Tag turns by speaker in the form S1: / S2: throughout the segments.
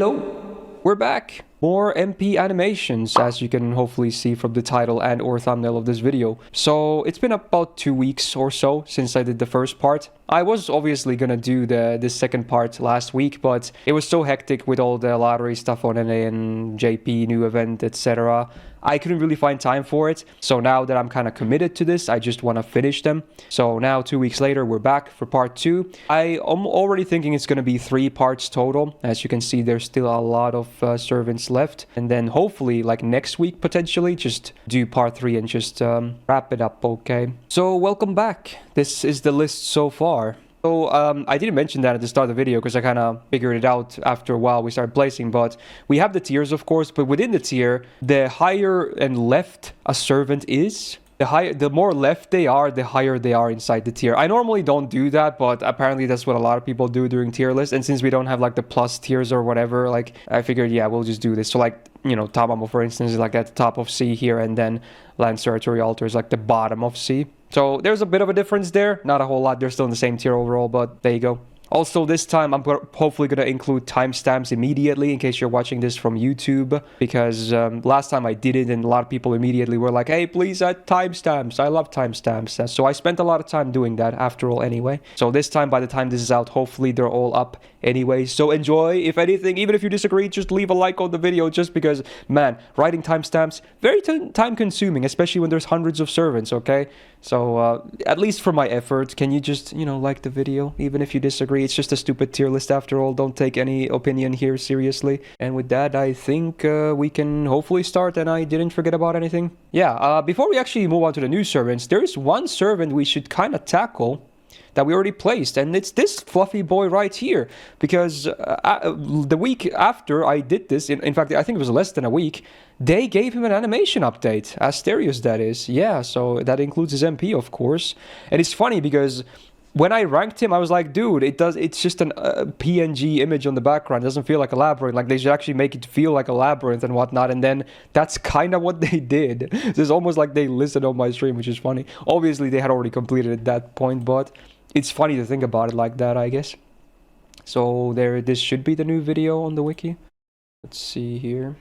S1: Hello, we're back. More MP animations, as you can hopefully see from the title and or thumbnail of this video. So it's been about 2 weeks or so since I did the first part. I was obviously gonna do this second part last week, but it was so hectic with all the lottery stuff on NA and JP, new event, etc. I couldn't really find time for it. So now that I'm kind of committed to this, I just want to finish them. So now 2 weeks later, we're back for part 2. I am already thinking it's going to be 3 parts total. As you can see, there's still a lot of servants left. And then hopefully, like next week, potentially, just do part 3 and just wrap it up, okay? So welcome back. This is the list so far. So, I didn't mention that at the start of the video because I kind of figured it out after a while we started placing, but we have the tiers, of course, but within the tier, the higher and left a servant is, the more left they are, the higher they are inside the tier. I normally don't do that, but apparently that's what a lot of people do during tier lists, and since we don't have like the plus tiers or whatever, like, I figured, yeah, we'll just do this. So like, you know, Tamamo, for instance, is like at the top of C here, and then Lance Territory Alter is like the bottom of C. So there's a bit of a difference there. Not a whole lot. They're still in the same tier overall, but there you go. Also, this time, I'm hopefully going to include timestamps immediately in case you're watching this from YouTube. Because last time I did it, and a lot of people immediately were like, hey, please add timestamps. I love timestamps. So I spent a lot of time doing that after all anyway. So this time, by the time this is out, hopefully they're all up anyway. So enjoy. If anything, even if you disagree, just leave a like on the video just because, man, writing timestamps, very time consuming, especially when there's hundreds of servants, okay? So at least for my effort, can you just, you know, like the video, even if you disagree? It's just a stupid tier list after all. Don't take any opinion here seriously. And with that, I think we can hopefully start, and I didn't forget about anything. Yeah, before we actually move on to the new servants, there is one servant we should kind of tackle that we already placed, and it's this fluffy boy right here, because the week after I did this, in fact, I think it was less than a week, they gave him an animation update, Asterios that is, yeah, so that includes his MP, of course, and it's funny because when I ranked him, I was like, dude, it's just an PNG image on the background. It doesn't feel like a labyrinth. Like, they should actually make it feel like a labyrinth and whatnot. And then that's kind of what they did. It's almost like they listened on my stream, which is funny. Obviously, they had already completed at that point, but it's funny to think about it like that, I guess. So this should be the new video on the wiki. Let's see here.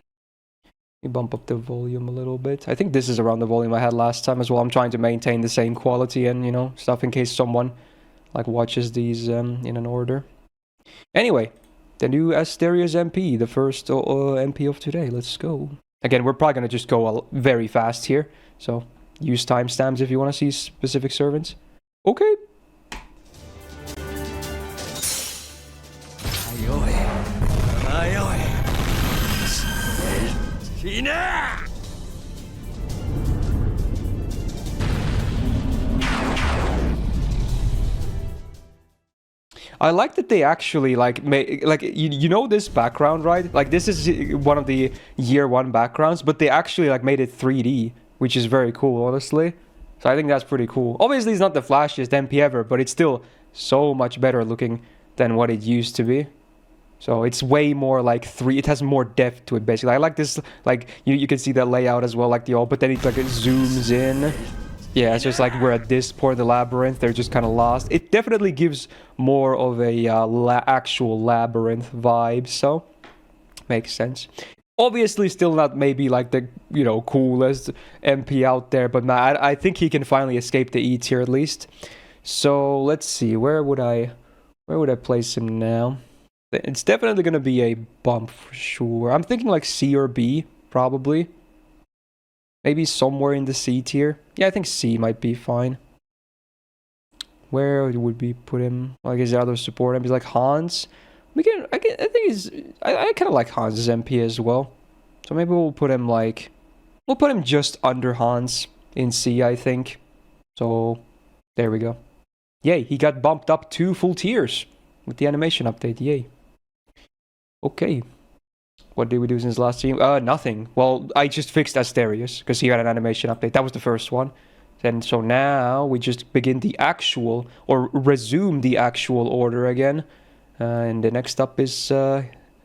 S1: Let me bump up the volume a little bit. I think this is around the volume I had last time as well. I'm trying to maintain the same quality and, you know, stuff in case someone like watches these in an order. Anyway, the new Asterios MP, the first MP of today. Let's go. Again, we're probably going to just go very fast here. So use timestamps if you want to see specific servants. Okay. I like that they actually like make like you know this background, right? Like this is one of the year 1 backgrounds, but they actually like made it 3D, which is very cool, honestly. So I think that's pretty cool. Obviously, it's not the flashiest MP ever, but it's still so much better looking than what it used to be. So it's way more like it has more depth to it, basically. I like this, like you can see that layout as well, like but then it zooms in. Yeah, it's just like we're at this point of the labyrinth. They're just kind of lost. It definitely gives more of a actual labyrinth vibe, so makes sense. Obviously, still not maybe like the, you know, coolest MP out there, but man, I think he can finally escape the E tier at least. So let's see, where would I place him now? It's definitely gonna be a bump for sure. I'm thinking like C or B, probably. Maybe somewhere in the C tier. Yeah, I think C might be fine. Where would we put him? Like his other support MPs, like Hans. I think I kind of like Hans's MP as well. So maybe we'll put him like, we'll put him just under Hans in C, I think. So there we go. Yay, he got bumped up 2 full tiers with the animation update. Yay. Okay. What did we do since last stream? Nothing. Well, I just fixed Asterios because he got an animation update. That was the first one. And so now we just begin the actual, or resume the actual order again. And the next up is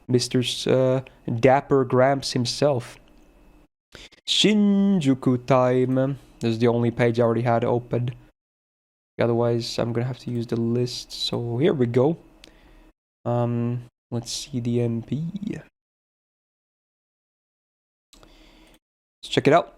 S1: Mr. Dapper Gramps himself. Shinjuku time. This is the only page I already had opened. Otherwise, I'm gonna have to use the list. So here we go. Let's see the MP. Let's check it out.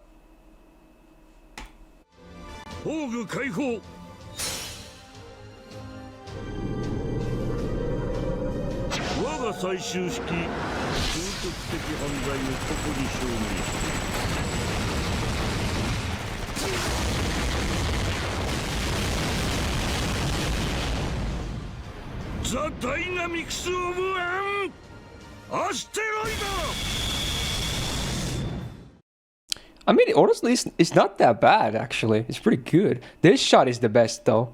S2: The dynamics of an asteroid.
S1: I mean, honestly, it's not that bad, actually. It's pretty good. This shot is the best, though.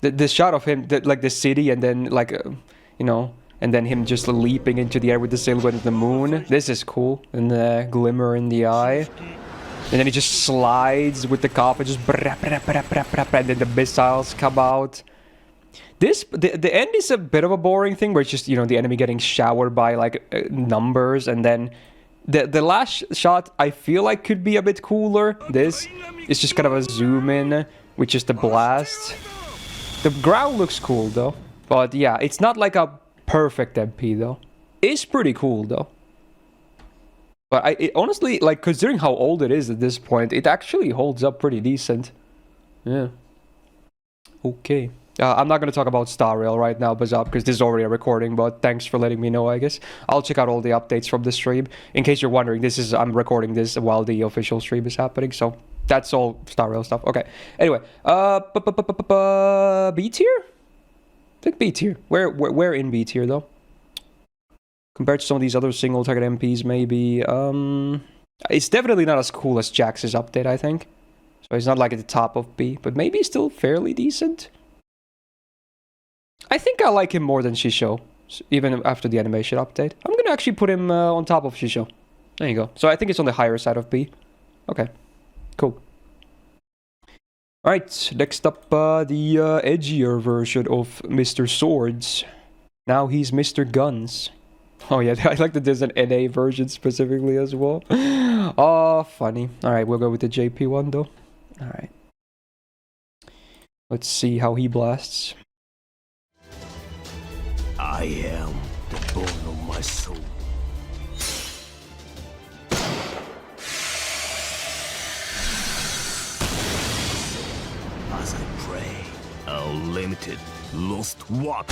S1: The shot of him, like the city, and then, like, you know, and then him just leaping into the air with the silhouette of the moon. This is cool. And the glimmer in the eye. And then he just slides with the coffin, just... And then the missiles come out. The end is a bit of a boring thing, where it's just, you know, the enemy getting showered by, like, numbers, and then... The last shot, I feel like, could be a bit cooler. This is just kind of a zoom in, with just a blast. The ground looks cool, though. But yeah, it's not like a perfect MP, though. It's pretty cool, though. But honestly, like, considering how old it is at this point, it actually holds up pretty decent. Yeah. Okay. I'm not going to talk about Star Rail right now, Bazab, because this is already a recording, but thanks for letting me know, I guess. I'll check out all the updates from the stream. In case you're wondering, I'm recording this while the official stream is happening, so that's all Star Rail stuff. Okay. Anyway, B tier? I think B tier. Where in B tier, though? Compared to some of these other single target MPs, maybe. It's definitely not as cool as Jax's update, I think. So it's not like at the top of B, but maybe still fairly decent. I think I like him more than Shisho, even after the animation update. I'm gonna actually put him on top of Shisho. There you go. So I think it's on the higher side of B. Okay, cool. Alright, next up, the edgier version of Mr. Swords. Now he's Mr. Guns. Oh yeah, I like that there's an NA version specifically as well. Oh, funny. Alright, we'll go with the JP one though. Alright. Let's see how he blasts.
S2: I am the bone of my soul. As I pray, our limited, lost what?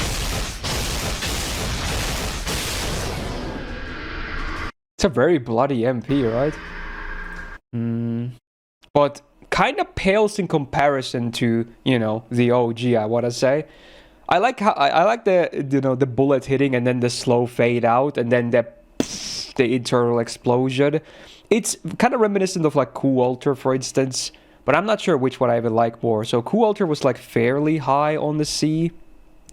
S1: It's a very bloody MP, right? But kind of pales in comparison to, you know, the OG, I want to say. I like how I like the, you know, the bullet hitting and then the slow fade out and then the internal explosion. It's kind of reminiscent of like Qu Alter, for instance, but I'm not sure which one I even like more. So Qu Alter was like fairly high on the C,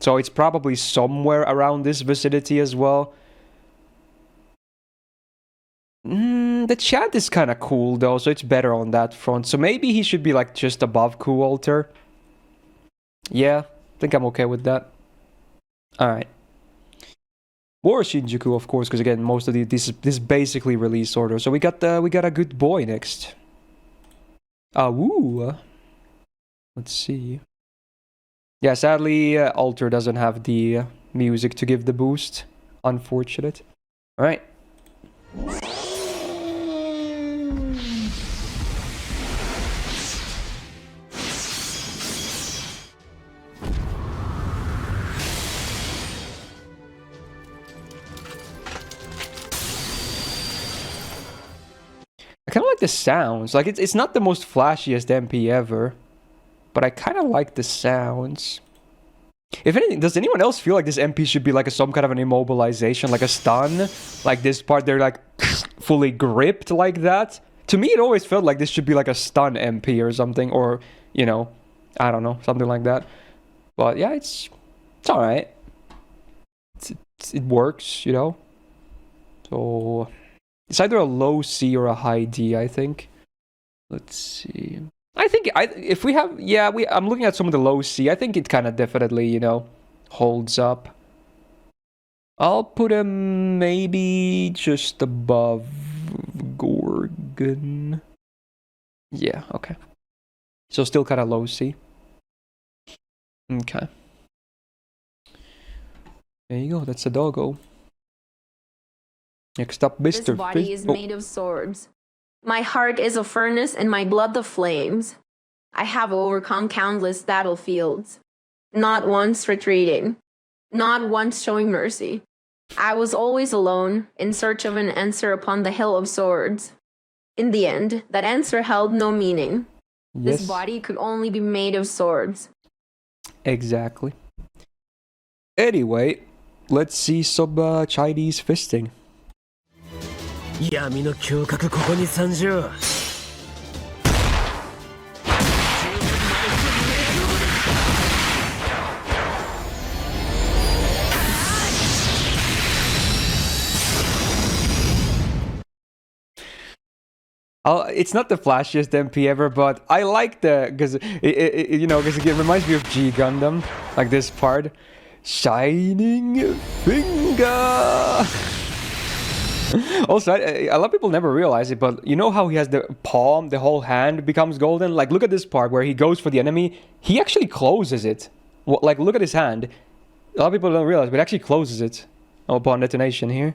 S1: so it's probably somewhere around this vicinity as well. The chant is kind of cool though, so it's better on that front. So maybe he should be like just above Qu Alter. Yeah. I think I'm okay with that. Alright. More Shinjuku, of course, because again, most of this basically release order. So we got a good boy next. Woo. Let's see. Yeah, sadly, Alter doesn't have the music to give the boost. Unfortunate. Alright. I kind of like the sounds. Like, it's not the most flashiest MP ever, but I kind of like the sounds. If anything, does anyone else feel like this MP should be like some kind of an immobilization, like a stun? Like this part, they're like fully gripped like that? To me, it always felt like this should be like a stun MP or something, or, you know, I don't know, something like that. But yeah, it's alright. It works, you know? So... it's either a low C or a high D, I think. Let's see. I think if we have, yeah, I'm looking at some of the low C. I think it kind of definitely, you know, holds up. I'll put him maybe just above Gorgon. Yeah, okay. So still kind of low C. Okay. There you go. That's a doggo. Next up,
S3: This
S1: Mr.
S3: body is made of swords. My heart is a furnace and my blood the flames. I have overcome countless battlefields. Not once retreating. Not once showing mercy. I was always alone, in search of an answer upon the hill of swords. In the end, that answer held no meaning.
S1: Yes.
S3: This body could only be made of swords.
S1: Exactly. Anyway, let's see some Chinese fisting.
S2: 闇の胸郭ここに参上
S1: It's not the flashiest MP ever, but I like the because it reminds me of G Gundam, like this part, shining finger. Also, a lot of people never realize it, but you know how he has the palm, the whole hand becomes golden. Like, look at this part where he goes for the enemy. He actually closes it. Like, look at his hand. A lot of people don't realize, but he actually closes it upon detonation here.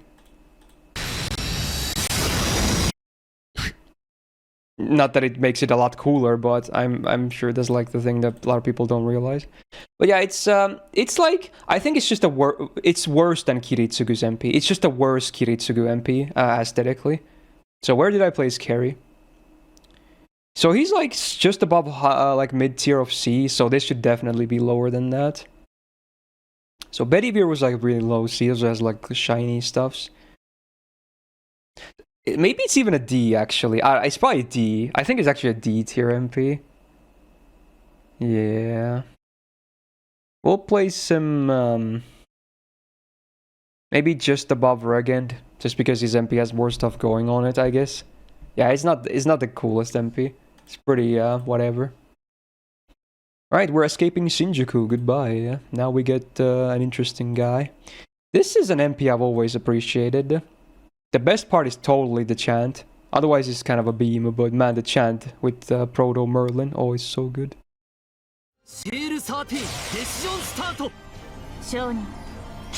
S1: Not that it makes it a lot cooler, but I'm sure that's like the thing that a lot of people don't realize. But yeah, it's like I think it's just it's worse than Kiritsugu's MP. It's just a worse Kiritsugu MP aesthetically. So where did I place Carry? So he's like just above like mid tier of C. So this should definitely be lower than that. So Bedivere was like really low C. Also has like the shiny stuffs. Maybe it's even a D, actually. It's probably a D. I think it's actually a D tier MP. Yeah. We'll place him, maybe just above Regent, just because his MP has more stuff going on it, I guess. Yeah, it's not the coolest MP. It's pretty, whatever. Alright, we're escaping Shinjuku. Goodbye. Yeah. Now we get an interesting guy. This is an MP I've always appreciated. The best part is totally the chant. Otherwise, it's kind of a beam, but man, the chant with Proto Merlin, always so good.
S2: シール13デシジョンスタート
S4: 商人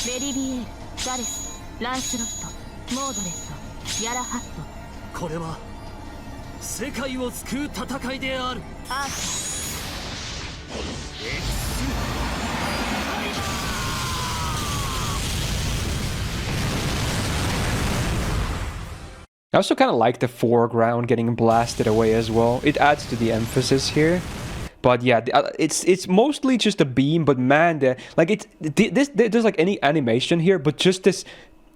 S4: ベリビエールガレスランスロットモードレットヤラハット
S2: これは世界を救う戦いである
S4: アーサ
S1: I also kind of like the foreground getting blasted away as well. It adds to the emphasis here. But yeah, it's mostly just a beam, but man, there's like any animation here, but just this,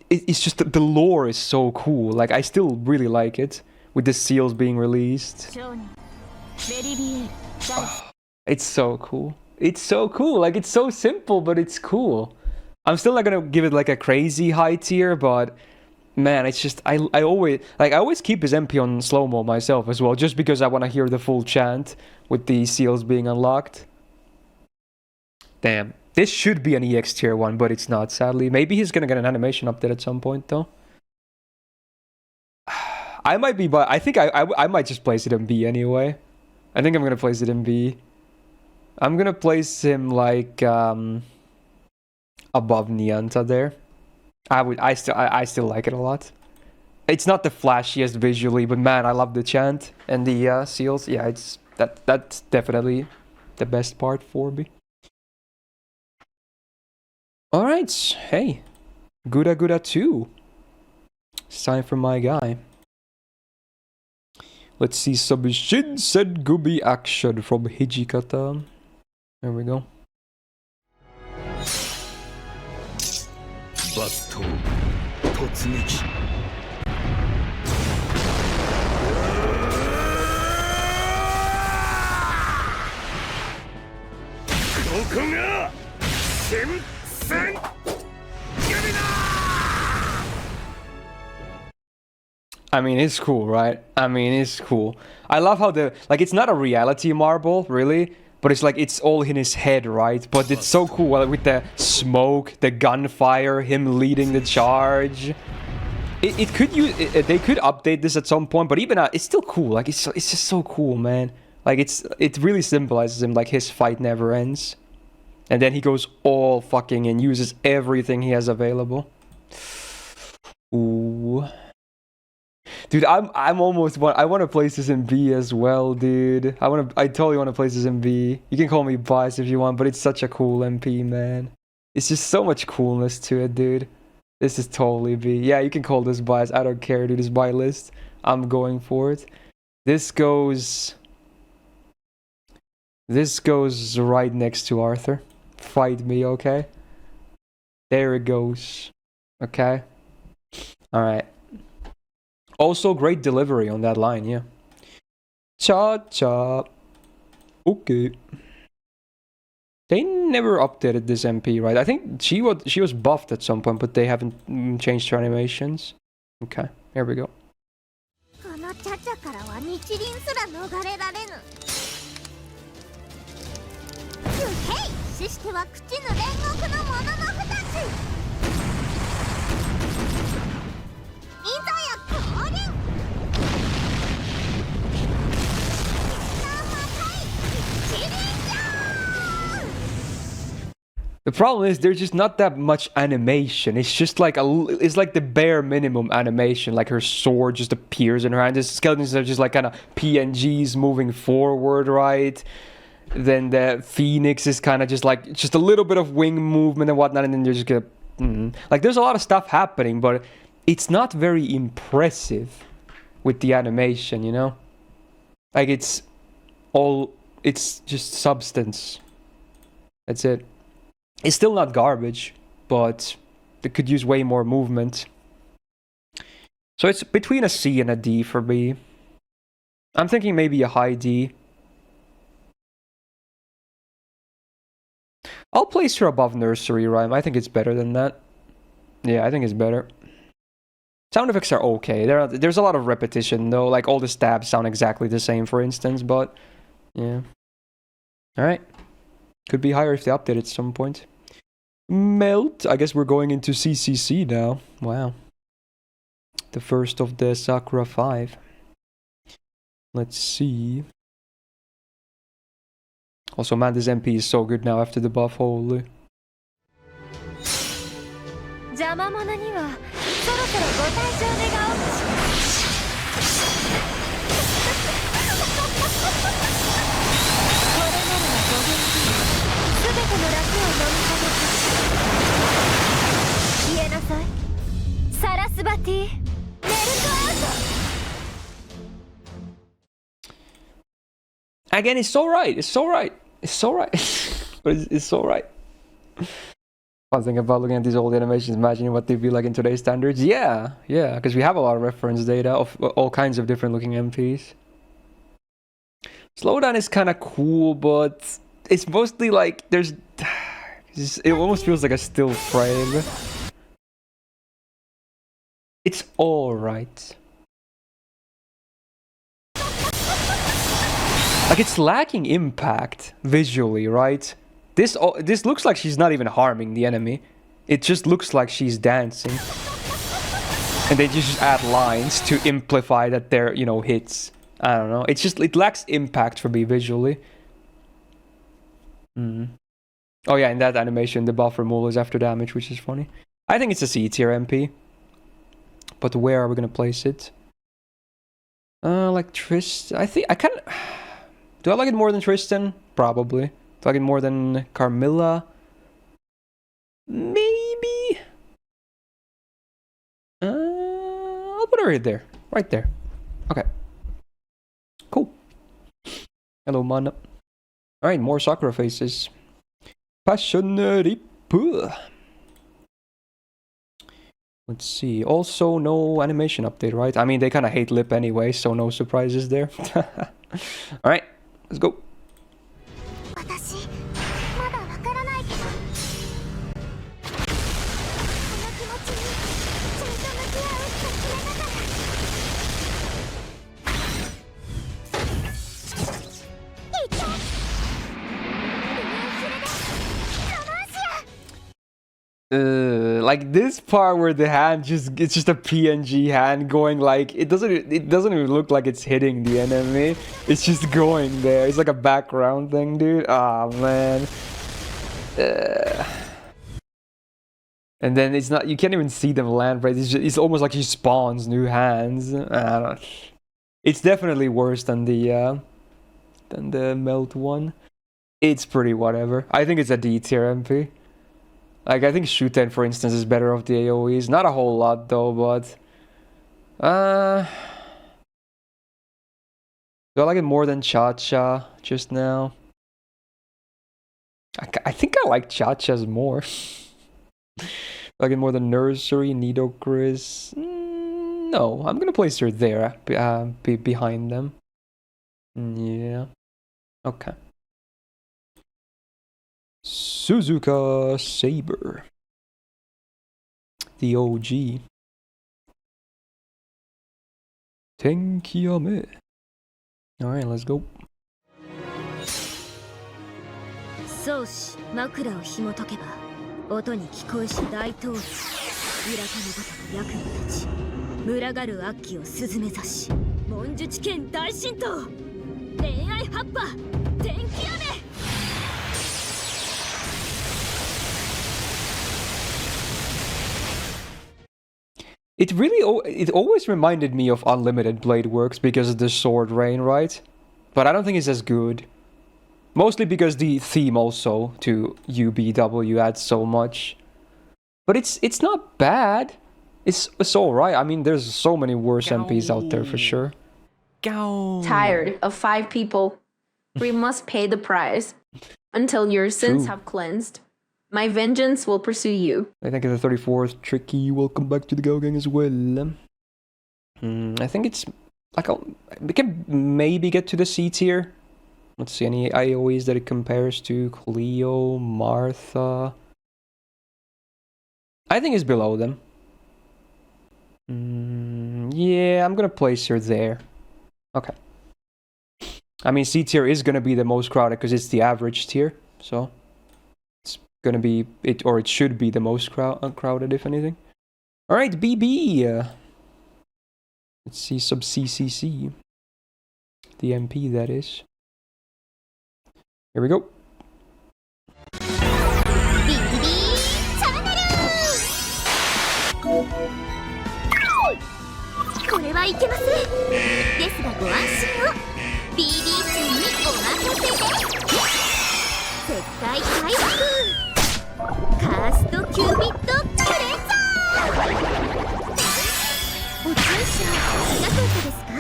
S1: it's just the lore is so cool. Like I still really like it with the seals being released.
S4: 商人ベリビエールガレス
S1: It's so cool. It's so cool. Like it's so simple, but it's cool. I'm still not gonna give it like a crazy high tier, but man, it's just I always keep his MP on slow-mo myself as well, just because I want to hear the full chant with the seals being unlocked. Damn. This should be an EX tier 1, but it's not, sadly. Maybe he's gonna get an animation update at some point, though. I might be, but I think I might just place it in B anyway. I think I'm gonna place it in B. I'm gonna place him like above Nianta there. I still like it a lot. It's not the flashiest visually, but man, I love the chant and the seals. Yeah, that's definitely the best part for me. All right, hey, Gura 2. It's time for my guy. Let's see some Shinsen Gumi action from Hijikata. There we go.
S2: バスト突撃 ここが戦線
S1: I mean, it's cool, right? I mean, it's cool. I love how it's not a reality marble, really, but it's like, it's all in his head, right? But it's so cool with the smoke, the gunfire, him leading the charge. They could update this at some point, but even it's still cool. Like, it's just so cool, man. Like, it really symbolizes him, like, his fight never ends. And then he goes all fucking and uses everything he has available. Ooh. Dude, I'm almost I want to place this in B as well, dude. I totally want to place this in B. You can call me biased if you want, but it's such a cool MP, man. It's just so much coolness to it, dude. This is totally B. Yeah, you can call this biased. I don't care, dude. It's my list. I'm going for it. This goes right next to Arthur. Fight me, okay? There it goes. Okay. Alright. Also, great delivery on that line, yeah. ChaCha. Okay. They never updated this MP, right? I think she was buffed at some point, but they haven't changed her animations. Okay, here we go.
S4: このチャチャからは日輪すら逃れられぬ。不平死しては朽ちぬ煉獄の者の二つ。いざや降臨。生対一輪じゃ。
S1: The problem is there's just not that much animation. It's just like it's like the bare minimum animation. Like her sword just appears in her hand. The skeletons are just like kind of PNGs moving forward, right? Then the phoenix is kind of just like just a little bit of wing movement and whatnot, and then you're just gonna like there's a lot of stuff happening, but it's not very impressive with the animation, you know? Like it's just substance. That's it. It's still not garbage, but they could use way more movement. So it's between a C and a D for me. I'm thinking maybe a high D. I'll place her above Nursery Rhyme. I think it's better than that. Yeah, I think it's better. Sound effects are okay. There's a lot of repetition though. Like all the stabs sound exactly the same, for instance, but yeah. Alright. Could be higher if they update at some point. Melt. I guess we're going into CCC now. Wow. The first of the Sakura 5. Let's see. Also, man, this MP is so good now after the buff. Holy.
S4: 邪魔者にはそろそろご退場願おうとします。これならばご元気に全ての楽を飲み込めて消えなさい。サラスバティメルトアウト。
S1: Again, it's so right. It's so right. It's so right. But it's so right. Fun thing about looking at these old animations, imagining what they'd be like in today's standards. Yeah, because we have a lot of reference data of all kinds of different looking MPs. Slowdown is kind of cool, but it's mostly like there's... It almost feels like a still frame. It's alright. Like, it's lacking impact visually, right? This looks like she's not even harming the enemy. It just looks like she's dancing. And they just add lines to amplify that they're, you know, hits. I don't know. It's just, it lacks impact for me visually. Oh yeah, in that animation, the buff removal is after damage, which is funny. I think it's a C tier MP. But where are we gonna place it? Like Tristan. I think I kind of... Do I like it more than Tristan? Probably. Do I like it more than Carmilla? Maybe. I'll put her right there. Right there. Okay. Cool. Hello, man. Alright, more Sakura faces. Passionlip. Let's see. Also, no animation update, right? I mean, they kind of hate Lip anyway, so no surprises there. Alright, let's go.
S4: 私まだわからないけどこの気持ちにちゃんと向き合うって決めたからいけリニュースルでカマーシア
S1: Like this part where the hand it's just a PNG hand going like it doesn't even look like it's hitting the enemy. It's just going there. It's like a background thing, dude. Ah, man. And then it's not, you can't even see them land, right? It's almost like she spawns new hands. I don't, it's definitely worse than the melt one. It's pretty whatever. I think it's a D tier MP. Like, I think Shuten, for instance, is better of the AoEs. Not a whole lot, though, but... do I like it more than ChaCha just now? I think I like ChaCha's more. Like it more than Nursery, Nito Chris. No, I'm gonna place her there, behind them. Yeah. Okay. Suzuka Saber. The OG. Tenkiyame. Alright, let's go.
S4: 宗師枕を紐解けば音に聞こえし大統領裏金ごとの役務たち群がる悪鬼を鈴め刺し文術剣大神道恋愛葉っぱ天気雨
S1: It always reminded me of Unlimited Blade Works because of the sword rain, right? But I don't think it's as good. Mostly because the theme also to UBW adds so much. But it's not bad. It's alright. I mean, there's so many worse MPs out there for sure.
S3: Tired of 5 people. We must pay the price. Until your sins have cleansed. My vengeance will pursue you.
S1: I think the 34th Tricky. Welcome back to the Go Gang as well. I think it's like we can maybe get to the C tier. Let's see any AoEs that it compares to. Cleo, Martha. I think it's below them. Yeah, I'm gonna place her there. Okay. I mean, C tier is gonna be the most crowded because it's the average tier, so it's gonna be it, or it should be the most crowded, if anything. All right, BB. Let's see sub CCC. The MP, that is. Here we go.
S4: これはいけませんですがご安心を BB ちゃんにお任せで絶対回復カーストキュービッドクレンザーお注射いかがですか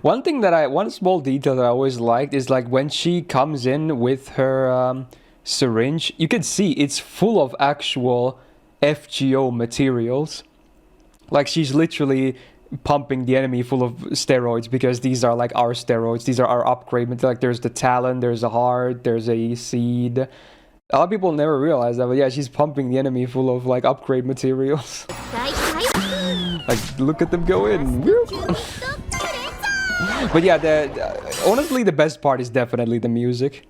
S1: One small detail that I always liked is like when she comes in with her syringe, you can see it's full of actual FGO materials. Like she's literally pumping the enemy full of steroids because these are like our steroids. These are our upgrade. Like there's the talent, there's a heart, there's a seed. A lot of people never realize that, but yeah, she's pumping the enemy full of like upgrade materials. Like look at them go in. But yeah, honestly the best part is definitely the music.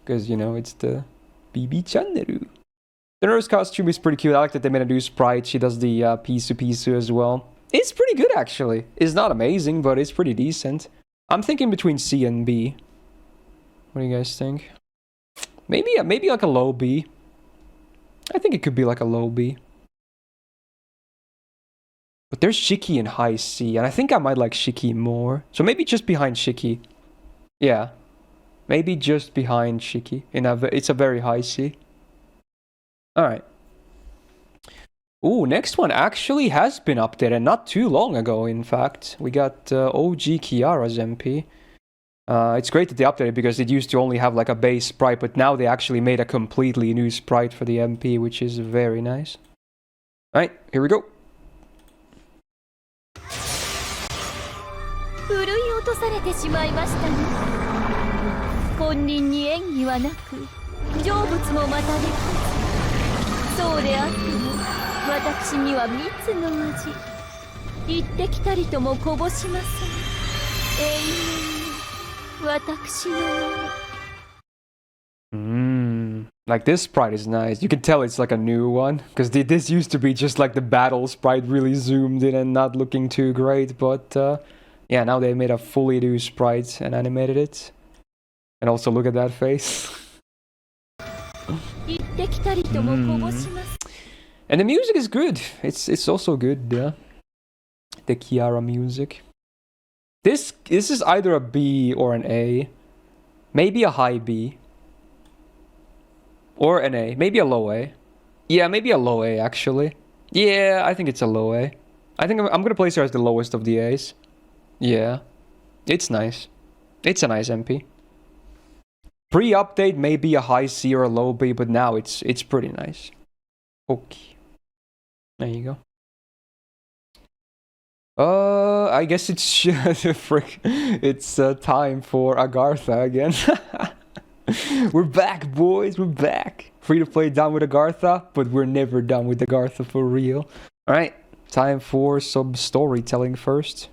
S1: Because, you know, it's the BB channel. The nurse costume is pretty cute. I like that they made a new sprite. She does the Pisu Pisu as well. It's pretty good, actually. It's not amazing, but it's pretty decent. I'm thinking between C and B. What do you guys think? Maybe like a low B. I think it could be like a low B. But there's Shiki in high C, and I think I might like Shiki more. So maybe just behind Shiki. Yeah. Maybe just behind Shiki. It's a very high C. Alright. Ooh, next one actually has been updated not too long ago, in fact. We got OG Kiara's MP. It's great that they updated because it used to only have like a base sprite, but now they actually made a completely new sprite for the MP, which is very nice. Alright, here we go.
S4: ふるい落とされてしまいましたね本人に演技はなく成仏もまたできずそうであっても私には蜜の味行ってきたりともこぼしません永遠に私の
S1: Like this sprite is nice. You can tell it's like a new one because this used to be just like the battle sprite really zoomed in and not looking too great, but yeah, now they made a fully new sprite and animated it. And also look at that face.
S4: 行ってきたりともこぼします。
S1: And the music is good. It's also good, yeah. The Kiara music. This is either a B or an A. Maybe a high B. Or an A. Maybe a low A. Yeah, maybe a low A actually. Yeah, I think it's a low A. I think I'm gonna place her as the lowest of the A's. Yeah. It's nice. It's a nice MP. Pre-update maybe a high C or a low B, but now it's pretty nice. Okay. There you go. I guess it's it's time for Agartha again. We're back, boys. We're back. Free to play done with Agartha, but we're never done with Agartha for real. All right, time for some storytelling first.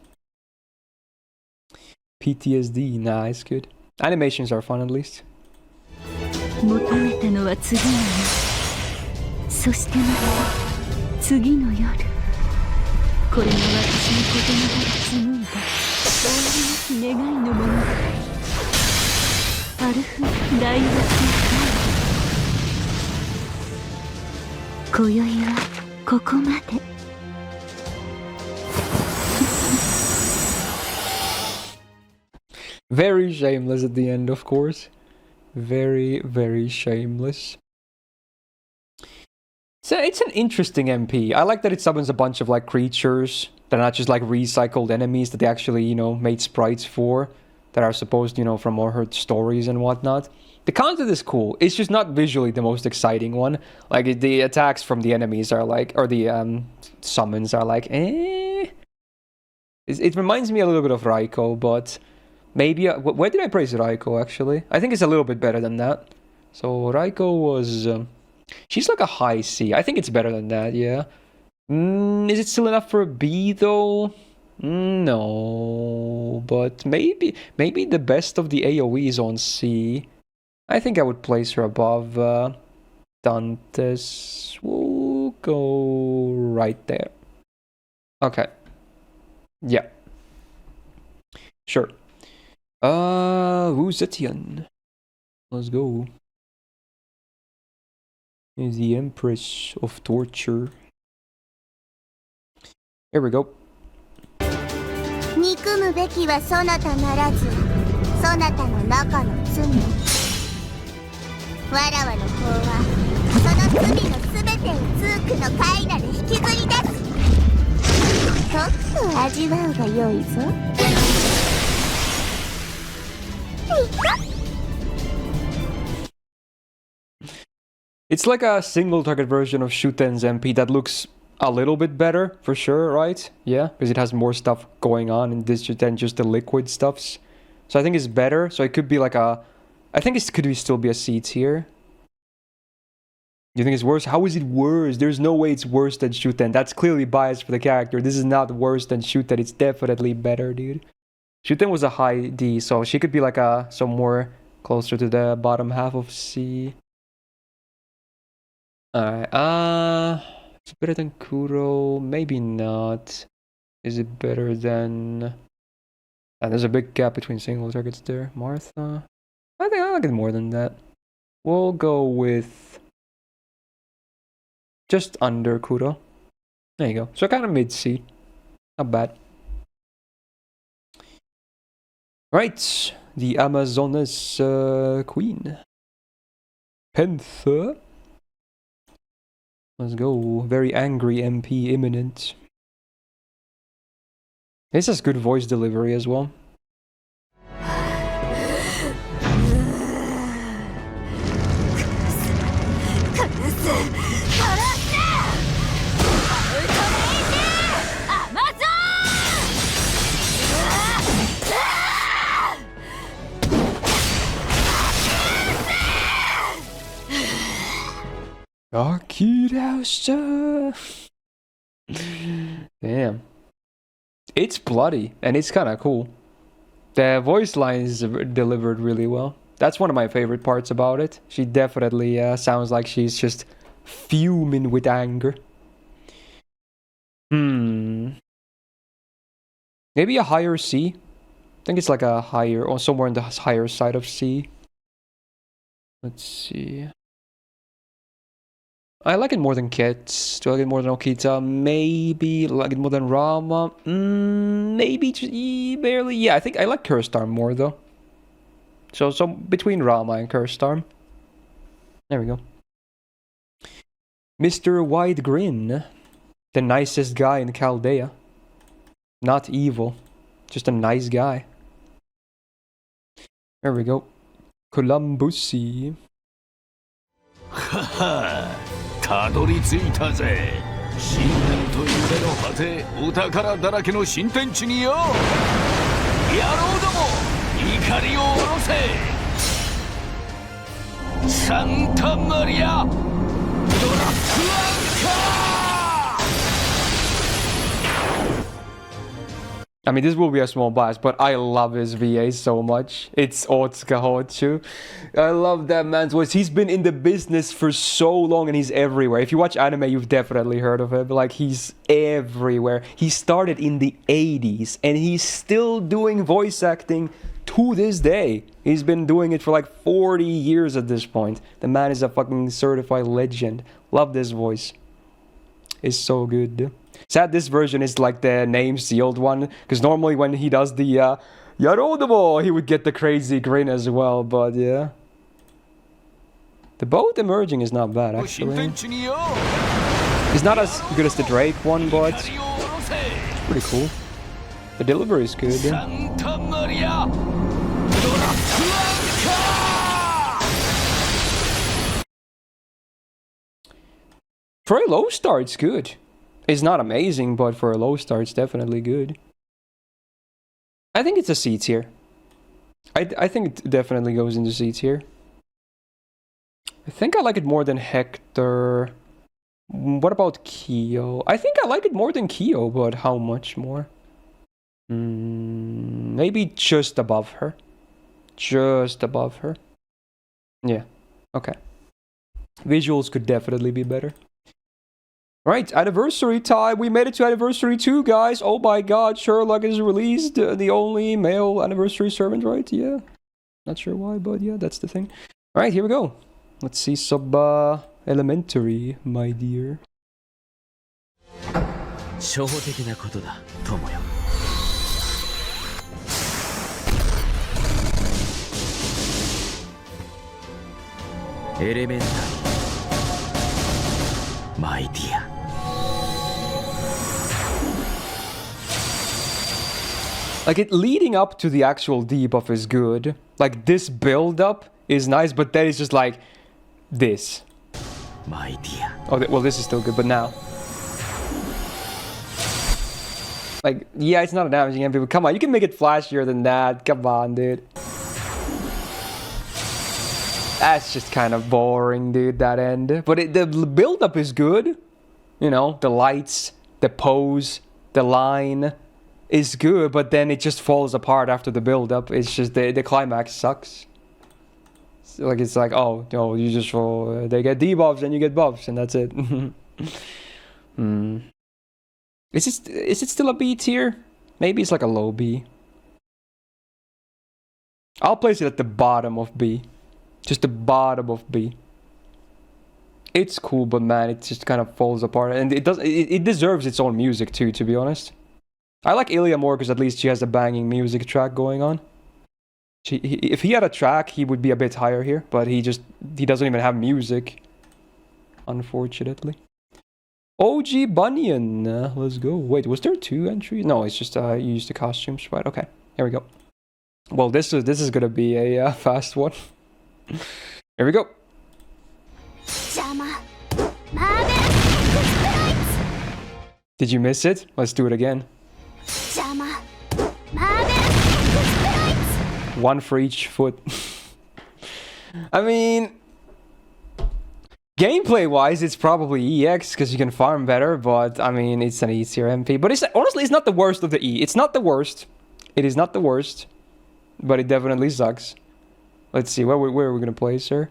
S1: PTSD, nice, good. Animations are fun at least.
S4: 求めたのは次の夜、そしてまた次の夜。これが私の言葉が紡いだ終わりなき願いの物語。アルフ大学の今宵はここまで。
S1: Very shameless at the end, of course. Very, very shameless. So it's an interesting MP. I like that it summons a bunch of like creatures that are not just like recycled enemies that they actually, you know, made sprites for, that are supposed, you know, from all her stories and whatnot. The content is cool. It's just not visually the most exciting one. Like the attacks from the enemies are like, or the summons are like, eh. It reminds me a little bit of Raikou, but maybe where did I praise Raikou actually? I think it's a little bit better than that. So Raikou was she's like a high C. I think it's better than that, yeah. Is it still enough for a B though? No, but maybe the best of the AoE is on C. I think I would place her above Dante's. We'll go right there. Okay. Yeah. Sure. Wu Zetian. Let's go. Is the Empress of Torture. Here we go.
S5: 憎むべきはそなたならず、そなたの中の罪。わらわの方は、その罪のすべてをツークのカイナで引きずり出す。とっと味わうがよいぞ。
S1: It's like a single target version of Shuten's MP that looks a little bit better, for sure, right? Yeah, because it has more stuff going on in this than just the liquid stuffs. So I think it's better. So it could be like a... I think it could still be a C tier. Do you think it's worse? How is it worse? There's no way it's worse than Shuten. That's clearly biased for the character. This is not worse than Shuten. It's definitely better, dude. Shuten was a high D, so she could be like a... somewhere closer to the bottom half of C. Alright, is it better than Kuro? Maybe not. Is it better than... And there's a big gap between single targets there. Martha? I think I like it more than that. We'll go with... just under Kuro. There you go. So kind of mid-C. Not bad. Right. The Amazonas Queen. Panther. Let's go. Very angry MP imminent. This has good voice delivery as well. Okita. Damn. It's bloody, and it's kind of cool. The voice line is delivered really well. That's one of my favorite parts about it. She definitely sounds like she's just fuming with anger. Maybe a higher C? I think it's like a higher, or somewhere in the higher side of C. Let's see. I like it more than Qetz. Do I like it more than Okita? Maybe. Like it more than Rama? Maybe barely. Yeah, I think I like Kurstarm more though. So between Rama and Kurstarm. There we go. Mr. Wide Grin. The nicest guy in Chaldea. Not evil. Just a nice guy. There we go. Columbusi.
S2: ははたどり着いたぜ信念と夢の果てお宝だらけの新天地によ野郎ども怒りを下ろせサンタマリアドラッグアンカー
S1: I mean, this will be a small blast, but I love his VA so much. It's Otsuka Hochu. I love that man's voice. He's been in the business for so long and he's everywhere. If you watch anime, you've definitely heard of him. Like, he's everywhere. He started in the 80s and he's still doing voice acting to this day. He's been doing it for like 40 years at this point. The man is a fucking certified legend. Love this voice. It's so good. Sad this version is like the name sealed one, because normally when he does the Yarodomo, he would get the crazy grin as well, but yeah. The boat emerging is not bad actually. It's not as good as the Drake one, but it's pretty cool. The delivery is good. For a low start, it's good. It's not amazing, but for a low start, it's definitely good. I think it's a C tier. I think it definitely goes into C tier. I think I like it more than Hector. What about Kyo? I think I like it more than Kyo, but how much more? Maybe just above her. Just above her. Yeah, okay. Visuals could definitely be better. Right, anniversary time. We made it to anniversary 2, guys. Oh my god, Sherlock is released. The only male anniversary servant, right? Yeah. Not sure why, but yeah, that's the thing. Alright, here we go. Let's see some elementary, my dear.
S6: 初歩的なことだ、友よ。エレメンタリー、マイディア。
S1: Like, it leading up to the actual debuff is good. Like, this build-up is nice, but then it's just like this. Oh, well, this is still good, but now. Like, yeah, it's not a damaging MP, but come on, you can make it flashier than that. Come on, dude. That's just kind of boring, dude, that end. But the build-up is good. You know, the lights, the pose, the line is good, but then it just falls apart after the build-up. It's just the climax sucks. So, like, it's like, oh, no, you just they get debuffs and you get buffs, and that's it. Is it still a B tier? Maybe it's like a low B. I'll place it at the bottom of B. Just the bottom of B. It's cool, but man, it just kind of falls apart, and it deserves its own music too, to be honest. I like Ilya more because at least she has a banging music track going on. If he had a track, he would be a bit higher here, but he doesn't even have music, unfortunately. OG Bunyan, let's go. Wait, was there 2 entries? No, it's just you used the costumes, right? Okay, here we go. Well, this is gonna be a fast one. Here we go. Did you miss it? Let's do it again. One for each foot. I mean, gameplay-wise, it's probably EX because you can farm better, but I mean, it's an E tier MP. But honestly, it's not the worst of the E. It's not the worst. It is not the worst, but it definitely sucks. Let's see, where are we gonna place her?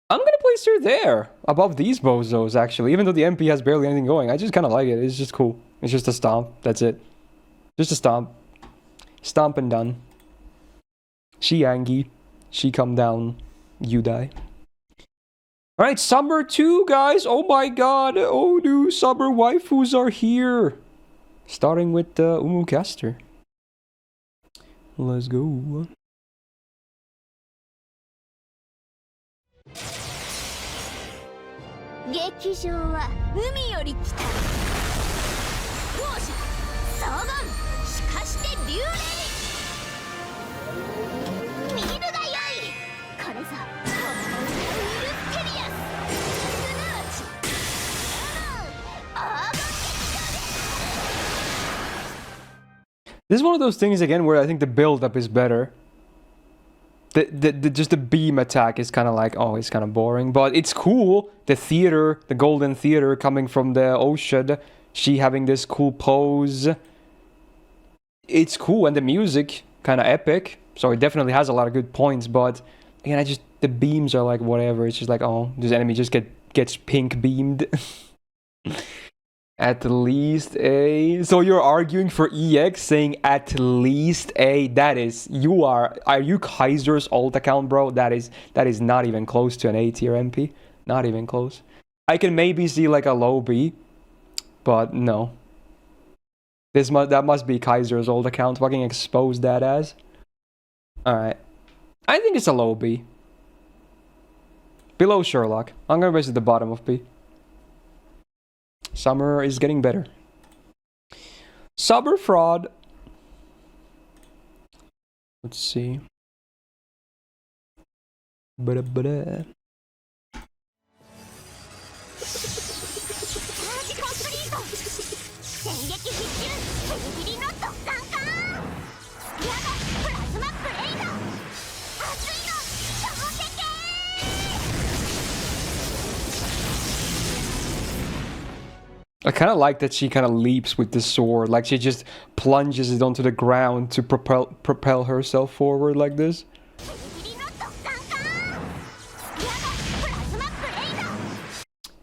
S1: I'm gonna place her there, above these bozos, actually. Even though the MP has barely anything going, I just kind of like it. It's just cool. It's just a stomp. That's it. Just a stomp. Stomp and done. She Angie. She come down. You die. Alright, Summer 2, guys. Oh my god. Oh, new Summer waifus are here. Starting with Umu Caster. Let's go.
S5: 劇場は海より来た。王者総言しかして竜霊。見るがよい。これぞウルステリアス。すなわち黄金劇場です。
S1: This is one of those things again where I think the build-up is better. Just the beam attack is kind of like, oh, it's kind of boring, but it's cool. The theater, the golden theater coming from the ocean, she having this cool pose. It's cool, and the music kind of epic. So it definitely has a lot of good points, but again, the beams are like whatever. It's just like, oh, this enemy just gets pink beamed. At least a... So you're arguing for EX, saying at least a... That is... Are you Kaiser's alt account, bro? That is not even close to an A tier MP. Not even close. I can maybe see like a low B. But no. That must be Kaiser's old account. Fucking expose that as. Alright. I think it's a low B. Below Sherlock. I'm gonna raise it the bottom of B. Summer is getting better. Summer fraud. Let's see. Ba-da-ba-da. I kind of like that she kind of leaps with the sword, like she just plunges it onto the ground to propel herself forward like this.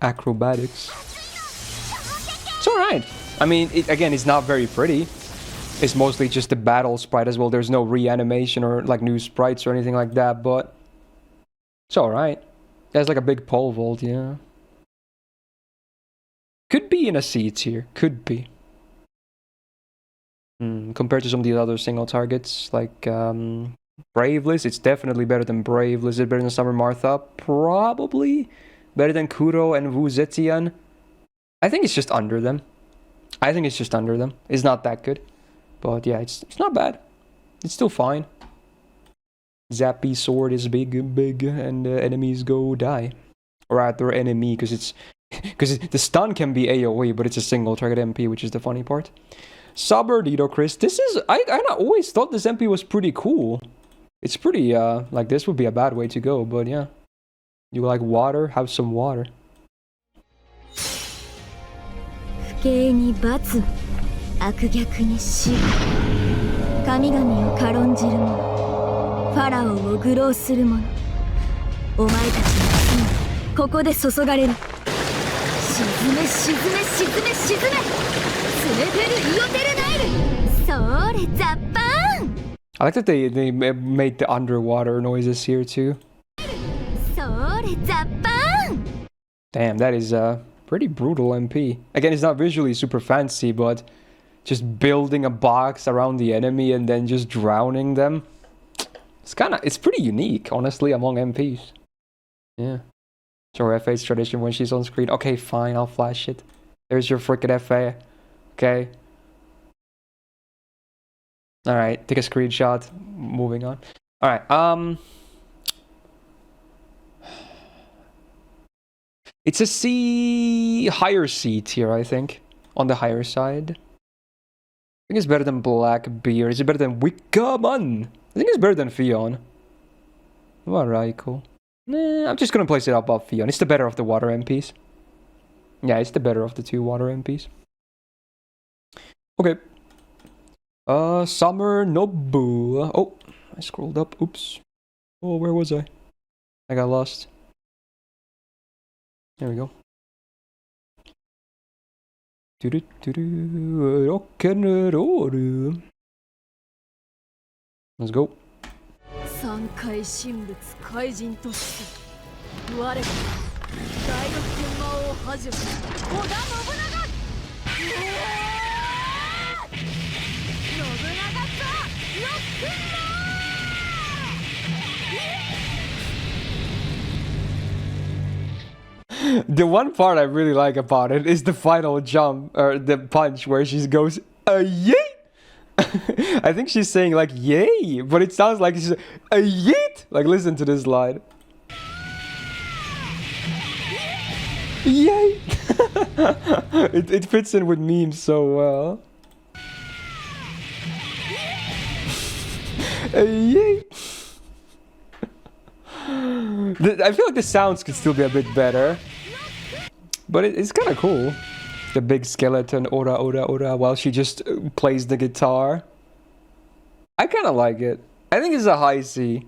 S1: Acrobatics. It's alright. I mean, again, it's not very pretty. It's mostly just the battle sprite as well. There's no reanimation or like new sprites or anything like that, but it's alright. There's like a big pole vault, yeah. Could be in a C tier. Could be. Compared to some of the other single targets, like Brave Liz, it's definitely better than Brave Liz. Is it better than Summer Martha? Probably. Better than Kuro and Wu Zetian? I think it's just under them. It's not that good. But yeah, it's not bad. It's still fine. Zappy sword is big, and enemies go die. Or rather, enemy, because the stun can be AoE, but it's a single target MP, which is the funny part. Summer Nito Chris. I always thought this MP was pretty cool. It's pretty, like this would be a bad way to go, but yeah. You like water? Have some water.
S4: 不敬に罰、悪逆に死、神々を軽んじる者、ファラオを愚弄する者、お前たちの罪、ここで注がれる。沈め沈め沈め沈め、スネペルイオテルナイル、それザッパーン。
S1: I like that they made the underwater noises here too. Damn, that is pretty brutal MP. Again, it's not visually super fancy, but just building a box around the enemy and then just drowning them. It's pretty unique, honestly, among MPs. Yeah. Show her FA's tradition when she's on screen. Okay, fine, I'll flash it. There's your frickin' FA. Okay. Alright, take a screenshot. Moving on. Alright, it's a C... higher C tier, I think. On the higher side. I think it's better than Blackbeard. Is it better than Wickerman? I think it's better than Fion. What about Raikou? Nah, I'm just gonna place it above Fion. It's the better of the water MPs. Yeah, it's the better of the two water MPs. Okay. Summer Nobbu. Oh, I scrolled up. Oops. Oh, where was I? I got lost. There we go. Rock and roll. Let's go.
S4: 三界神仏怪人として我が
S1: The one part I really like about it is the final jump, or the punch, where she goes, yay! I think she's saying like, yay! But it sounds like she's, yeet! Like, listen to this line. Yay! it fits in with memes so well. Yay! I feel like the sounds could still be a bit better. But it's kind of cool. The big skeleton, ora, ora, ora, while she just plays the guitar. I kind of like it. I think it's a high C.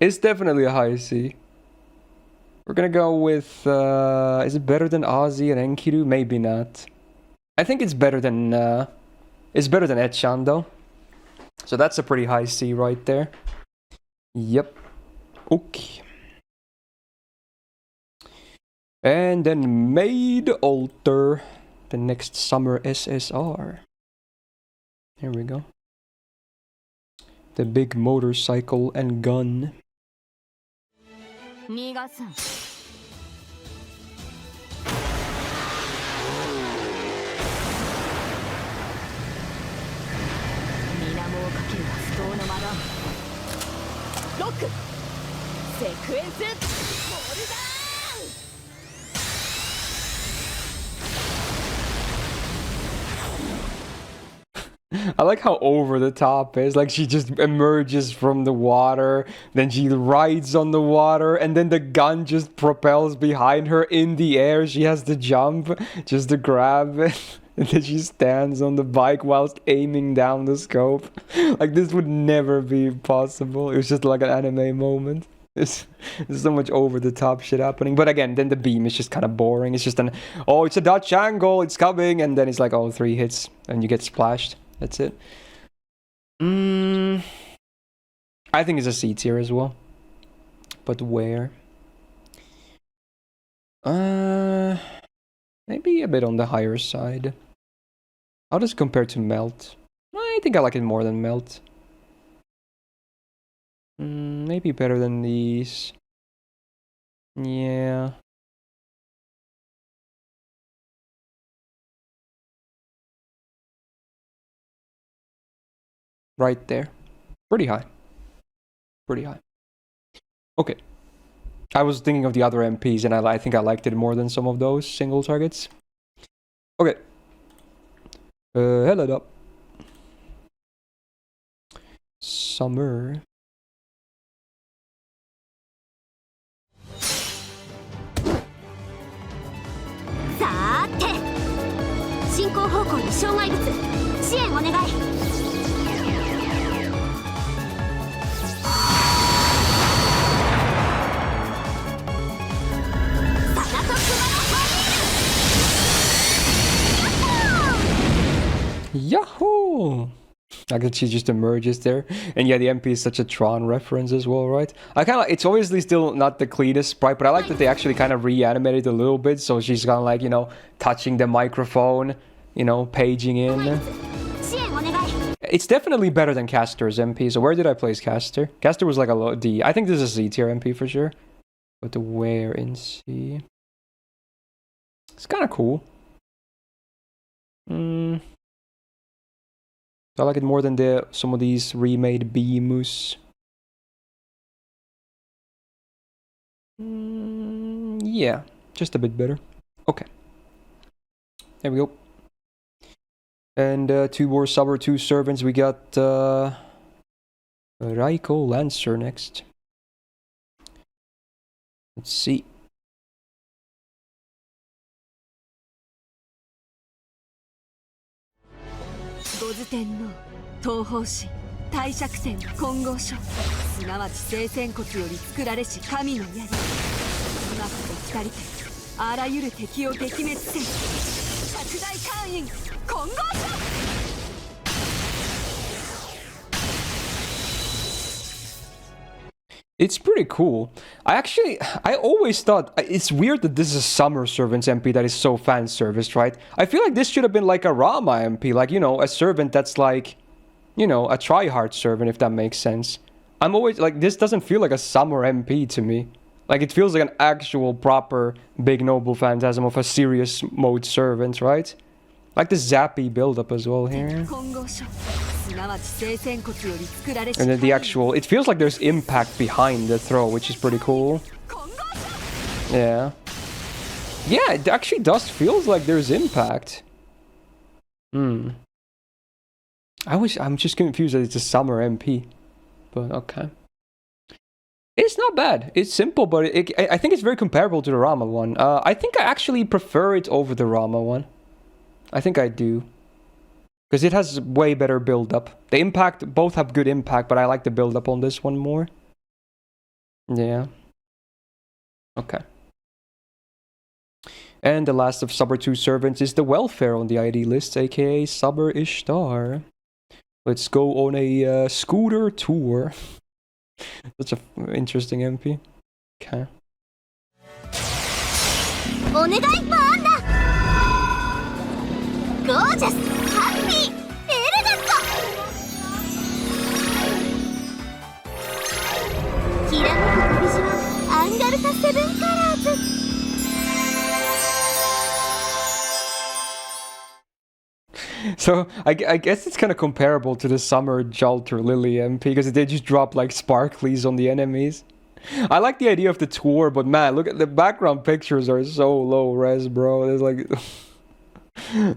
S1: It's definitely a high C. We're gonna go with, is it better than Ozzy and Enkidu? Maybe not. I think it's better than Etchan though. So that's a pretty high C right there. Yep. Okay. And then Maid Alter, the next Summer SSR. Here we go. The big motorcycle and gun. I like how over the top it is. Like, she just emerges from the water, then she rides on the water, and then the gun just propels behind her in the air. She has to jump just to grab it. And then she stands on the bike whilst aiming down the scope. Like, this would never be possible. It was just like an anime moment. There's so much over the top shit happening. But again, then the beam is just kind of boring. It's just an, oh, it's a Dutch angle, it's coming. And then it's like, oh, 3 hits and you get splashed. That's it. I think it's a C tier as well. But where? Maybe a bit on the higher side. How does it compare to Melt? I think I like it more than Melt. Maybe better than these. Yeah. Right there. Pretty high. Pretty high. Okay. I was thinking of the other MPs and I think I liked it more than some of those single targets. Okay. Helena Summer. Yahoo! I guess she just emerges there. And yeah, the MP is such a Tron reference as well, right? I kind of, it's obviously still not the cleanest sprite, but I like that they actually kind of reanimated a little bit. So she's kind of like, you know, touching the microphone, you know, paging in. It's definitely better than Caster's MP. So where did I place Caster? Caster was like a low D. I think this is a C tier MP for sure. But the where in C? It's kind of cool. I like it more than some of these remade B-Moose. Yeah, just a bit better. Okay. There we go. And 2 more Summer 2 servants. We got Raikou Lancer next. Let's see. It's pretty cool. I always thought it's weird that this is a Summer Servants MP that is so fan serviced, right? I feel like this should have been like a Rama MP, like, you know, a servant that's like, you know, a tryhard servant, if that makes sense. I'm always like, this doesn't feel like a Summer MP to me. Like, it feels like an actual proper big noble Phantasm of a serious mode servant, right? Like the zappy build-up as well here. And then the actual... It feels like there's impact behind the throw, which is pretty cool. Yeah. Yeah, it actually does feels like there's impact. I'm just confused that it's a Summer MP. But okay. It's not bad. It's simple, but I think it's very comparable to the Rama one. I think I actually prefer it over the Rama one. I think I do. Because it has way better build-up. The impact, both have good impact, but I like the build-up on this one more. Yeah. Okay. And the last of Summer 2 servants is the welfare on the ID list, aka Summer Ishtar. Let's go on a scooter tour. That's an interesting MP. Okay.
S5: Gorgeous, happy, elegant. Alter 7 colors.
S1: So I guess it's kind of comparable to the Summer Jalter Lily MP because they just drop like sparklies on the enemies. I like the idea of the tour, but man, look at the background pictures are so low res, bro. There's like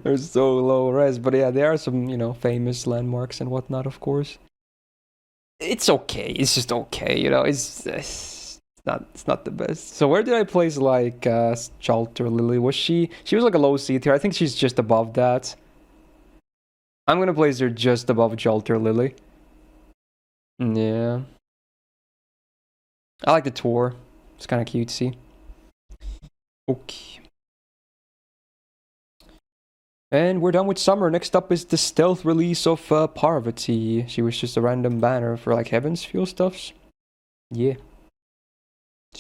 S1: they're so low res, but yeah, there are some, you know, famous landmarks and whatnot, of course. It's okay. It's just okay, you know. It's not the best. So where did I place like Jalter Lily? Was she was like a low C tier? I think she's just above that. I'm gonna place her just above Jalter Lily. Yeah. I like the tour. It's kind of cutesy. Okay. And we're done with Summer. Next up is the stealth release of Parvati. She was just a random banner for like Heaven's Fuel stuffs. Yeah.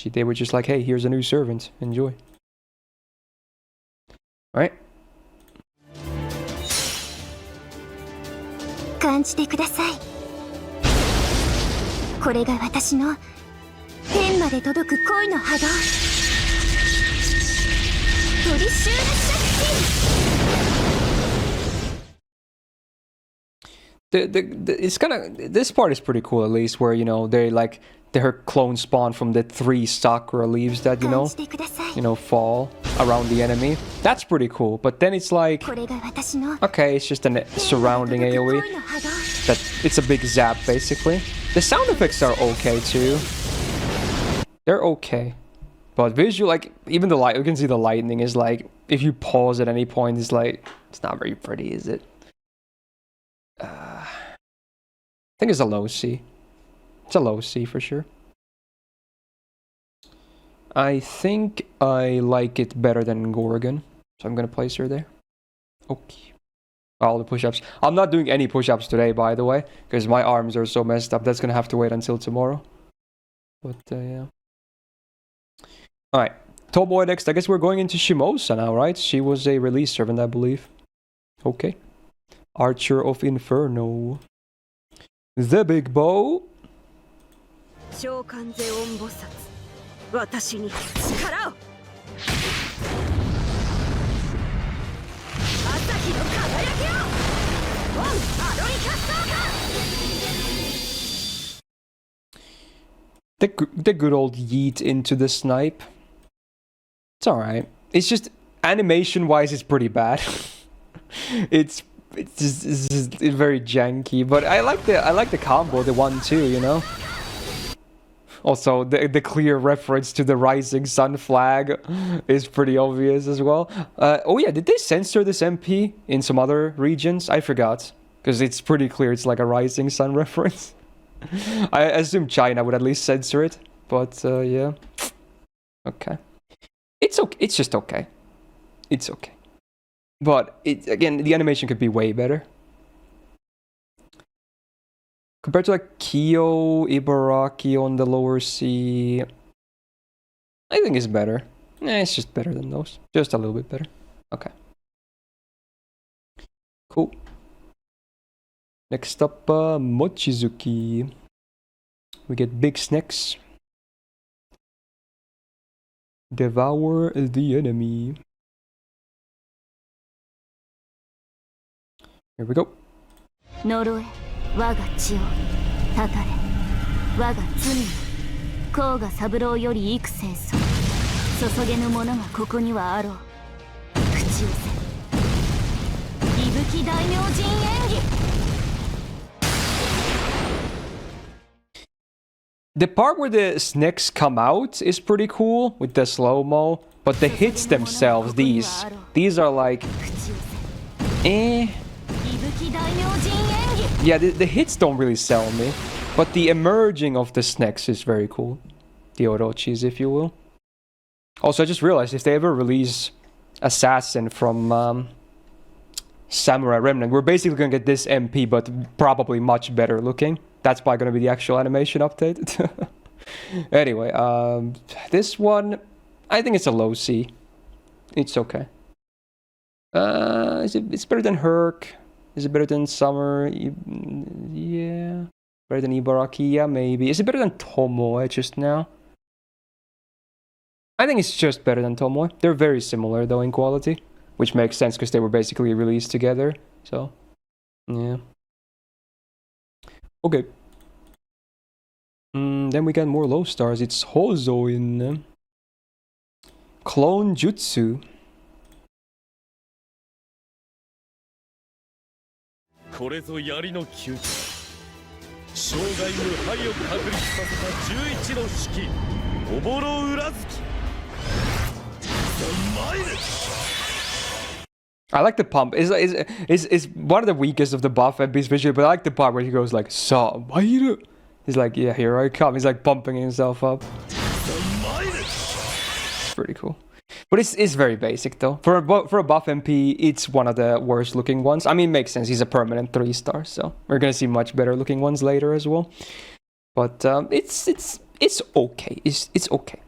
S1: They were just like, hey, here's a new servant. Enjoy. Alright.
S5: 感じてください。これが私の天まで届く恋の波動。トリシュールシャッキン。
S1: It's kind of, this part is pretty cool, at least, where, you know, they like their clone spawn from the 3 sakura leaves that, you know, fall around the enemy. That's pretty cool, but then it's like, okay, it's just a surrounding AoE. That it's a big zap, basically. The sound effects are okay too. They're okay, but visual, like even the light, you can see the lightning is like, if you pause at any point, it's like, it's not very pretty, is it? I think it's a low C. It's a low C for sure. I think I like it better than Gorgon, so I'm gonna place her there. Okay. All the push-ups. I'm not doing any push-ups today, by the way, because my arms are so messed up. That's gonna have to wait until tomorrow. But yeah. Alright. Tomboy next. I guess we're going into Shimosa now, right? She was a release servant, I believe. Okay. Archer of Inferno. The big bow. The good old yeet into the snipe. It's alright. It's just, animation-wise, it's pretty bad. it's just very janky, but I like the combo, the 1-2, you know. Also, the clear reference to the rising sun flag is pretty obvious as well. Oh yeah, did they censor this MP in some other regions? I forgot, because it's pretty clear it's like a rising sun reference. I assume China would at least censor it, but yeah. Okay. It's okay. It's just okay. It's okay. But again, the animation could be way better. Compared to like Kyo, Ibaraki on the lower C, I think it's better. It's just better than those. Just a little bit better. Okay. Cool. Next up, Mochizuki. We get big snacks. Devour the enemy. Here we go.
S4: 呪え我が血をたたれ我が罪を甲賀三郎より幾世そう注げぬ者がここにはあろう口寄せ伊吹大明神演技
S1: The part where the snakes come out is pretty cool with the slow-mo, but the hits themselves, these are like, eh. Yeah, the hits don't really sell me, but the emerging of the snakes is very cool. The orochis, if you will. Also, I just realized if they ever release Assassin from Samurai Remnant, we're basically gonna get this MP, but probably much better looking. That's probably gonna be the actual animation update. Anyway, this one, I think it's a low C. It's okay. It's better than Herc. Is it better than Summer? Yeah. Better than Ibaraki? Yeah, maybe. Is it better than Tomoe just now? I think it's just better than Tomoe. They're very similar though in quality, which makes sense because they were basically released together. So, yeah. Okay. Then we got more low stars. It's Hozo in Clone Jutsu.
S7: これぞ槍の究極生涯無敗を確立させた11の式おぼろ裏付き
S1: I like the pump. It's one of the weakest of the buff MPs visually, but I like the part where he goes like, Samaire. He's like, yeah, here I come. He's like pumping himself up. Pretty cool. But it's very basic though. For a buff MP, it's one of the worst looking ones. I mean, it makes sense. He's a permanent 3-star, so we're gonna see much better looking ones later as well. But it's okay. It's okay.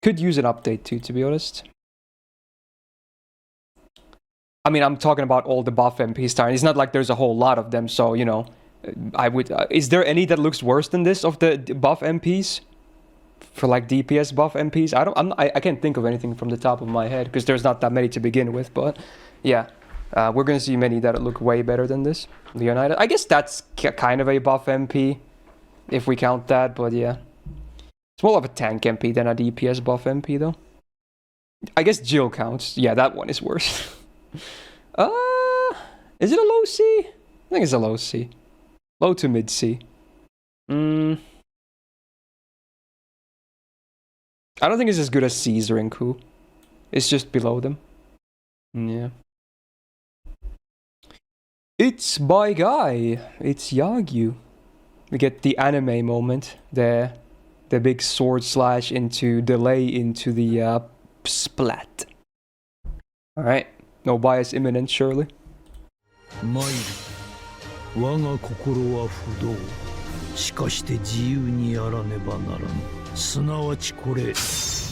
S1: Could use an update too, to be honest. I mean, I'm talking about all the buff MPs. It's not like there's a whole lot of them, so you know, I would. Is there any that looks worse than this of the buff MPs? For like DPS buff MPs, I can't think of anything from the top of my head because there's not that many to begin with. But yeah, we're gonna see many that look way better than this. Leonidas, I guess that's kind of a buff MP if we count that. But yeah, it's more of a tank MP than a DPS buff MP though. I guess Jill counts. Yeah, that one is worse. Is it a low C? I think it's a low C, low to mid C. I don't think it's as good as Caesar and Ku. It's just below them. Yeah. It's my guy. It's Yagyu. We get the anime moment. The big sword slash into delay into the splat. Alright. No bias imminent, surely.
S2: 参る我が心は不動しかして自由にやらねばならぬすなわちこれ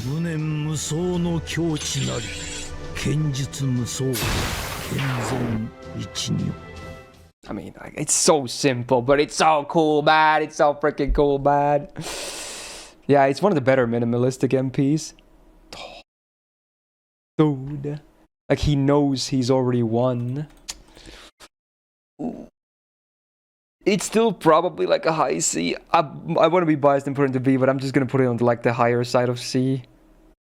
S2: 無念無双の境地なり剣術無双健全一如
S1: I mean, it's so simple, but it's so cool, man. It's so freaking cool, man. Yeah, it's one of the better minimalistic MPs. Dude. Like, he knows he's already won. It's still probably like a high C. I want to be biased and put it into B, but I'm just going to put it on like the higher side of C.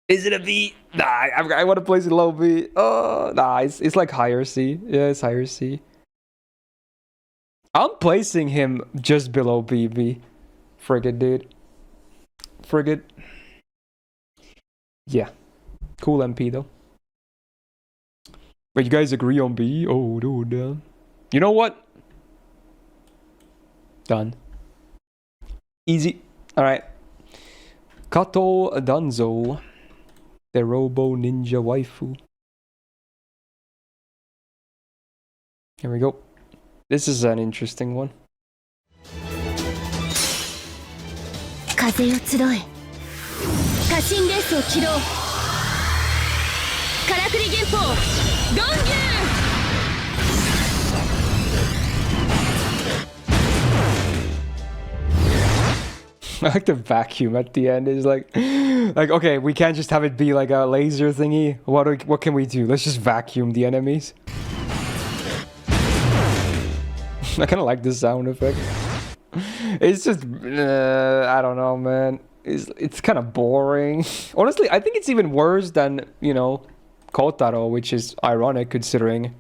S1: Is it a B? Nah, I want to place it low B. Oh, nah, it's like higher C. Yeah, it's higher C. I'm placing him just below BB. Frigate, dude. Frigate. Yeah. Cool MP, though. But you guys agree on B? Oh, dude. You know what? Done. Easy. Alright. Kato Danzo. The Robo Ninja Waifu. Here we go. This is an interesting one.
S4: 風よ集え家臣レースを起動からくり原砲ロンギュー
S1: I like the vacuum at the end. Is like, okay, we can't just have it be like a laser thingy. What can we do? Let's just vacuum the enemies. I kind of like the sound effect. It's just, I don't know, man. It's kind of boring. Honestly, I think it's even worse than, you know, Kotaro, which is ironic considering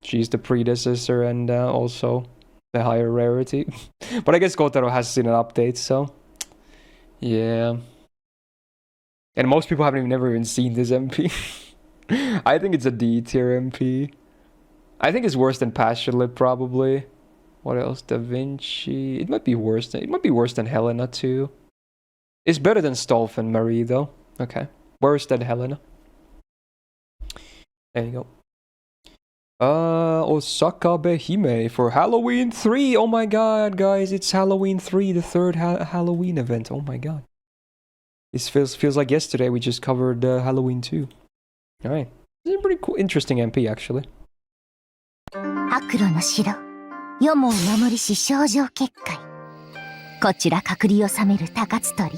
S1: she's the predecessor and also the higher rarity. But I guess Kotaro has seen an update, so yeah. And most people haven't never even seen this MP. I think it's a D tier MP. I think it's worse than Passionlip probably. What else? Da Vinci. It might be worse than Helena too. It's better than Stolfen Marie though. Okay. Worse than Helena. There you go. Osaka Behime for Halloween 3. Oh my god, guys, it's Halloween 3, the third Halloween event. Oh my god. This feels like yesterday we just covered Halloween 2. Alright. This is a pretty cool, interesting MP actually.
S5: 白露の城よもを守りし少女結界こちら隔離を治める高津鳥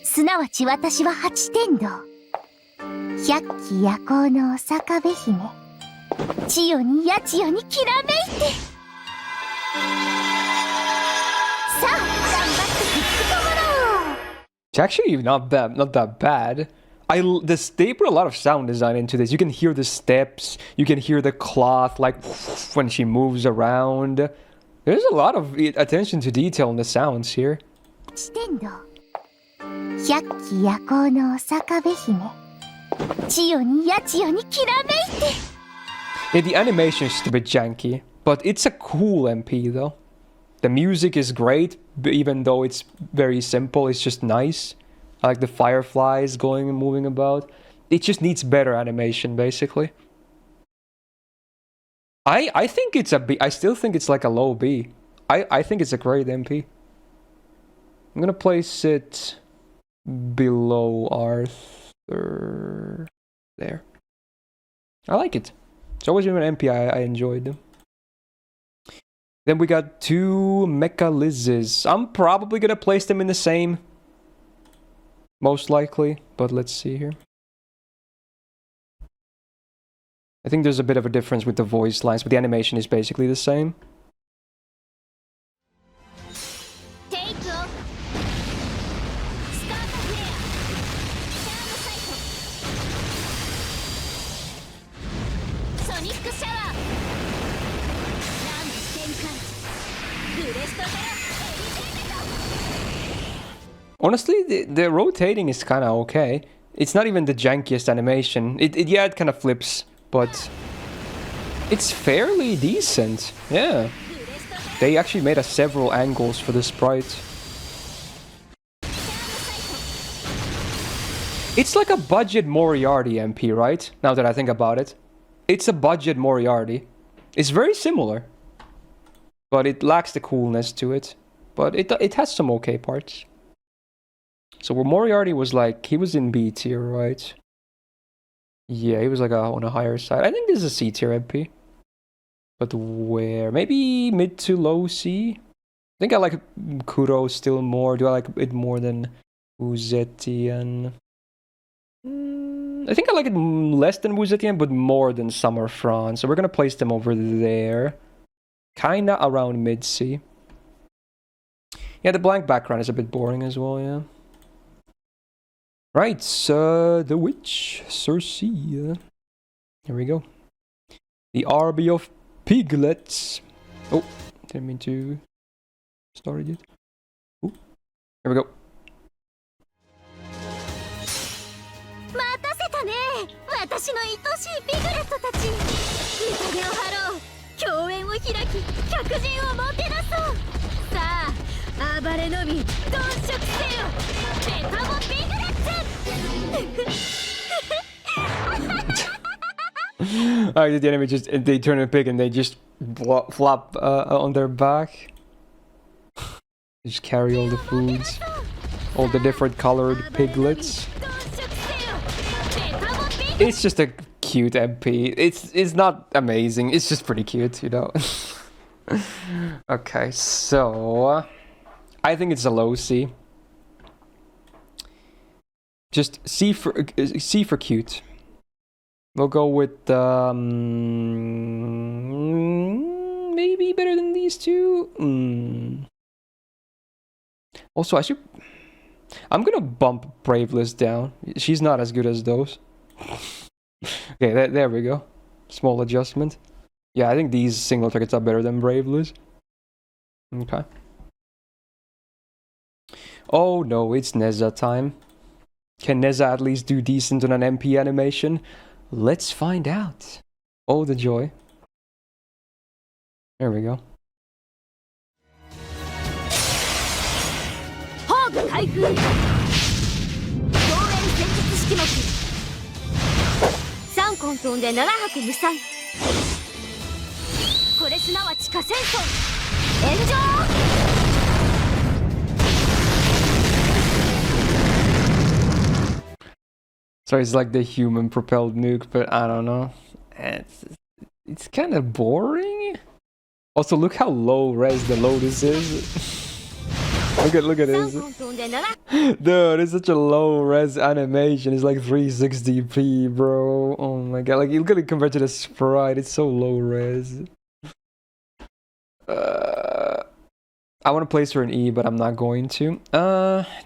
S5: すなわち私は八天道百鬼夜行のお坂部姫千代に八千代にきらめいてさあ頑張ってくっつかもらおう
S1: It's actually not that bad. They put a lot of sound design into this. You can hear the steps, you can hear the cloth like when she moves around. There's a lot of attention to detail in the sounds here.
S5: 八天道百鬼夜行のお坂部姫千代に八千代にきらめいて
S1: Yeah, the animation is just a bit janky, but it's a cool MP though. The music is great, even though it's very simple, it's just nice. I like the fireflies going and moving about. It just needs better animation, basically. I think it's a B. I still think it's like a low B. I think it's a great MP. I'm gonna place it below Arthur. There. I like it. It's always been an MP I enjoyed them. Then we got two Mecha Liz's. I'm probably gonna place them in the same. Most likely, but let's see here. I think there's a bit of a difference with the voice lines, but the animation is basically the same. Honestly, the rotating is kind of okay. It's not even the jankiest animation. Yeah, it kind of flips, but it's fairly decent. Yeah. They actually made several angles for the sprite. It's like a budget Moriarty MP, right? Now that I think about it. It's a budget Moriarty. It's very similar. But it lacks the coolness to it. But it has some okay parts. So where Moriarty was like, he was in B tier, right? Yeah, he was like on a higher side. I think this is a C tier MP. But where? Maybe mid to low C? I think I like Kuro still more. Do I like it more than Uzetian? I think I like it less than Uzetian, but more than Summer Fran. So we're gonna place them over there. Kinda around mid C. Yeah, the blank background is a bit boring as well, yeah. Right, the witch, Circe. Here we go. The army of piglets. Oh, didn't mean to start it yet. Ooh. Here we go.
S5: 待たせたね私の愛しいピグレットたち宴を張ろう共演を開き客人をもてなそうさあ暴れのみ鈍色せよベタモピグレッツ
S1: Alright, the enemy just, they turn a pig and they just flop on their back. They just carry all the foods. all the different colored piglets. It's just a cute MP. It's not amazing. It's just pretty cute, you know. Okay, so I think it's a low C. Just C for cute. We'll go with maybe better than these two. Also, I'm gonna bump Braveless down. She's not as good as those. Okay, there we go. Small adjustment. Yeah, I think these single tickets are better than Braveless. Okay. Oh no, it's Neza time. Can Neza at least do decent on an MP animation? Let's find out. Oh, the joy. There we go. So it's like the human propelled nuke, but I don't know. It's kind of boring. Also, look how low res the Lotus is. look at this. Dude, it's such a low res animation. It's like 360p, bro. Oh my god. Like, look at it compared to the sprite. It's so low res. I want to place her in E, but I'm not going to.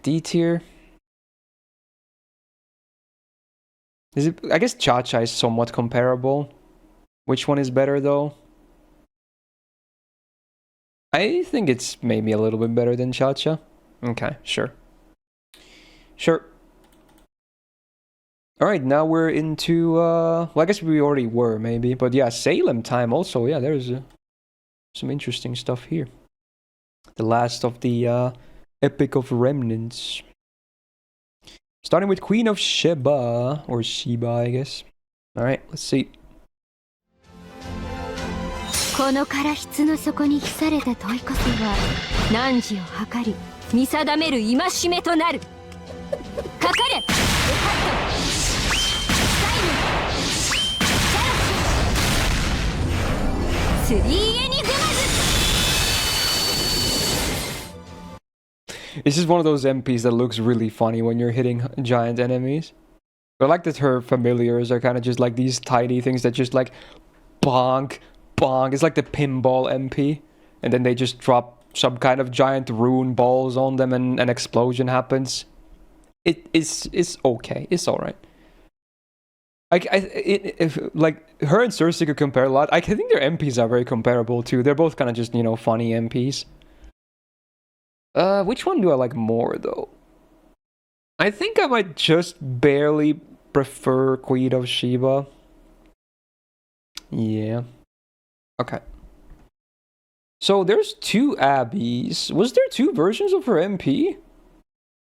S1: D tier. Is it? I guess ChaCha is somewhat comparable. Which one is better though? I think it's maybe a little bit better than ChaCha. Okay, sure. Sure. Alright, now we're into well, I guess we already were maybe, but yeah, Salem time also. Yeah, there's some interesting stuff here. The last of the Epic of Remnants. Starting with Queen of Sheba, or Sheba, I guess. Alright, let's see.
S5: このから筆の底に記された問いこそは汝を測り見定める戒めとなるかかれスリーエニグマズ
S1: It's just one of those MPs that looks really funny when you're hitting giant enemies. But I like that her familiars are kind of just like these tiny things that just like bonk, bonk. It's like the pinball MP. And then they just drop some kind of giant rune balls on them and an explosion happens. It's okay. It's alright. Like her and Cersei could compare a lot. I think their MPs are very comparable too. They're both kind of just, you know, funny MPs. Which one do I like more though? I think I might just barely prefer Queen of Sheba. Yeah. Okay. So there's two Abbeys. Was there two versions of her MP?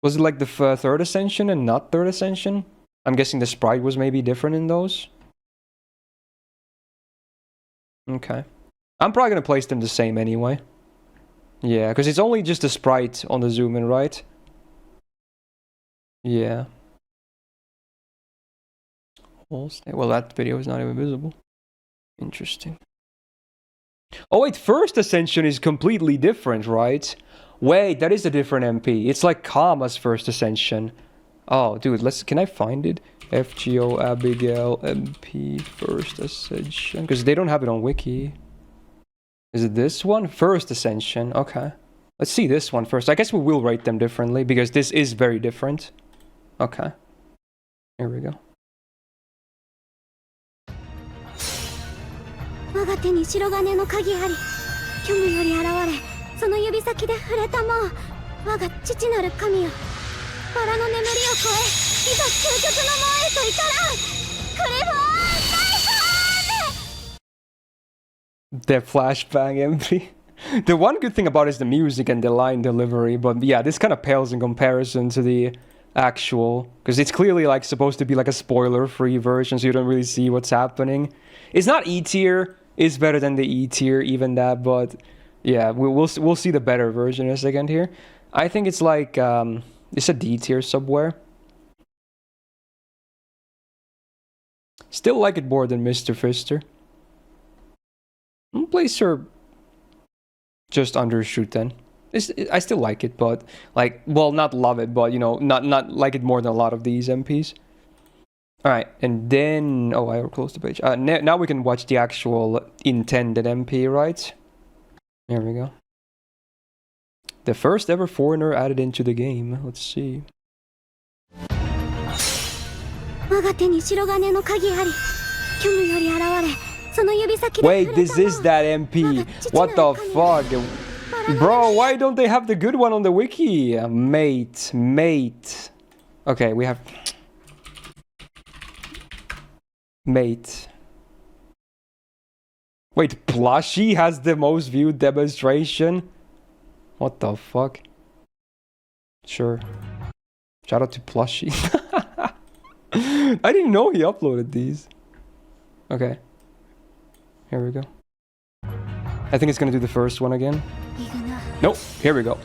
S1: Was it like the third ascension and not third ascension? I'm guessing the sprite was maybe different in those. Okay. I'm probably gonna place them the same anyway. Yeah, because it's only just a sprite on the zoom in, right? Yeah. Well, that video is not even visible. Interesting. Oh wait, first ascension is completely different, right? Wait, that is a different MP. It's like Kama's first ascension. Oh, dude, can I find it? FGO Abigail MP first ascension. Because they don't have it on wiki. Is it this one? First ascension. Okay. Let's see this one first. I guess we will rate them differently because this is very different. Okay. Here we go.
S5: 我が手に白金の鍵あり虚無より現れその指先で触れたもう我が父なる神よバラの眠りを超えいざ究極の門へと至らんクリフォーン大
S1: The flashbang MP. The one good thing about it is the music and the line delivery, but yeah, this kind of pales in comparison to the actual, because it's clearly like supposed to be like a spoiler-free version, so you don't really see what's happening. It's not E tier. It's better than the E tier, even that, but yeah, we'll see the better version in a second here. I think it's like It's a D tier somewhere. Still like it more than Mr. Fister. I'll place her just under Shuten. I still like it, but like, well, not love it, but you know, not like it more than a lot of these MPs. All right, and then I closed the page. Now we can watch the actual intended MP, right? There we go. The first ever foreigner added into the game. Let's see. Wait, this is that MP. What the fuck? Bro, why don't they have the good one on the wiki? Mate. Okay, we have... Mate. Wait, Plushie has the most viewed demonstration? What the fuck? Sure. Shout out to Plushie. I didn't know he uploaded these. Okay. Here we go. I think it's gonna do the first one again. Nope, here we go.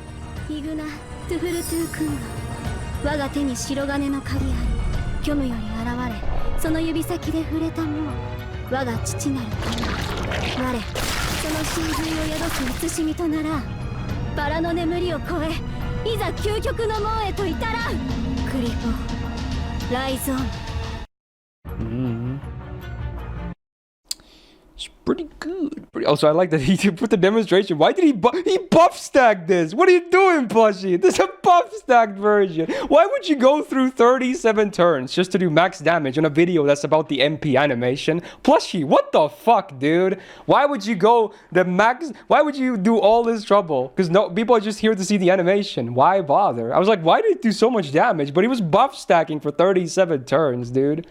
S1: It's pretty good. Also, I like that he put the demonstration. Why did he buff stack this? What are you doing, Plushie? This is a buff stacked version. Why would you go through 37 turns just to do max damage on a video that's about the MP animation? Plushie, what the fuck, dude? Why would you go the max? Why would you do all this trouble? Because no, people are just here to see the animation. Why bother? I was like, why did it do so much damage? But he was buff stacking for 37 turns, dude.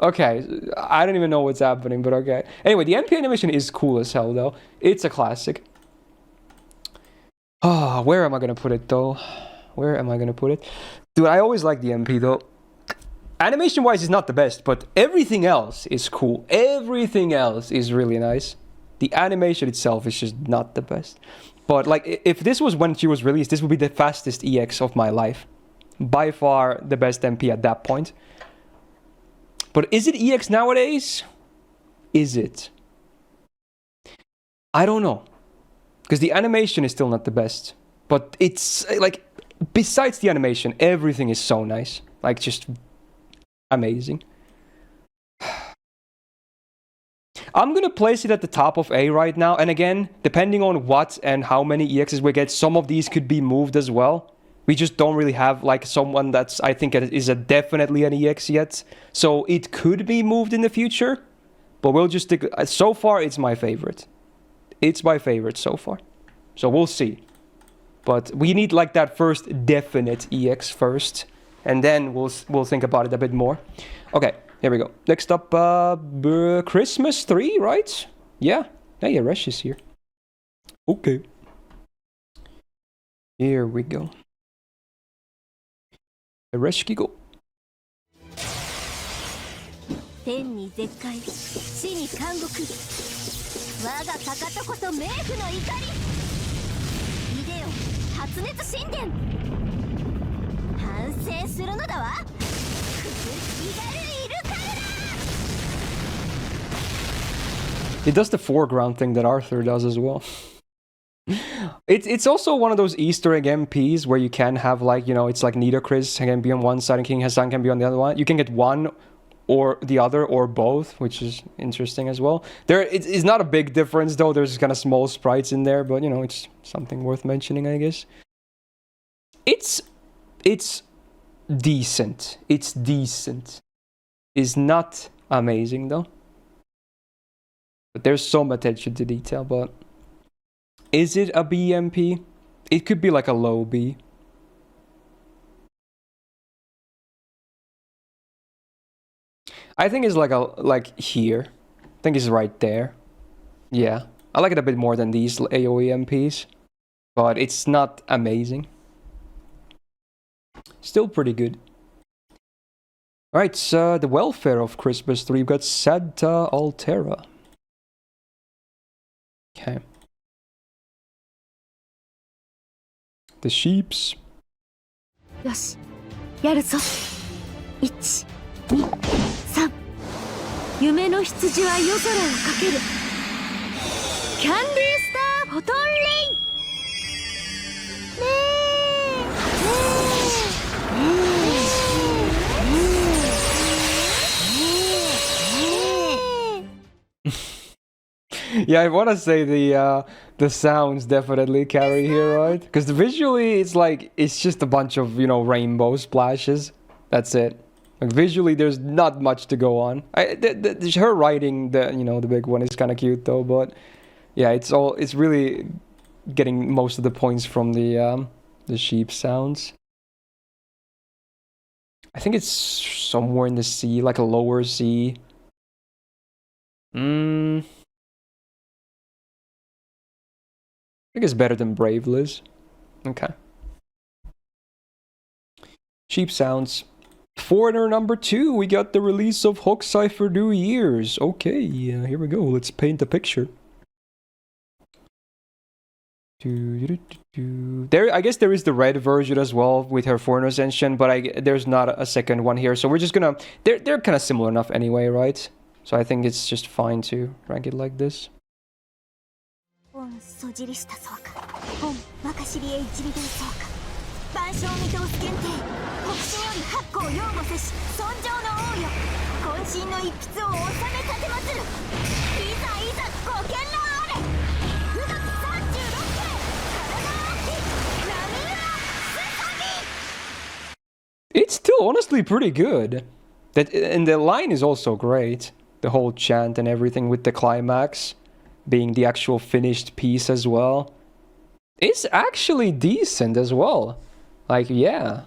S1: Okay, I don't even know what's happening, but okay. Anyway, the MP animation is cool as hell, though. It's a classic. Ah, where am I gonna put it, though? Where am I gonna put it? Dude, I always like the MP, though. Animation-wise, it's not the best, but everything else is cool. Everything else is really nice. The animation itself is just not the best. But, like, if this was when she was released, this would be the fastest EX of my life. By far, the best MP at that point. But is it EX nowadays? Is it? I don't know. Because the animation is still not the best. But it's, like, besides the animation, everything is so nice. Like, just amazing. I'm gonna place it at the top of A right now. And again, depending on what and how many EXs we get, some of these could be moved as well. We just don't really have like someone that's, I think, is a definitely an EX yet. So it could be moved in the future. But we'll just stick... So far, it's my favorite. It's my favorite so far. So we'll see. But we need like that first definite EX first. And then we'll think about it a bit more. Okay, here we go. Next up, Christmas 3, right? Yeah. Hey, Resh is here. Okay. Here we go. Reshki go.
S4: 天に絶海、死に監獄。我がかかとこそ冥府の怒り。イデオ発熱神殿。反省するのだわ。気軽いるからだ。
S1: It does the foreground thing that Arthur does as well. It's also one of those Easter egg MPs where you can have like, you know, it's like Nito Chris can be on one side and King Hassan can be on the other one. You can get one or the other or both, which is interesting as well. It's not a big difference though. There's kind of small sprites in there, but you know, it's something worth mentioning, I guess. It's decent. It's decent. It's not amazing though. But there's some attention to detail, but is it a BMP? It could be like a low B. I think it's like here. I think it's right there. Yeah. I like it a bit more than these AoE MPs. But it's not amazing. Still pretty good. Alright, so the welfare of Christmas 3. We've got Santa Altera. Okay.
S5: よし、やるぞ。1、2、3。夢の羊は夜空をかける。キャンディースターフォトンレイン。
S1: Yeah, I want to say the sounds definitely carry here, right? Because visually it's like it's just a bunch of, you know, rainbow splashes. That's it. Like visually there's not much to go on. Her writing, the big one is kind of cute though, but yeah, it's really getting most of the points from the sheep sounds. I think it's somewhere in the C, like a lower C. I think it's better than Brave Liz. Okay. Sheep sounds. Foreigner number 2, we got the release of Hokusai for New Year's. Okay, here we go. Let's paint the picture. There, I guess there is the red version as well with her Foreigner Ascension, but there's not a second one here. So we're just gonna... They're kind of similar enough anyway, right? So I think it's just fine to rank it like this. It's still honestly pretty good. And the line is also great. The whole chant and everything with the climax being the actual finished piece as well. It's actually decent as well. Like, yeah.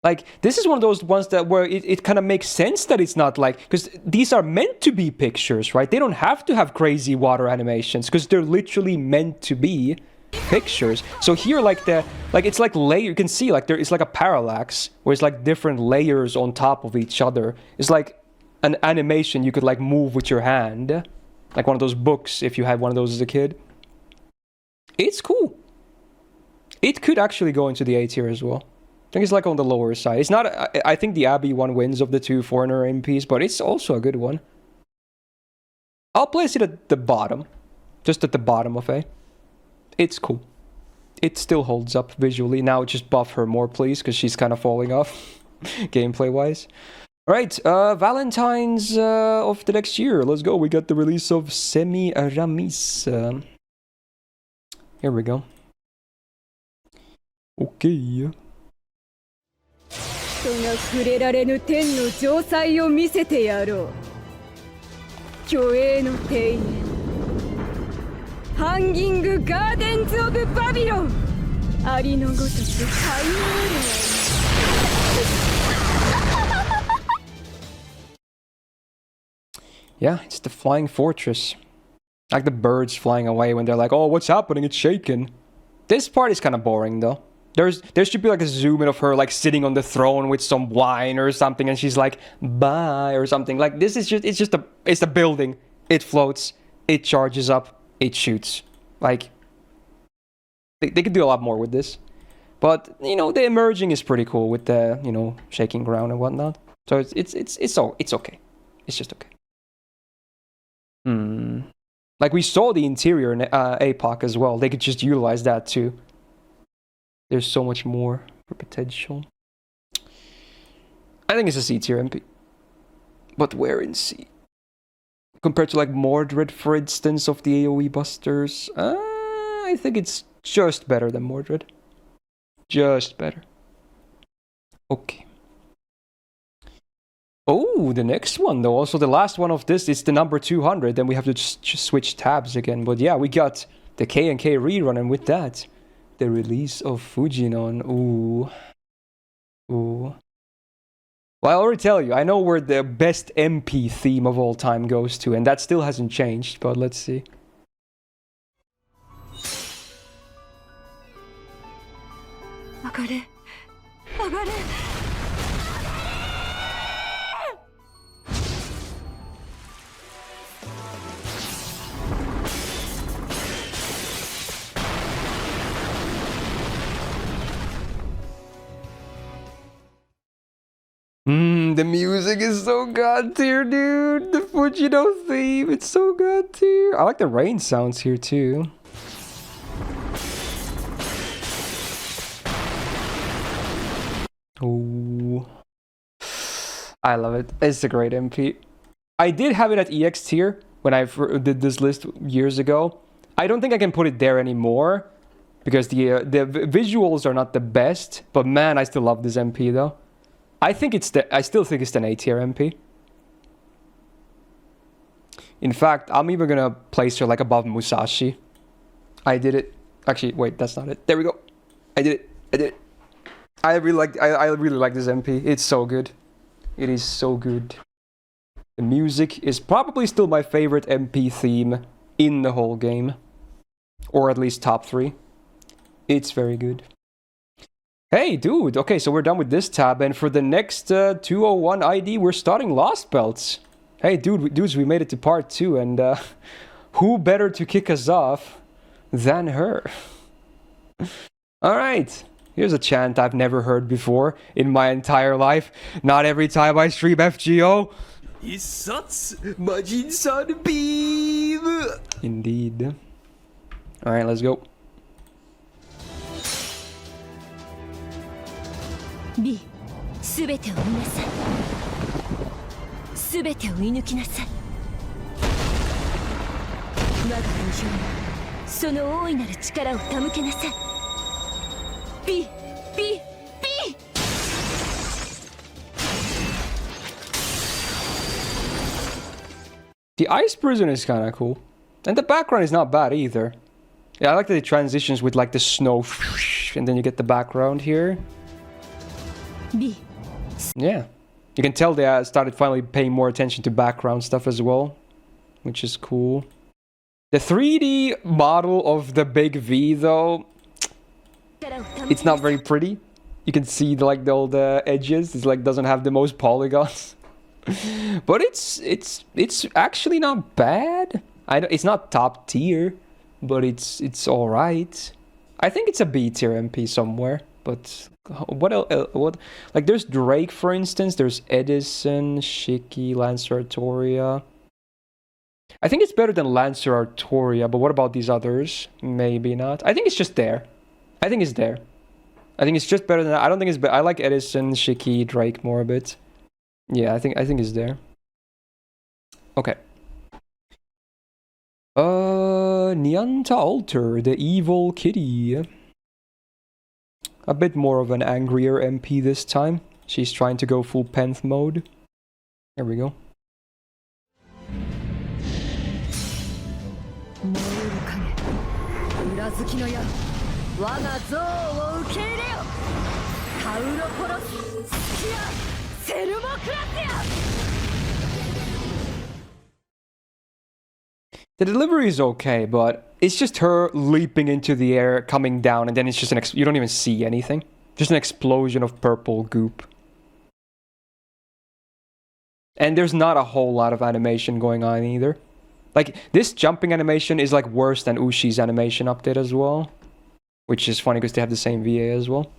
S1: Like, this is one of those ones that where it kind of makes sense that it's not like... Because these are meant to be pictures, right? They don't have to have crazy water animations because they're literally meant to be pictures. So here, it's like layer. You can see, like, there is like a parallax where it's like different layers on top of each other. It's like an animation you could like move with your hand. Like one of those books if you had one of those as a kid. It's cool. It could actually go into the A tier as well. I think it's like on the lower side. It's not... I think the Abby one wins of the two Foreigner MPs, but it's also a good one. I'll place it at the bottom. Just at the bottom of A. It's cool. It still holds up visually. Now just buff her more, please, because she's kind of falling off gameplay-wise. Alright, Valentine's of the next year. Let's go. We got the release of Semiramis. Here we go. Okay.
S8: 人が触れられぬ天の城塞を見せてやろう。虚栄の庭園。ハンギングガーデンズ・オブ・バビロン。ありのごとく這い回るがいい。
S1: Yeah, it's the flying fortress. Like the birds flying away when they're like, oh, what's happening? It's shaking. This part is kind of boring though. There should be like a zoom in of her like sitting on the throne with some wine or something and she's like, bye or something. Like this is just, it's a building. It floats. It charges up. It shoots. Like, they could do a lot more with this. But, you know, the emerging is pretty cool with the, you know, shaking ground and whatnot. So it's okay. It's just okay. Like we saw the interior in APOC as well. They could just utilize that too. There's so much more for potential. I think it's a C tier MP. But where in C? Compared to like Mordred, for instance, of the AoE busters, I think it's just better than Mordred. Just better. Okay. Oh, the next one though. Also, the last one of this is the number 200. Then we have to just switch tabs again. But yeah, we got the K&K rerun, and with that, the release of Fujinon. Ooh. Ooh. Well, I already tell you, I know where the best MP theme of all time goes to, and that still hasn't changed, but let's see. The music is so god tier, dude. The Fujino theme, it's so god tier. I like the rain sounds here too. Oh, I love it. It's a great MP. I did have it at EX tier when I did this list years ago. I don't think I can put it there anymore because the visuals are not the best. But man, I still love this MP though. I still think it's an A tier MP. In fact, I'm even gonna place her like above Musashi. I did it. Actually, wait, that's not it. There we go. I did it. I did it. I really like this MP. It's so good. It is so good. The music is probably still my favorite MP theme in the whole game. Or at least top 3. It's very good. Hey, dude. Okay, so we're done with this tab. And for the next 201 ID, we're starting Lost Belts. Hey, dudes, we made it to part 2. And who better to kick us off than her? Alright. Here's a chant I've never heard before in my entire life. Not every time I stream FGO. Indeed. Alright, let's go.
S4: B. すべてを見なさい。すべてを射抜きなさい。我が無情にその大いなる力を手向けなさい。B! B! B!
S1: The ice prison is kind of cool. And the background is not bad either. Yeah, I like that it transitions with like the snow. And then you get the background here.
S4: B.
S1: Yeah. You can tell they started finally paying more attention to background stuff as well. Which is cool. The 3D model of the big V though, it's not very pretty. You can see like all the edges. It's like doesn't have the most polygons. But it's actually not bad. It's not top tier, but it's all right. I think it's a B tier MP somewhere. But what else? What like there's Drake for instance. There's Edison, Shiki, Lancer Artoria. I think it's better than Lancer Artoria. But what about these others? Maybe not. I think it's just there. I think it's there. I think it's just better than that. I don't think it's I like Edison, Shiki, Drake more a bit. Yeah, I think it's there. Okay. Nyanta Alter, the evil kitty. A bit more of an angrier MP this time. She's trying to go full Penth mode. There we go. The delivery is okay, but it's just her leaping into the air, coming down, and then it's just an you don't even see anything. Just an explosion of purple goop. And there's not a whole lot of animation going on either. Like, this jumping animation is like worse than Ushi's animation update as well. Which is funny because they have the same VA as well.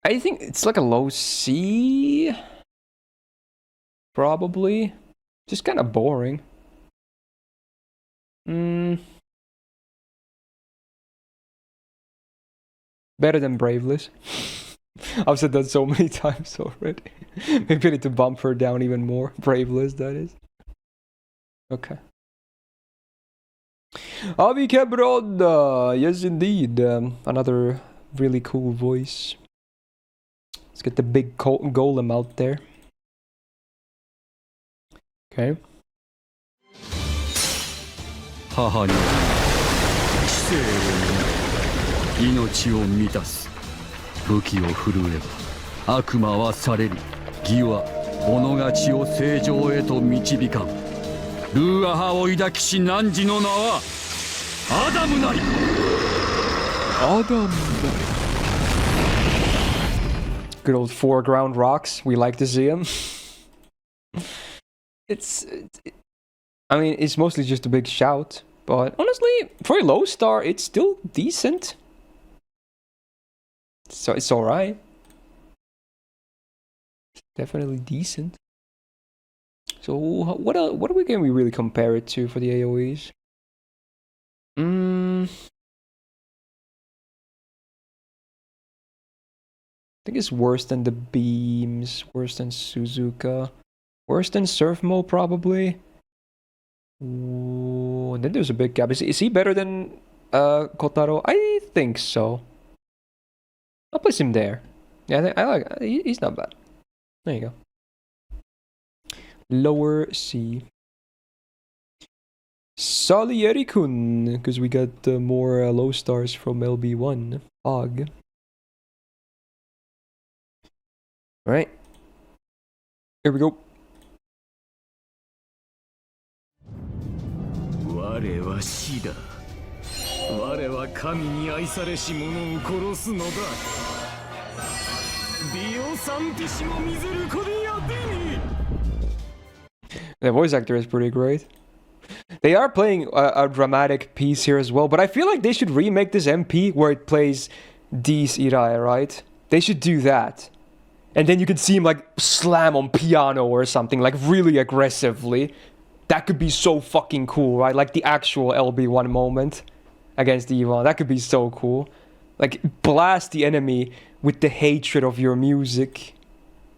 S1: I think it's like a low C. Probably. Just kind of boring. Better than Braveless. I've said that so many times already. Maybe I need to bump her down even more. Braveless, that is. Okay. Avi Kebroda! Yes, indeed. Another really cool voice. Let's get the big golem out there. Okay.
S2: 母に知性を担い命を満たす武器を振るえば悪魔は去れる義は己が血を正常へと導かんルーアハを抱きし汝の名はアダムなりアダムなり
S1: Good old foreground rocks. We like to see them. I mean, it's mostly just a big shout. But honestly, for a low star, it's still decent. So it's alright. definitely decent. So what can we really compare it to for the AoEs? I think it's worse than the beams, worse than Suzuka, worse than Surfmo probably. Ooh, and then there's a big gap. Is he better than Kotaro? I think so. I'll place him there. Yeah, I like. He's not bad. There you go. Lower C. Salieri-kun, because we got more low stars from LB1. Fog. Alright. Here we go.
S2: 我は死だ。我は神に愛されし者を殺すのだ。ディオサンティシモミゼルコディアディ。
S1: The voice actor is pretty great. They are playing a dramatic piece here as well, but I feel like they should remake this MP where it plays Dies Irae, right? They should do that. And then you can see him like slam on piano or something, like really aggressively. That could be so fucking cool, right? Like the actual LB1 moment against Ivan. That could be so cool. Like blast the enemy with the hatred of your music.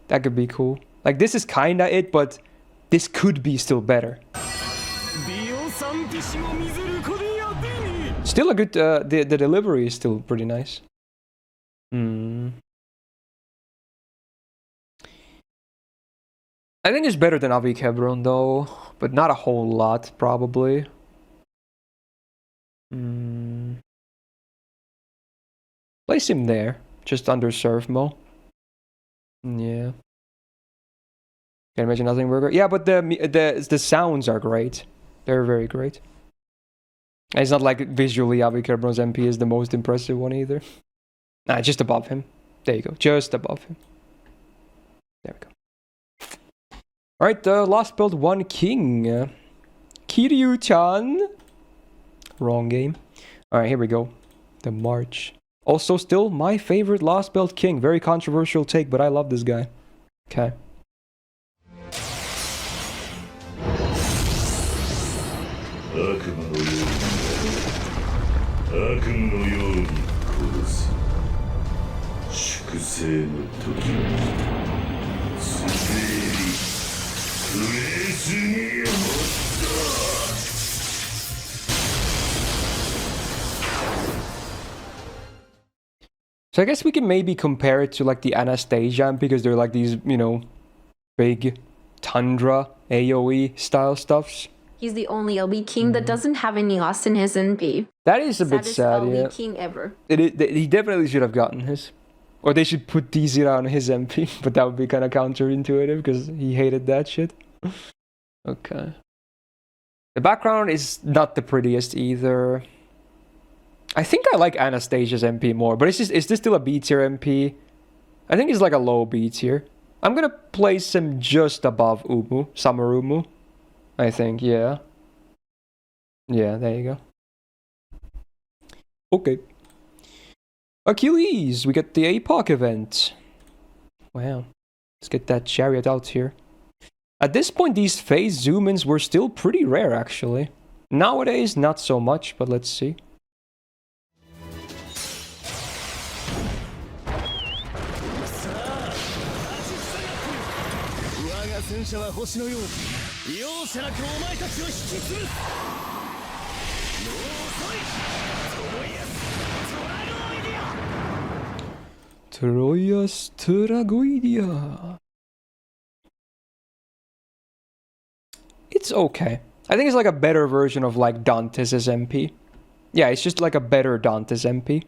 S1: That could be cool. Like this is kinda it, but this could be still better. Still a good, the delivery is still pretty nice. I think it's better than Avi Kebron though, but not a whole lot probably. Place him there, just under Surfmo. Yeah. Can imagine nothing burger. Yeah, but the sounds are great. They're very great. And it's not like visually Avi Kebron's MP is the most impressive one either. Nah, just above him. There you go. Just above him. There we go. Alright, last build 1 King. Kiryu-chan. Wrong game. Alright, here we go. The March. Also still my favorite last build King. Very controversial take, but I love this guy. Okay. So I guess we can maybe compare it to like the Anastasia because they're like these, you know, big Tundra AoE style stuffs.
S3: He's the only LB King that doesn't have any loss in his NP.
S1: That is a bit sad,
S3: LB
S1: yeah.
S3: King ever.
S1: He definitely should have gotten his. Or they should put Dizira on his MP, but that would be kind of counterintuitive because he hated that shit. Okay. The background is not the prettiest either. I think I like Anastasia's MP more, but is this still a B tier MP? I think it's like a low B tier. I'm gonna place him just above Umu, Summer Umu. I think, yeah. Yeah, there you go. Okay. Achilles, we get the APOC event. Wow. Let's get that chariot out here. At this point, these phase zoom-ins were still pretty rare, actually. Nowadays, not so much, but let's see. Troyas Tragoidia. It's okay. I think it's like a better version of like Dante's MP. Yeah, it's just like a better Dante's MP.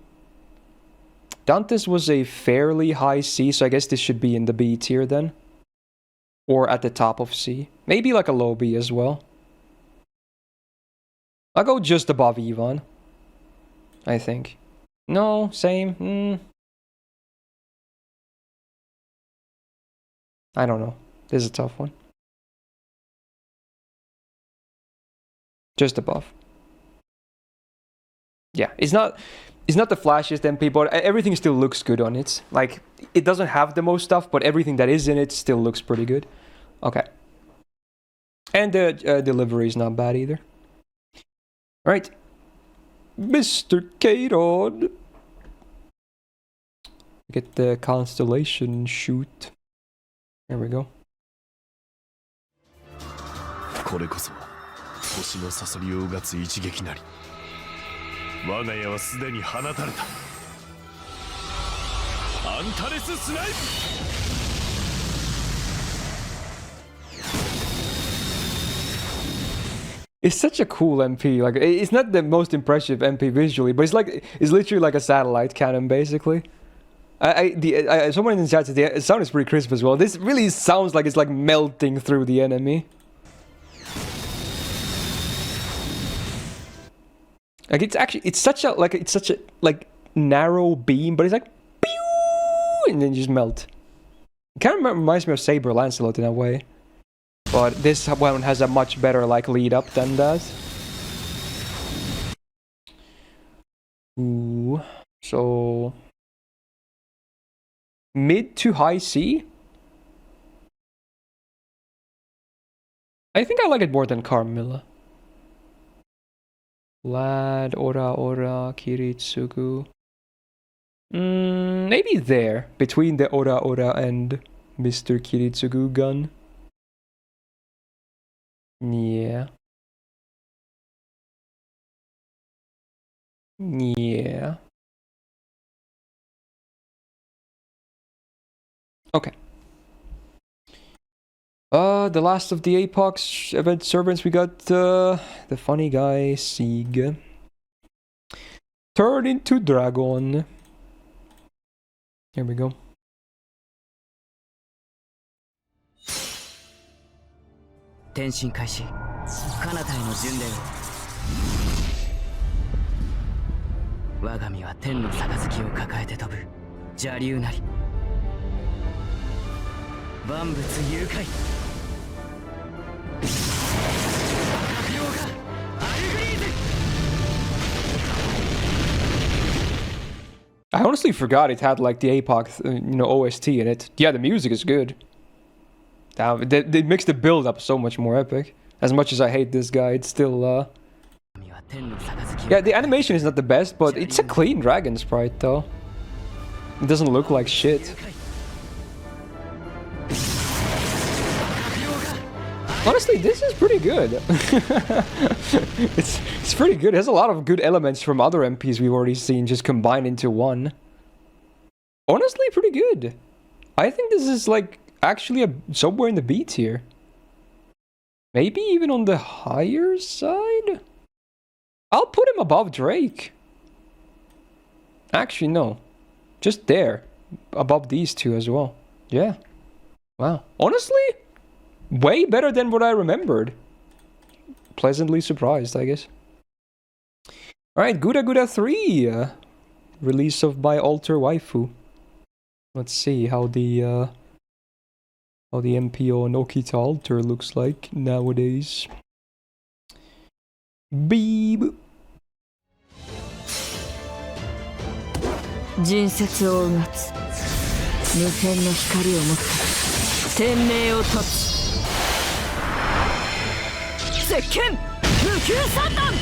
S1: Dante's was a fairly high C, so I guess this should be in the B tier then. Or at the top of C. Maybe like a low B as well. I'll go just above Ivan. I think. No, same. I don't know. This is a tough one. Just above. Yeah, it's not... It's not the flashiest MP, but everything still looks good on it. Like, it doesn't have the most stuff, but everything that is in it still looks pretty good. Okay. And the delivery is not bad either. Alright. Mr. Kadon. Get the constellation shoot. There we go.
S7: これこそ星のサソリをうがつ一撃なり我が家はすでに放たれたアンタレススナイプ
S1: It's such a cool MP. Like, it's not the most impressive MP visually, but it's literally like a satellite cannon, basically. Someone in the chat said the sound is pretty crisp as well. This really sounds like it's like melting through the enemy. Like, it's such a narrow beam, but it's like pew, and then just melt. It kind of reminds me of Saber Lancelot in a way. But this one has a much better like lead up than that. Ooh, so mid to high C. I think I like it more than Carmilla. Lad, Ora, Kiritsugu. Maybe there, between the Ora and Mr. Kiritsugu gun. Yeah. Yeah. Okay. The last of the Apox event servants, we got the funny guy Sieg. Turn into dragon. Here we go.
S6: 転身開始彼方への巡礼を我が身は天の杯を抱えて飛ぶ邪竜なり万物誘拐悪用がアルグリーズ
S1: I honestly forgot it had like the APOC, OST in it. Yeah, the music is good. Damn, they makes the build up so much more epic. As much as I hate this guy, it's still yeah, the animation is not the best, but it's a clean dragon sprite though. It doesn't look like shit. Honestly, this is pretty good. it's pretty good. It has a lot of good elements from other MPs we've already seen just combined into one. Honestly, pretty good. I think this is like actually somewhere in the B tier. Maybe even on the higher side? I'll put him above Drake. Actually, no. Just there. Above these two as well. Yeah. Wow. Honestly, way better than what I remembered. Pleasantly surprised, I guess. Alright, Guda 3. Release of my Alter waifu. Let's see how the MPO and Okita Alter looks like nowadays. Beep.
S8: 人説をうがつ無限の光を持って天命を立つ絶剣無給三段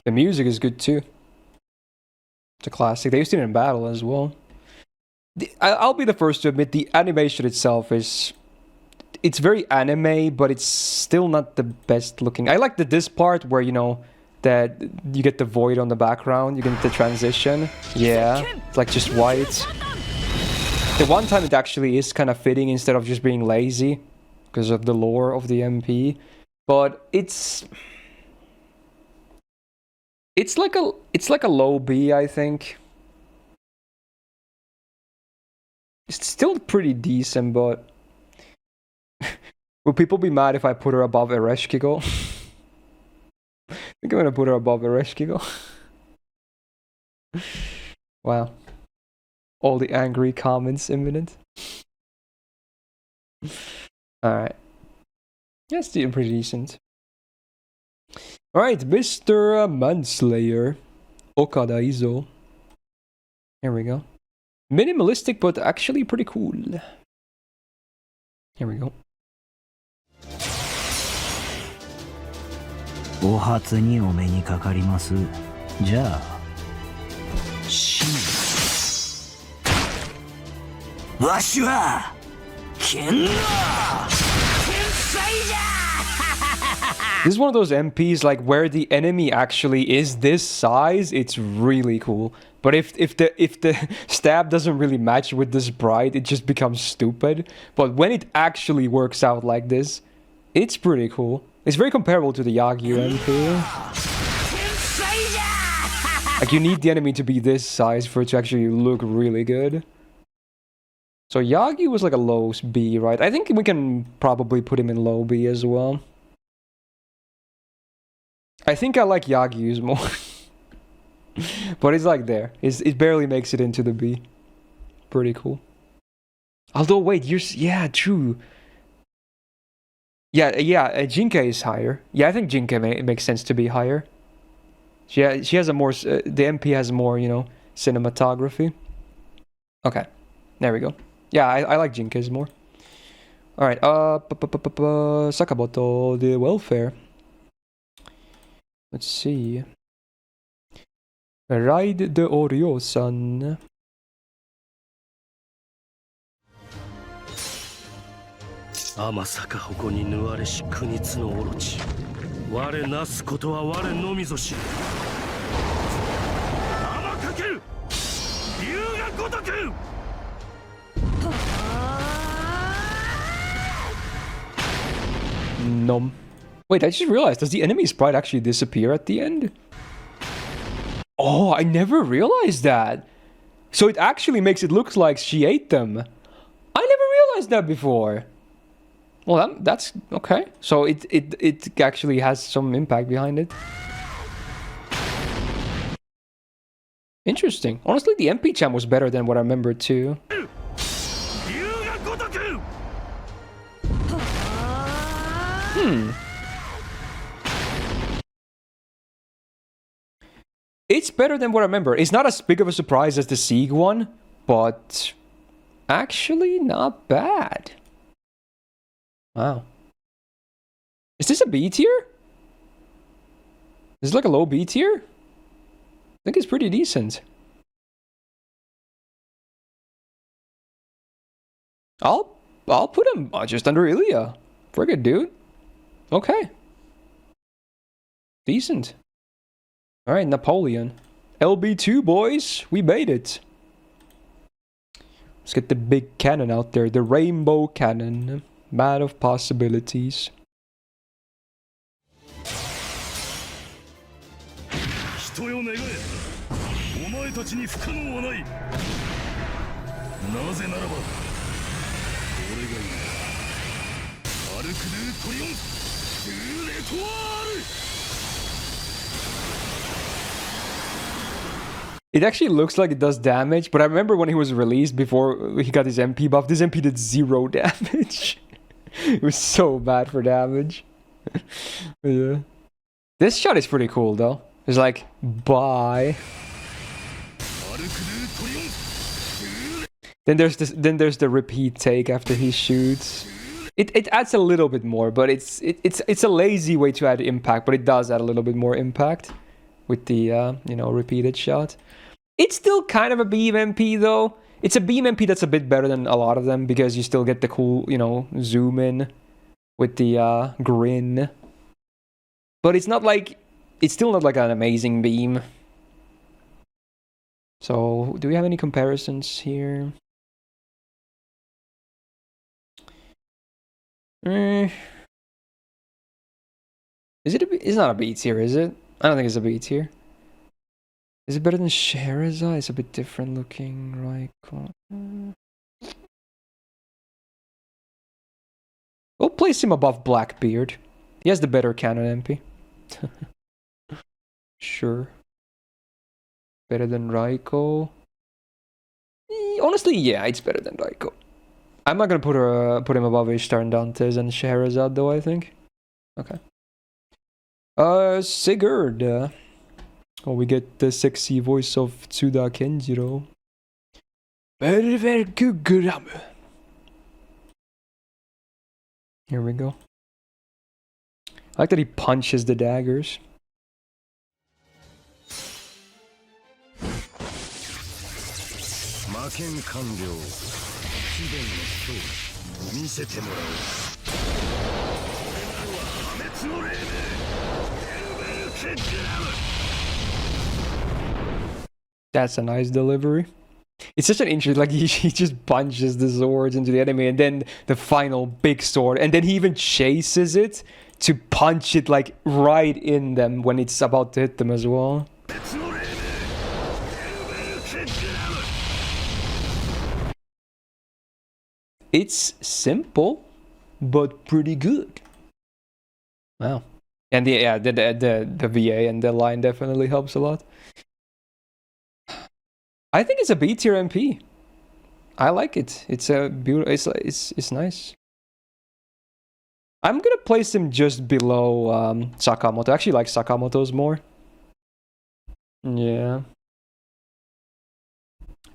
S1: The music is good too. It's a classic. They used it in battle as well. I'll be the first to admit the animation itself is... It's very anime, but it's still not the best looking. I like this part where, that you get the void on the background. You get the transition. Yeah, it's like just white. The one time it actually is kind of fitting instead of just being lazy because of the lore of the MP. But it's like a low B, I think. It's still pretty decent, but will people be mad if I put her above Ereshkigal? I think I'm gonna put her above Ereshkigal. Wow. All the angry comments imminent. Alright. Yeah, it's pretty decent. Alright, Mr. Manslayer. Okada Izo. Here we go. Minimalistic, but actually pretty cool. Here we go.
S6: お初にお目にかかります。じゃあ、シン。わしは剣の天才じゃ。
S1: This is one of those MPs like where the enemy actually is this size. It's really cool. But if the stab doesn't really match with the sprite, it just becomes stupid. But when it actually works out like this, it's pretty cool. It's very comparable to the Yagyu MP. Like, you need the enemy to be this size for it to actually look really good. So Yagyu was like a low B, right? I think we can probably put him in low B as well. I think I like Yagyu's more. But it's like there. It barely makes it into the B. Pretty cool. Although, wait, yeah, true. Yeah, Jinke is higher. Yeah, I think Jinke makes sense to be higher. She has a more... the MP has more, you know, cinematography. Okay, there we go. Yeah, I like Jinke's more. Alright, Sakamoto, the welfare. Let's see. Ride the Oreo-san.
S7: 天坂矛に縫われし国津のオロチ我なすことは我のみぞ知る天かける龍が如く
S1: Nom. Wait, I just realized, does the enemy sprite actually disappear at the end? Oh, I never realized that. So it actually makes it look like she ate them. I never realized that before. Well, that's okay. So it actually has some impact behind it. Interesting. Honestly, the MP champ was better than what I remember too. It's better than what I remember. It's not as big of a surprise as the Sieg one, but actually not bad. Wow. Is this a B tier? Is this like a low B tier? I think it's pretty decent. I'll put him just under EMIYA. Friggin' dude. Okay. Decent. Alright, Napoleon. LB2, boys. We made it. Let's get the big cannon out there. The rainbow cannon. Mad of possibilities. It actually looks like it does damage, but I remember when he was released before he got his MP buff, this MP did 0 damage. It was so bad for damage. Yeah. This shot is pretty cool though. It's like, bye. Then there's the repeat take after he shoots. It adds a little bit more, but it's a lazy way to add impact, but it does add a little bit more impact with the you know, repeated shot. It's still kind of a beam MP though. It's a beam MP that's a bit better than a lot of them because you still get the cool, you know, zoom in with the grin. But it's not like, it's still not like an amazing beam. So, do we have any comparisons here? Is it it's not a B tier, is it? I don't think it's a B tier. Is it better than Scheherazade? It's a bit different looking, Raikou. We'll place him above Blackbeard. He has the better canon MP. Sure. Better than Raikou. Honestly, yeah, it's better than Raikou. I'm not gonna put him above Ishtar and Dantes and Scheherazade though, I think. Okay. Sigurd. Oh, we get the sexy voice of Tsuda Kenjiro. Here we go. I like that he punches the daggers. That's a nice delivery. It's such an interesting, like he just punches the swords into the enemy and then the final big sword, and then he even chases it to punch it like right in them when it's about to hit them as well. It's simple, but pretty good. Wow. And the VA and the line definitely helps a lot. I think it's a B tier MP. I like it. It's a beautiful. It's nice. I'm gonna place him just below Sakamoto. I actually like Sakamoto's more. Yeah.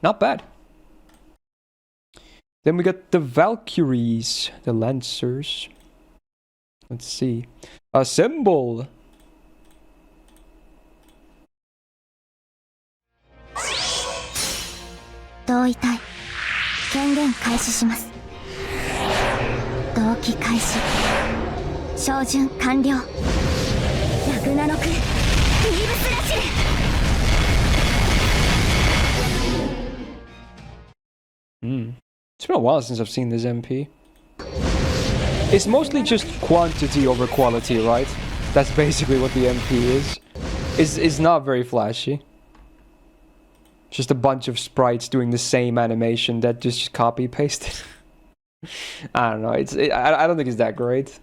S1: Not bad. Then we got the Valkyries, the Lancers. Let's see. Assemble.
S5: 同意たい。権限開始します。同期開始。照準完了。ラグナノク、リーブスラシル。
S1: It's been a while since I've seen this MP. It's mostly just quantity over quality, right? That's basically what the MP is. It's not very flashy. Just a bunch of sprites doing the same animation that just copy pasted. I don't know. I don't think it's that great.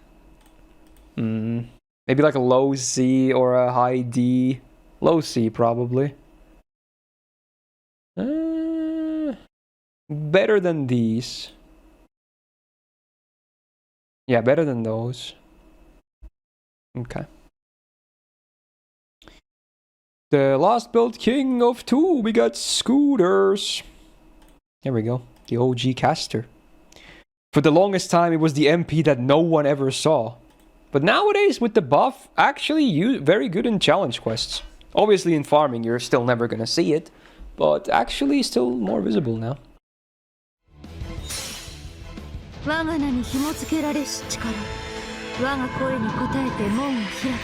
S1: Maybe like a low C or a high D. Low C probably. Better than these. Yeah, better than those. Okay. The last build king of 2, we got Scooters. Here we go, the OG caster. For the longest time, it was the MP that no one ever saw. But nowadays, with the buff, actually very good in challenge quests. Obviously in farming, you're still never gonna see it. But actually still more visible now.
S4: 我が名に紐付けられし力、我が声に応えて門を開く。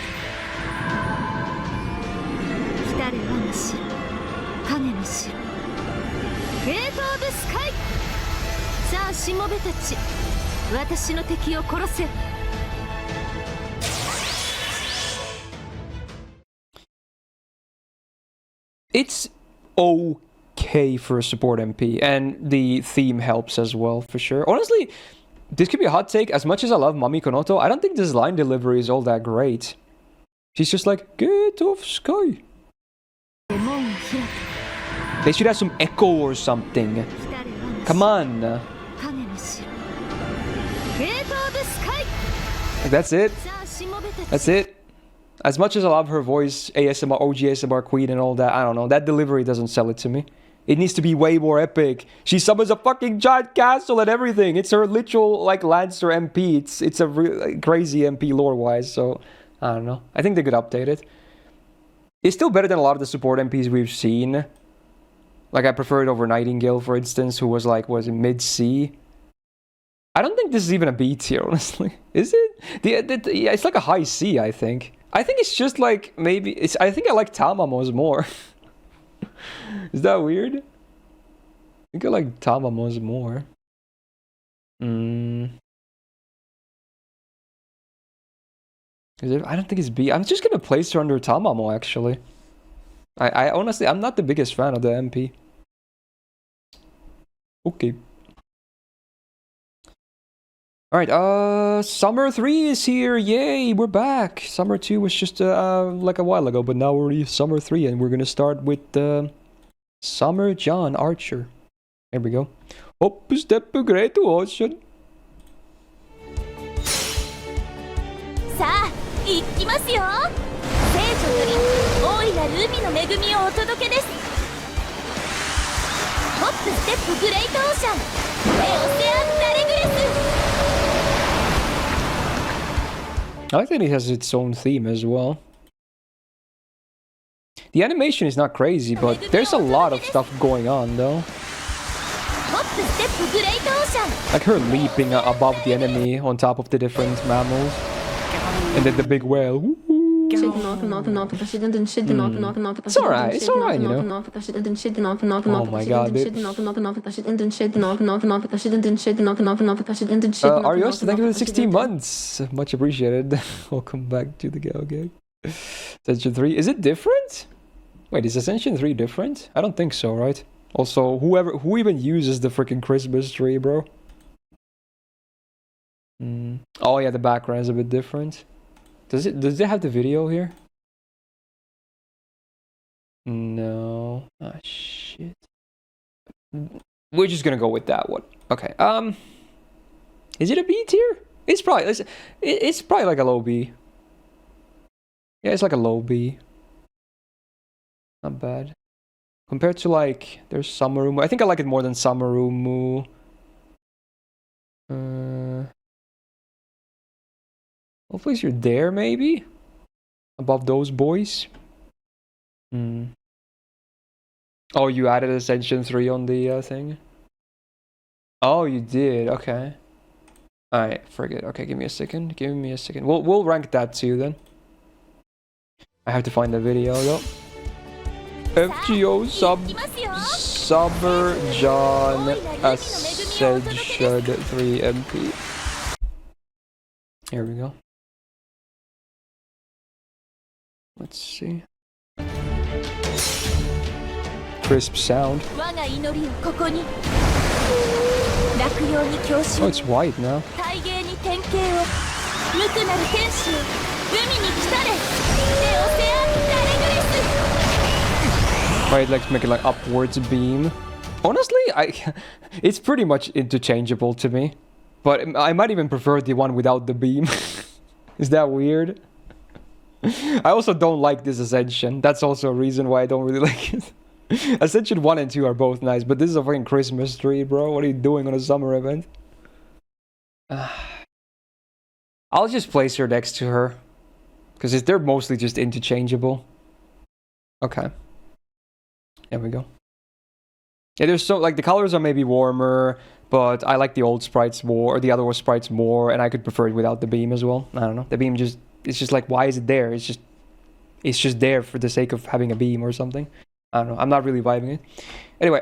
S4: 来たれ我が城、影の城。ゲート・オブ・スカイ。さあしもべたち、私の敵を殺せ。
S1: It's okay for a support MP, and the theme helps as well, for sure. Honestly, this could be a hot take. As much as I love Mami Konoto, I don't think this line delivery is all that great. She's just like, get off sky. They should have some echo or something. Come on. That's it. That's it. As much as I love her voice, ASMR, OG ASMR Queen and all that, I don't know, that delivery doesn't sell it to me. It needs to be way more epic. She summons a fucking giant castle and everything. It's her literal, like, Lancer MP. It's a crazy MP lore-wise, so I don't know. I think they could update it. It's still better than a lot of the support MPs we've seen. Like, I prefer it over Nightingale, for instance, who was like, was it mid-C? I don't think this is even a B tier, honestly. Is it? Yeah, it's like a high C, I think. I think it's just like, maybe, I think I like Tamamo's more. Is that weird? I think I like Tamamo's more. I don't think it's B. I'm just gonna place her under Tamamo, actually. I honestly, I'm not the biggest fan of the MP. Okay. Alright, Summer 3 is here, yay, we're back! Summer 2 was just, like a while ago, but now we're Summer 3, and we're gonna start with, Summer John Archer. There we go. Hopp, step, great ocean.
S4: さあ、行きますよ。女より大いなる海の恵みをお届けです。ホップステップグレートオーシャンエオセアンダレグレス。
S1: I think it has its own theme as well. The animation is not crazy, but there's a lot of stuff going on though. Like her leaping above the enemy on top of the different mammals. And then the big whale. It's alright, you know. Oh my god, Arios, thank you for the 16 months. Much appreciated. Welcome back to the Go Gang. Ascension 3. Is it different? Wait, is Ascension 3 different? I don't think so, right? Also, who even uses the freaking Christmas tree, bro? Oh yeah, the background is a bit different. Does it have the video here? No. Ah, shit. We're just gonna go with that one. Okay. Is it a B tier? It's probably like a low B. Yeah, it's like a low B. Not bad. Compared to like, there's Summerumu. I think I like it more than Summerumu. What place you're there, maybe? Above those boys? Oh, you added Ascension 3 on the thing? Oh, you did. Okay. Alright, forget. Okay, give me a second. Give me a second. We'll rank that too then. I have to find the video though. FGO Summer John Ascension 3 MP. Here we go. Let's see. Crisp sound. Oh, it's white now. Right, let's make it like upwards beam. Honestly, it's pretty much interchangeable to me. But I might even prefer the one without the beam. Is that weird? I also don't like this Ascension. That's also a reason why I don't really like it. Ascension 1 and 2 are both nice, but this is a fucking Christmas tree, bro. What are you doing on a summer event? I'll just place her next to her. Because they're mostly just interchangeable. Okay. There we go. Yeah, there's so, like, the colors are maybe warmer, but I like the old sprites more, or the other sprites more, and I could prefer it without the beam as well. I don't know. The beam just, it's just like, why is it there? It's just there for the sake of having a beam or something. I don't know. I'm not really vibing it. Anyway,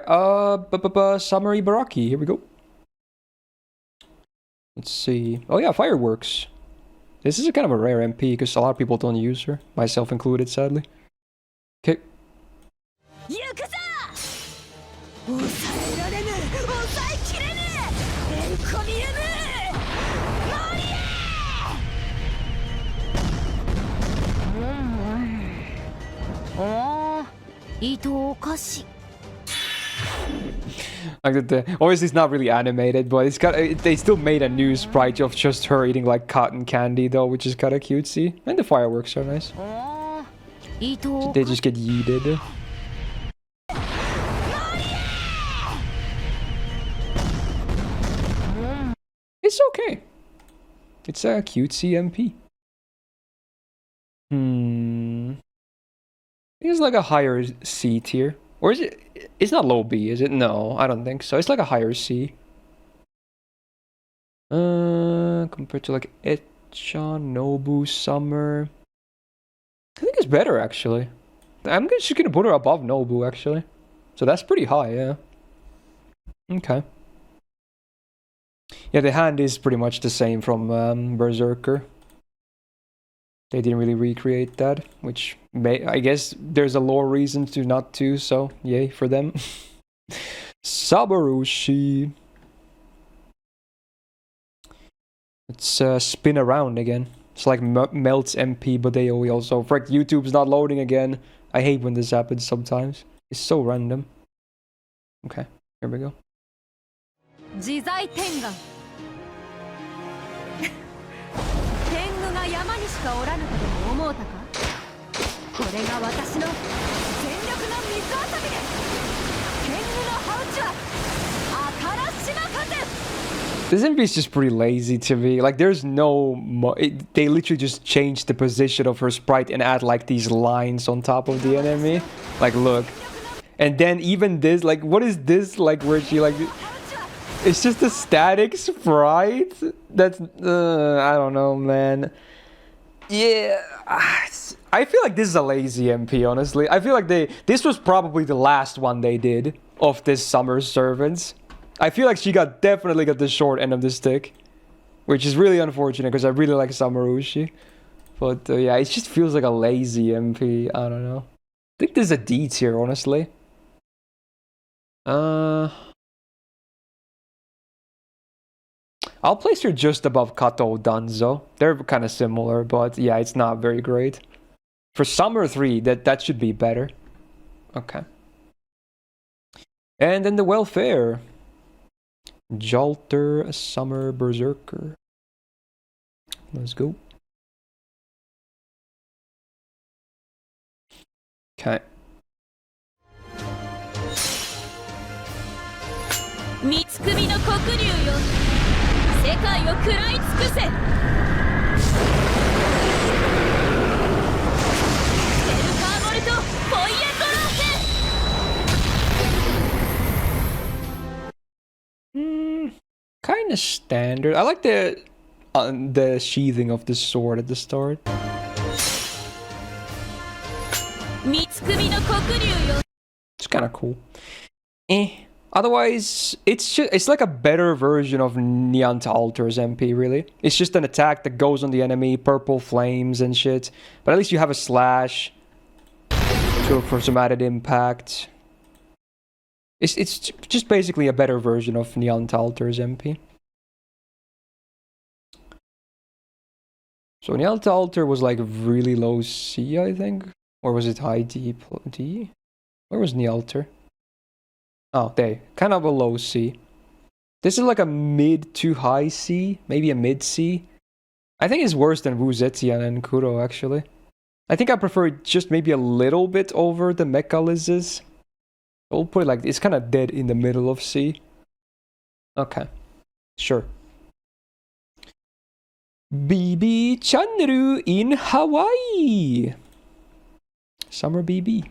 S1: Summer Ibaraki. Here we go. Let's see. Oh yeah, fireworks. This is a kind of a rare MP because a lot of people don't use her, myself included, sadly. Okay. Like obviously it's not really animated, but it's got they still made a new sprite of just her eating like cotton candy though, which is kind of cutesy. And the fireworks are nice. They just get yeeted. It's okay. It's a cutesy MP. It's like a higher C tier. Or is it? It's not low B, is it? No, I don't think so. It's like a higher C. Compared to like Nobbu Summer. I think it's better actually. I'm just gonna put her above Nobbu actually. So that's pretty high, yeah. Okay. Yeah, the hand is pretty much the same from Berserker. They didn't really recreate that, which I guess there's a lore reason to not to, so yay for them. Sabarushi. Let's spin around again. It's like melts MP, but they also... Frick, YouTube's not loading again. I hate when this happens sometimes. It's so random. Okay, here we go.
S8: これが私の全力の水遊びです。天狗のハウチは新しま風。
S1: This envy is just pretty lazy to me. Like, there's no... they literally just changed the position of her sprite and add, like, these lines on top of the enemy. Like, look. And then even this, like, what is this? Like, where she, like... It's just a static sprite? That's... I don't know, man. Yeah... I feel like this is a lazy MP, honestly. I feel like this was probably the last one they did of this Summer's Servants. I feel like she definitely got the short end of the stick, which is really unfortunate because I really like Summer Ushi. But yeah, it just feels like a lazy MP. I don't know. I think there's a D tier, honestly. I'll place her just above Kato Danzo. They're kind of similar, but yeah, it's not very great. For Summer 3, that should be better. Okay. And then the welfare. Jalter Summer Berserker. Let's go. Okay.
S4: 三つ首の黒竜よ、世界を食らい尽くせ。ステルカーボルトポイエントランセ。
S1: Kind of standard. I like the sheathing of the sword at the start.
S4: 三つ首の黒竜よ。
S1: It's kind of cool. Otherwise, it's like a better version of Niant Alter's MP, really. It's just an attack that goes on the enemy, purple flames and shit. But at least you have a slash for some added impact. It's just basically a better version of Niant Alter's MP. So Niant Alter was like really low C, I think? Or was it high D? Where was Alter? Oh, they kind of a low C. This is like a mid to high C, maybe a mid C. I think it's worse than Wu Zetian and Kuro, actually. I think I prefer it just maybe a little bit over the Mecha Liz's. We'll put it like, it's kind of dead in the middle of C. Okay, sure. BB Chanru in Hawaii. Summer BB.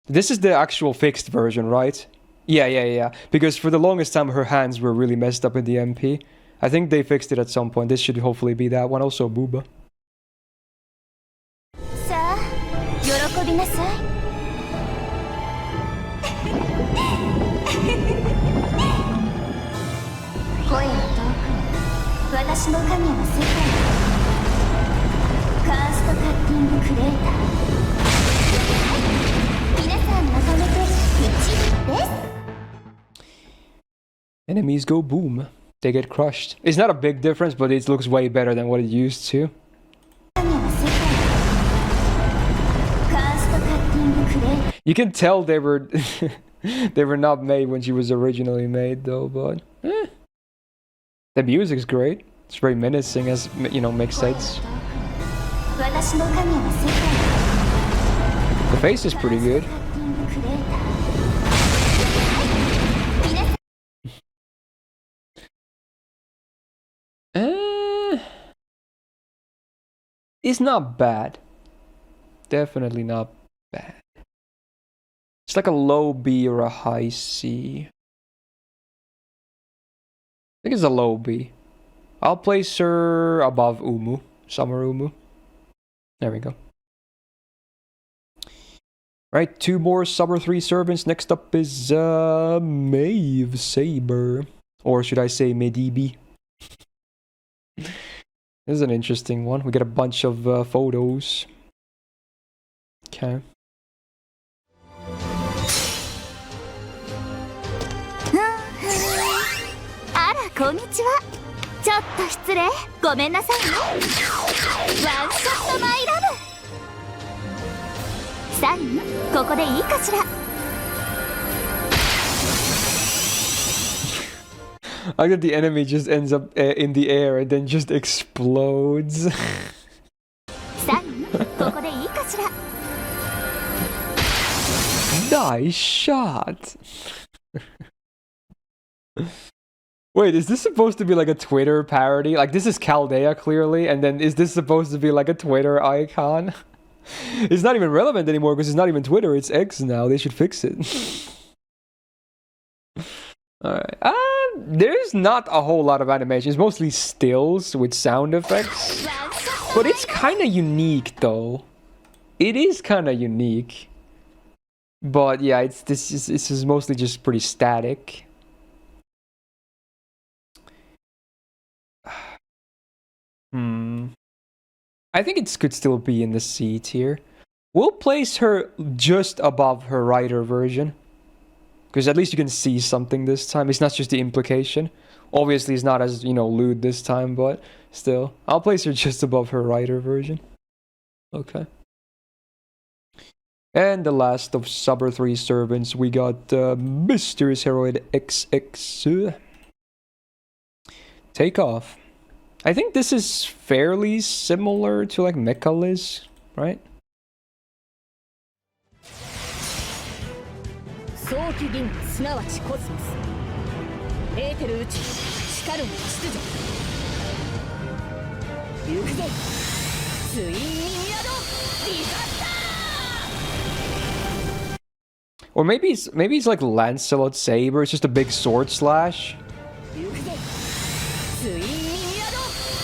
S1: This is the actual fixed version, right? Yeah. Because for the longest time, her hands were really messed up in the MP. I think they fixed it at some point. This should hopefully be that one. Also, Booba.
S5: さあ、喜びなさい。声の遠くに私の神の世界。カーストカッティングクレーター。
S1: Enemies go boom. They get crushed. It's not a big difference, but it looks way better than what it used to. You can tell they were they were not made when she was originally made, though. But the music's great. It's very menacing, as you know, makes sense. The face is pretty good. It's not bad. Definitely not bad. It's like a low B or a high C. I think it's a low B. I'll place her above Umu. Summer Umu. There we go. Right, 2 more Summer 3 servants. Next up is Medb Saber. Or should I say Medb? This is an interesting one. We get a bunch of photos. Okay.
S5: あら、こんにちは。ちょっと失礼。ごめんなさいね。ワンショットマイラブ。サン、ここでいいかしら。
S1: I think the enemy just ends up in the air and then just explodes.
S5: サン、ここでいいかしら。
S1: Nice shot. Wait, is this supposed to be like a Twitter parody? Like, this is Chaldea, clearly, and then is this supposed to be like a Twitter icon? It's not even relevant anymore because it's not even Twitter, it's X now. They should fix it. Alright. There's not a whole lot of animation. It's mostly stills with sound effects. But it's kind of unique, though. It is kind of unique. But yeah, this is mostly just pretty static. I think it could still be in the C tier. We'll place her just above her writer version. Because at least you can see something this time. It's not just the implication. Obviously, it's not as, you know, lewd this time, but still. I'll place her just above her writer version. Okay. And the last of Summer 3 servants, we got Mysterious Heroid XX. Take off. I think this is fairly similar to like Mecha Liz, right?
S8: 早期銀すなわちコスモスエーテル宇宙しかる秩序行くぞツインミミアドディザスター
S1: Or maybe it's like Lancelot Saber, it's just a big sword slash.
S8: 行くぞツインミミアド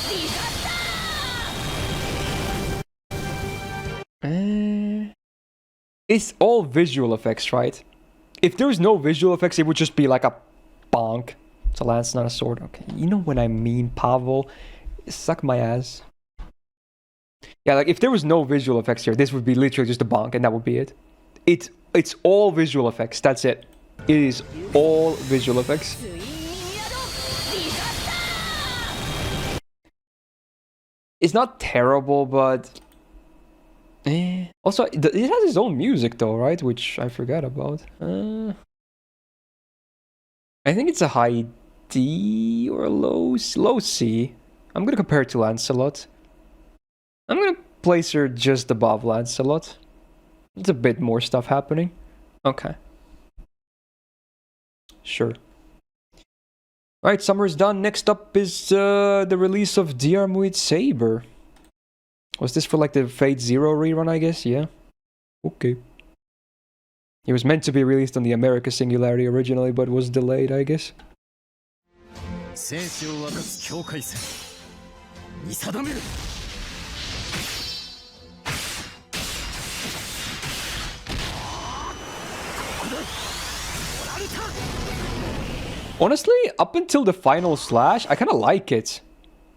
S8: ディザスター
S1: It's all visual effects, right? If there's no visual effects, it would just be like a bonk. It's a lance, not a sword. Okay, you know what I mean, Pavel. Suck my ass. Yeah, like if there was no visual effects here, this would be literally just a bonk, and that would be it. It's all visual effects. That's it. It is all visual effects. It's not terrible, but also it has its own music though, right? Which I forgot about. I think it's a high D or a low C. I'm gonna compare it to Lancelot. I'm gonna place her just above Lancelot. It's a bit more stuff happening. Okay. Sure. Alright, summer's done. Next up is the release of Diarmuid Saber. Was this for like the Fate Zero rerun, I guess? Yeah. Okay. It was meant to be released on the America Singularity originally, but was delayed, I guess. Honestly, up until the final slash, I kind of like it.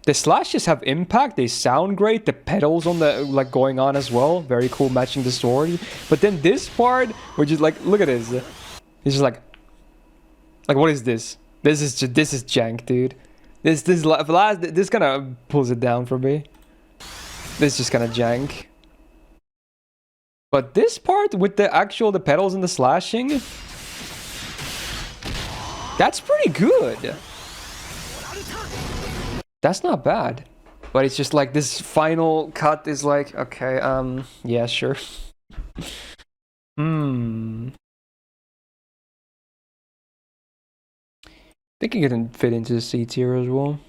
S1: The slashes have impact, they sound great, the pedals on the, like, going on as well. Very cool, matching the sword. But then this part, which is like, look at this. It's just like, what is this? This is jank, dude. This kind of pulls it down for me. This is just kind of jank. But this part with the pedals and the slashing, that's pretty good. That's not bad. But it's just like this final cut is like, okay, yeah, sure. I think it can fit into the C tier as well.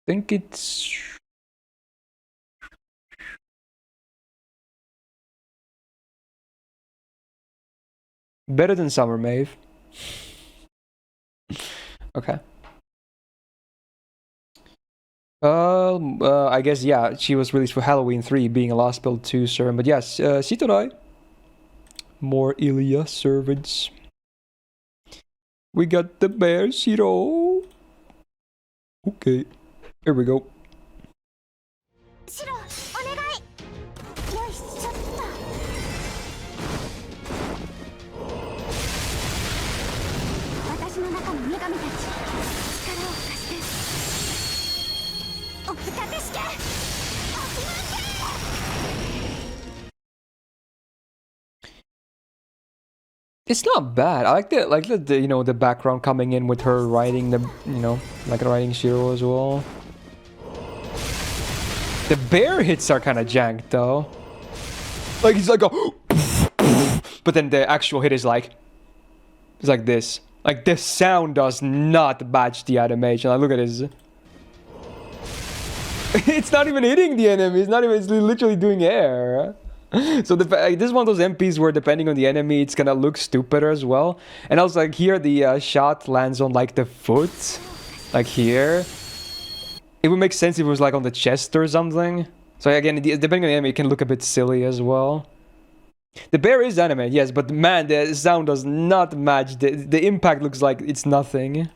S1: I think it's... better than Summer Maeve. Okay. I guess, yeah, she was released for Halloween 3, being a last build 2 servant. But yes, Sitorai. More EMIYA servants. We got the bear, Shiro. Okay, here we go. It's not bad. I like the you know, the background coming in with her riding the, you know, like riding Shiro as well. The bear hits are kind of jank though. Like he's like a but then the actual hit is like it's like this. Like the sound does not match the animation. Like look at this. It's not even hitting the enemy. It's not even. It's literally doing air. So this is one of those MPs where depending on the enemy, it's gonna look stupider as well. And also like here, the shot lands on like the foot, like here. It would make sense if it was like on the chest or something. So again, depending on the enemy, it can look a bit silly as well. The bear is animated, yes, but man, the sound does not match. The impact looks like it's nothing.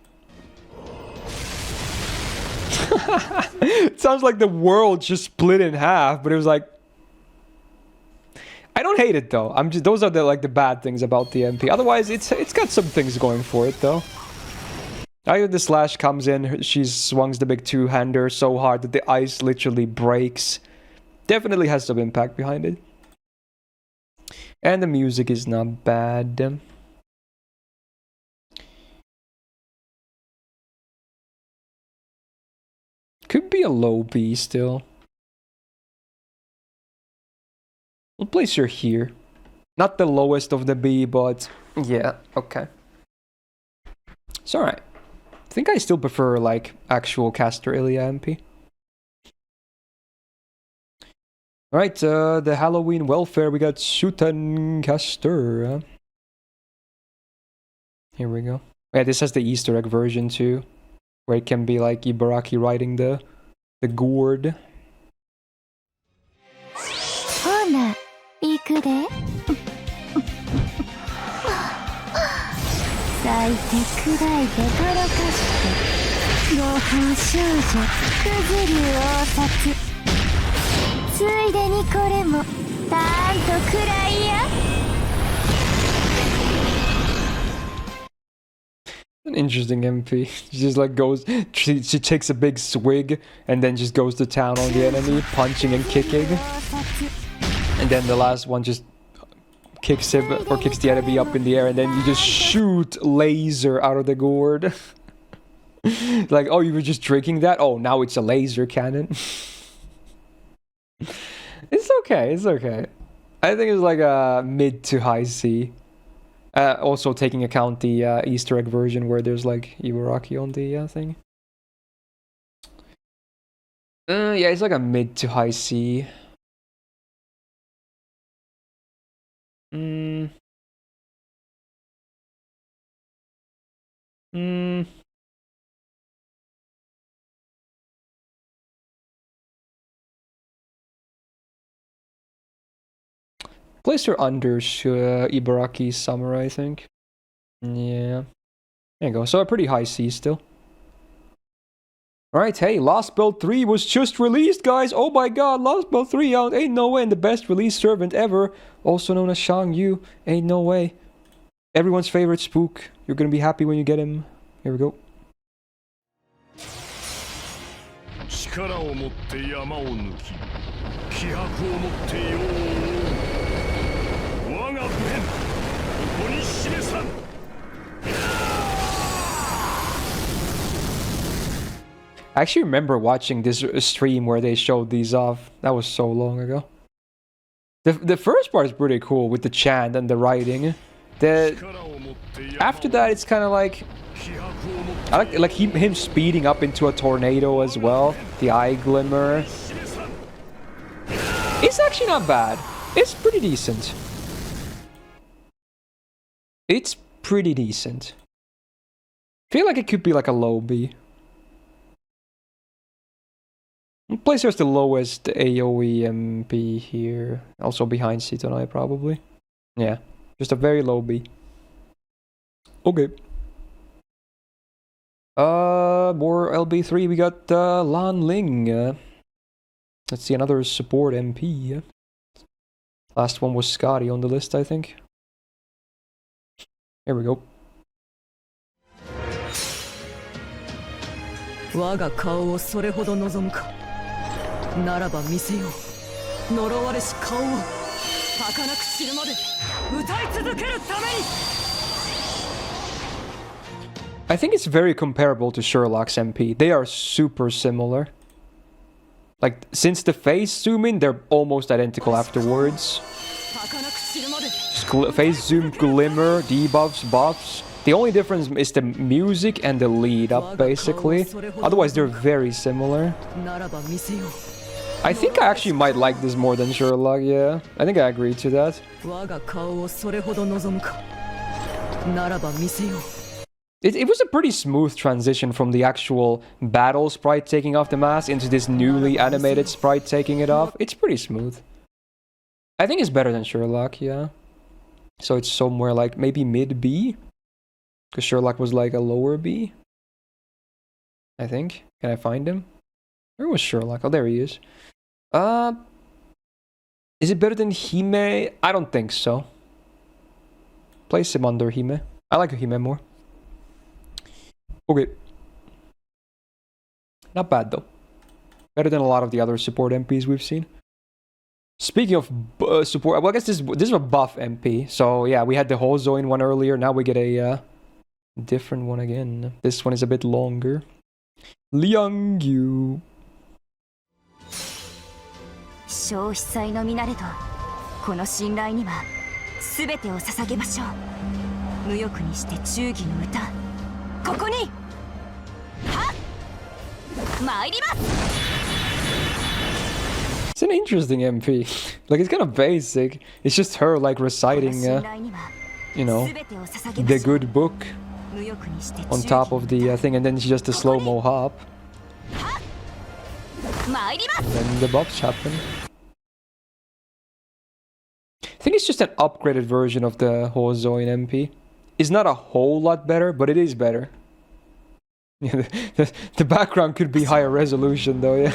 S1: It sounds like the world just split in half, but it was like... I don't hate it though. Those are the bad things about the MP. Otherwise, it's got some things going for it though. Either the slash comes in, she swings the big two-hander so hard that the ice literally breaks. Definitely has some impact behind it. And the music is not bad. Could be a low B still. We'll place her here. Not the lowest of the B, but yeah, okay. It's alright. I think I still prefer like actual Caster EMIYA MP. Alright, the Halloween welfare, we got Shuten Caster. Here we go. Yeah, this has the Easter egg version too. Where it can be like Ibaraki riding the gourd.
S5: Hona, iku de. 咲いて砕いてとろかしてご飯少女くず流王札ついでにこれもたーんとくらいや
S1: An interesting MP. She just like goes, she takes a big swig and then just goes to town on the enemy, punching and kicking. And then the last one just kicks him or kicks the enemy up in the air and then you just shoot laser out of the gourd. Like, oh, you were just drinking that? Oh, now it's a laser cannon. It's okay, it's okay. I think it's like a mid to high C. Also taking account the Easter egg version where there's like Ibaraki on the thing. Yeah, it's like a mid to high C. Place her under Ibaraki Summer, I think. Yeah. There you go. So a pretty high C still. Alright, hey, Lost Belt 3 was just released, guys! Oh my god, Lost Belt 3 out! Ain't no way, and the best release servant ever, also known as Xiang Yu. Ain't no way. Everyone's favorite spook. You're gonna be happy when you get him. Here we go.
S7: 力を持って山を抜き、気迫を持って世を覆う。我が不変、ここに示さん。
S1: I actually remember watching this stream where they showed these off. That was so long ago. The first part is pretty cool with the chant and the writing. After that, it's kind of like... I like him speeding up into a tornado as well. The eye glimmer. It's actually not bad. It's pretty decent. It's pretty decent. I feel like it could be like a low B. Place her as the lowest AoE MP here. Also behind Citonai probably. Yeah, just a very low B. Okay. More LB3. We got Lan Ling. Let's see, another support MP. Last one was Scotty on the list, I think. Here we go.
S8: 我が顔をそれほど望むか。ならば見せよう。呪われし顔を儚く散るまで歌い続けるために。
S1: I think it's very comparable to Sherlock's MP. They are super similar. Like, since the phase zoom in, they're almost identical afterwards. Phase zoom, glimmer, debuffs, buffs. The only difference is the music and the lead up, basically. Otherwise, they're very similar. I think I actually might like this more than Sherlock, yeah. I think I agree to that. It was a pretty smooth transition from the actual battle sprite taking off the mask into this newly animated sprite taking it off. It's pretty smooth. I think it's better than Sherlock, yeah. So it's somewhere like maybe mid B? Because Sherlock was like a lower B? I think. Can I find him? Where was Sherlock? Oh, there he is. Is it better than Hime? I don't think so. Place him under Hime. I like Hime more. Okay. Not bad though. Better than a lot of the other support MPs we've seen. Speaking of support, well, I guess this is a buff MP. So yeah, we had the Hozoin one earlier. Now we get a different one again. This one is a bit longer. Xiang Yu.
S5: 消費祭の皆れとこの信頼には全てを捧げましょう。無欲にして忠義の歌ここにはっ参ります。
S1: It's an interesting MP. Like, it's kind of basic. It's just her like reciting, you know, the good book on top of the thing, and then she just a slow-mo hop. And then the buffs happen. I think it's just an upgraded version of the Hozoin MP. It's not a whole lot better, but it is better. Yeah, the background could be higher resolution though, yeah.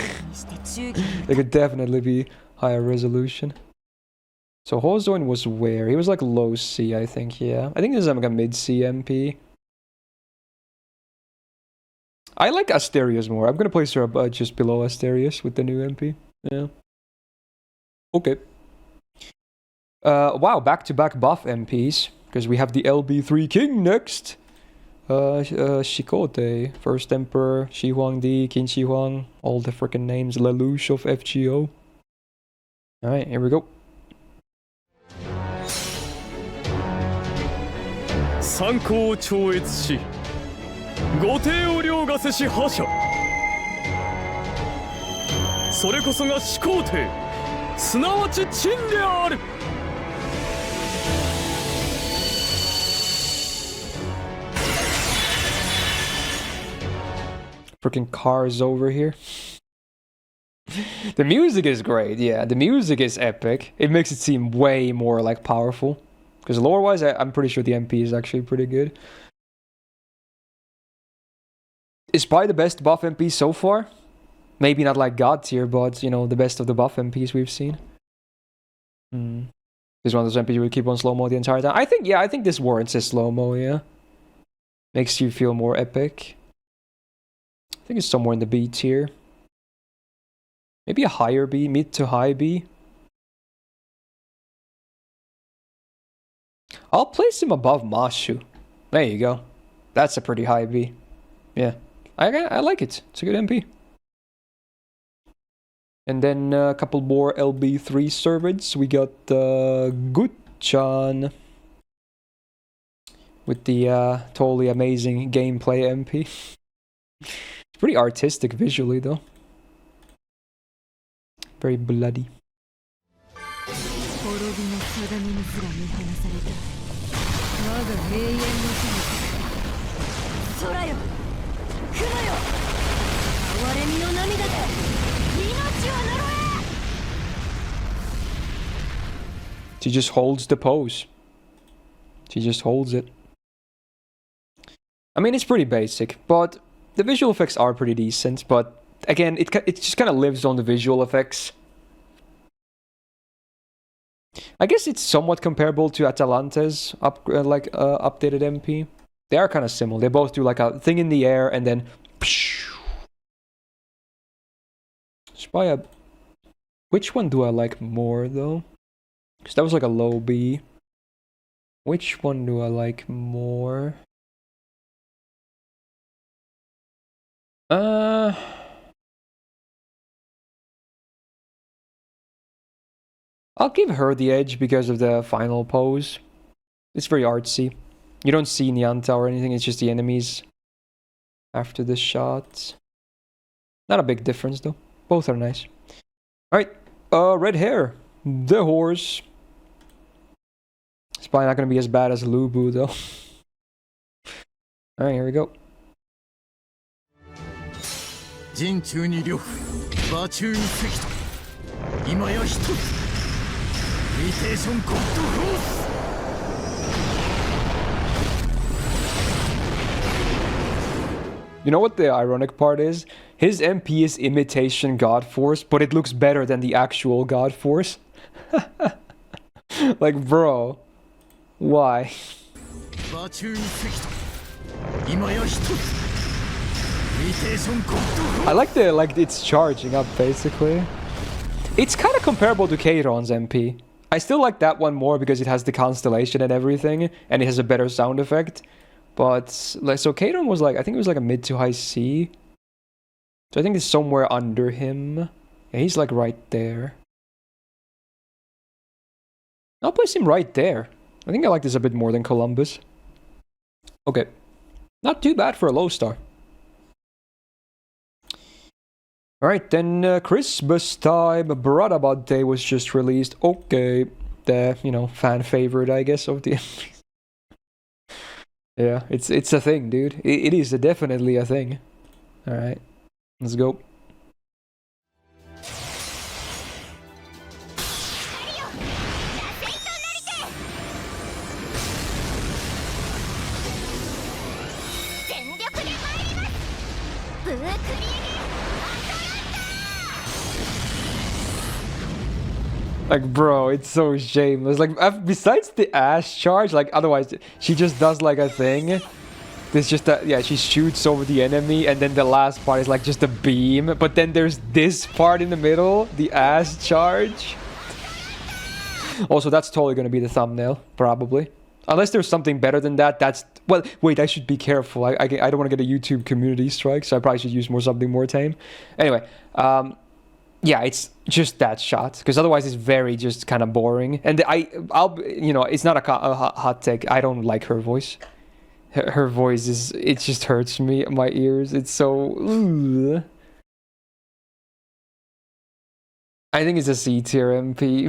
S1: It could definitely be higher resolution. So Hozoin was where? He was like low C, I think, yeah. I think this is like a mid C MP. I like Asterios more. I'm gonna place her just below Asterios with the new MP. Yeah. Okay. Wow, back-to-back buff MPs. Because we have the LB3 King next. Shikote, First Emperor, Shi Huang D, Qin Shi Huang, all the freaking names, Lelouch of FGO. Alright, here we go.
S7: Sankou choetsu shi, Gotei o ryōgase shi hasha. Sore koso ga Shikote, sunawachi Qin de aru.
S1: Freaking cars over here. The music is great, yeah. The music is epic. It makes it seem way more like powerful. Because lore-wise, I'm pretty sure the MP is actually pretty good. It's probably the best buff MP so far. Maybe not like God tier, but you know, the best of the buff MPs we've seen. This is one of those MPs we keep on slow-mo the entire time. I think this warrants a slow-mo, yeah. Makes you feel more epic. I think it's somewhere in the B tier. Maybe a higher B, mid to high B. I'll place him above Mashu. There you go. That's a pretty high B. Yeah, I like it. It's a good MP. And then a couple more LB3 servants. We got Guchan with the totally amazing gameplay MP. It's pretty artistic visually though. Very bloody. She just holds the pose. She just holds it. I mean, it's pretty basic, but the visual effects are pretty decent, but again, it just kind of lives on the visual effects. I guess it's somewhat comparable to Atalanta's updated MP. They are kind of similar. They both do like a thing in the air and then... Which one do I like more though? Because that was like a low B. Which one do I like more? I'll give her the edge because of the final pose. It's very artsy. You don't see Nyanta or anything, it's just the enemies after the shot. Not a big difference though. Both are nice. Alright, red hair. The horse. It's probably not gonna be as bad as Lobo though. Alright, here we go.
S9: 人中に両夫馬中に関と今や一つリテーションコッドフォース
S1: You know what the ironic part is? His MP is imitation God Force, but it looks better than the actual God Force. Like, bro, why?
S9: 馬中に関と今や一つ
S1: I like it's charging up basically. It's kind of comparable to Keiron's MP. I still like that one more because it has the constellation and everything, and it has a better sound effect. But like, so Keiron was like, I think it was like a mid to high C. So I think it's somewhere under him. Yeah, he's like right there. I'll place him right there. I think I like this a bit more than Columbus. Okay, not too bad for a low star. Alright, then Christmas time, Bradabad Day was just released. Okay, the, you know, fan favorite, I guess, of the... Yeah, it's a thing, dude. It is definitely a thing. Alright, let's go. Like, bro, it's so shameless. Like, besides the ass charge, like, otherwise, she just does, like, a thing. There's just that, yeah, she shoots over the enemy, and then the last part is, like, just a beam. But then there's this part in the middle, the ass charge. Also, that's totally gonna be the thumbnail, probably. Unless there's something better than that, that's... Well, wait, I should be careful. I don't want to get a YouTube community strike, so I probably should use something more tame. Anyway, yeah, it's just that shot, because otherwise it's very just kind of boring. And I'll you know, it's not a hot take. I don't like her voice. Her voice is, it just hurts me, my ears. It's so... Ugh. I think it's a C tier MP.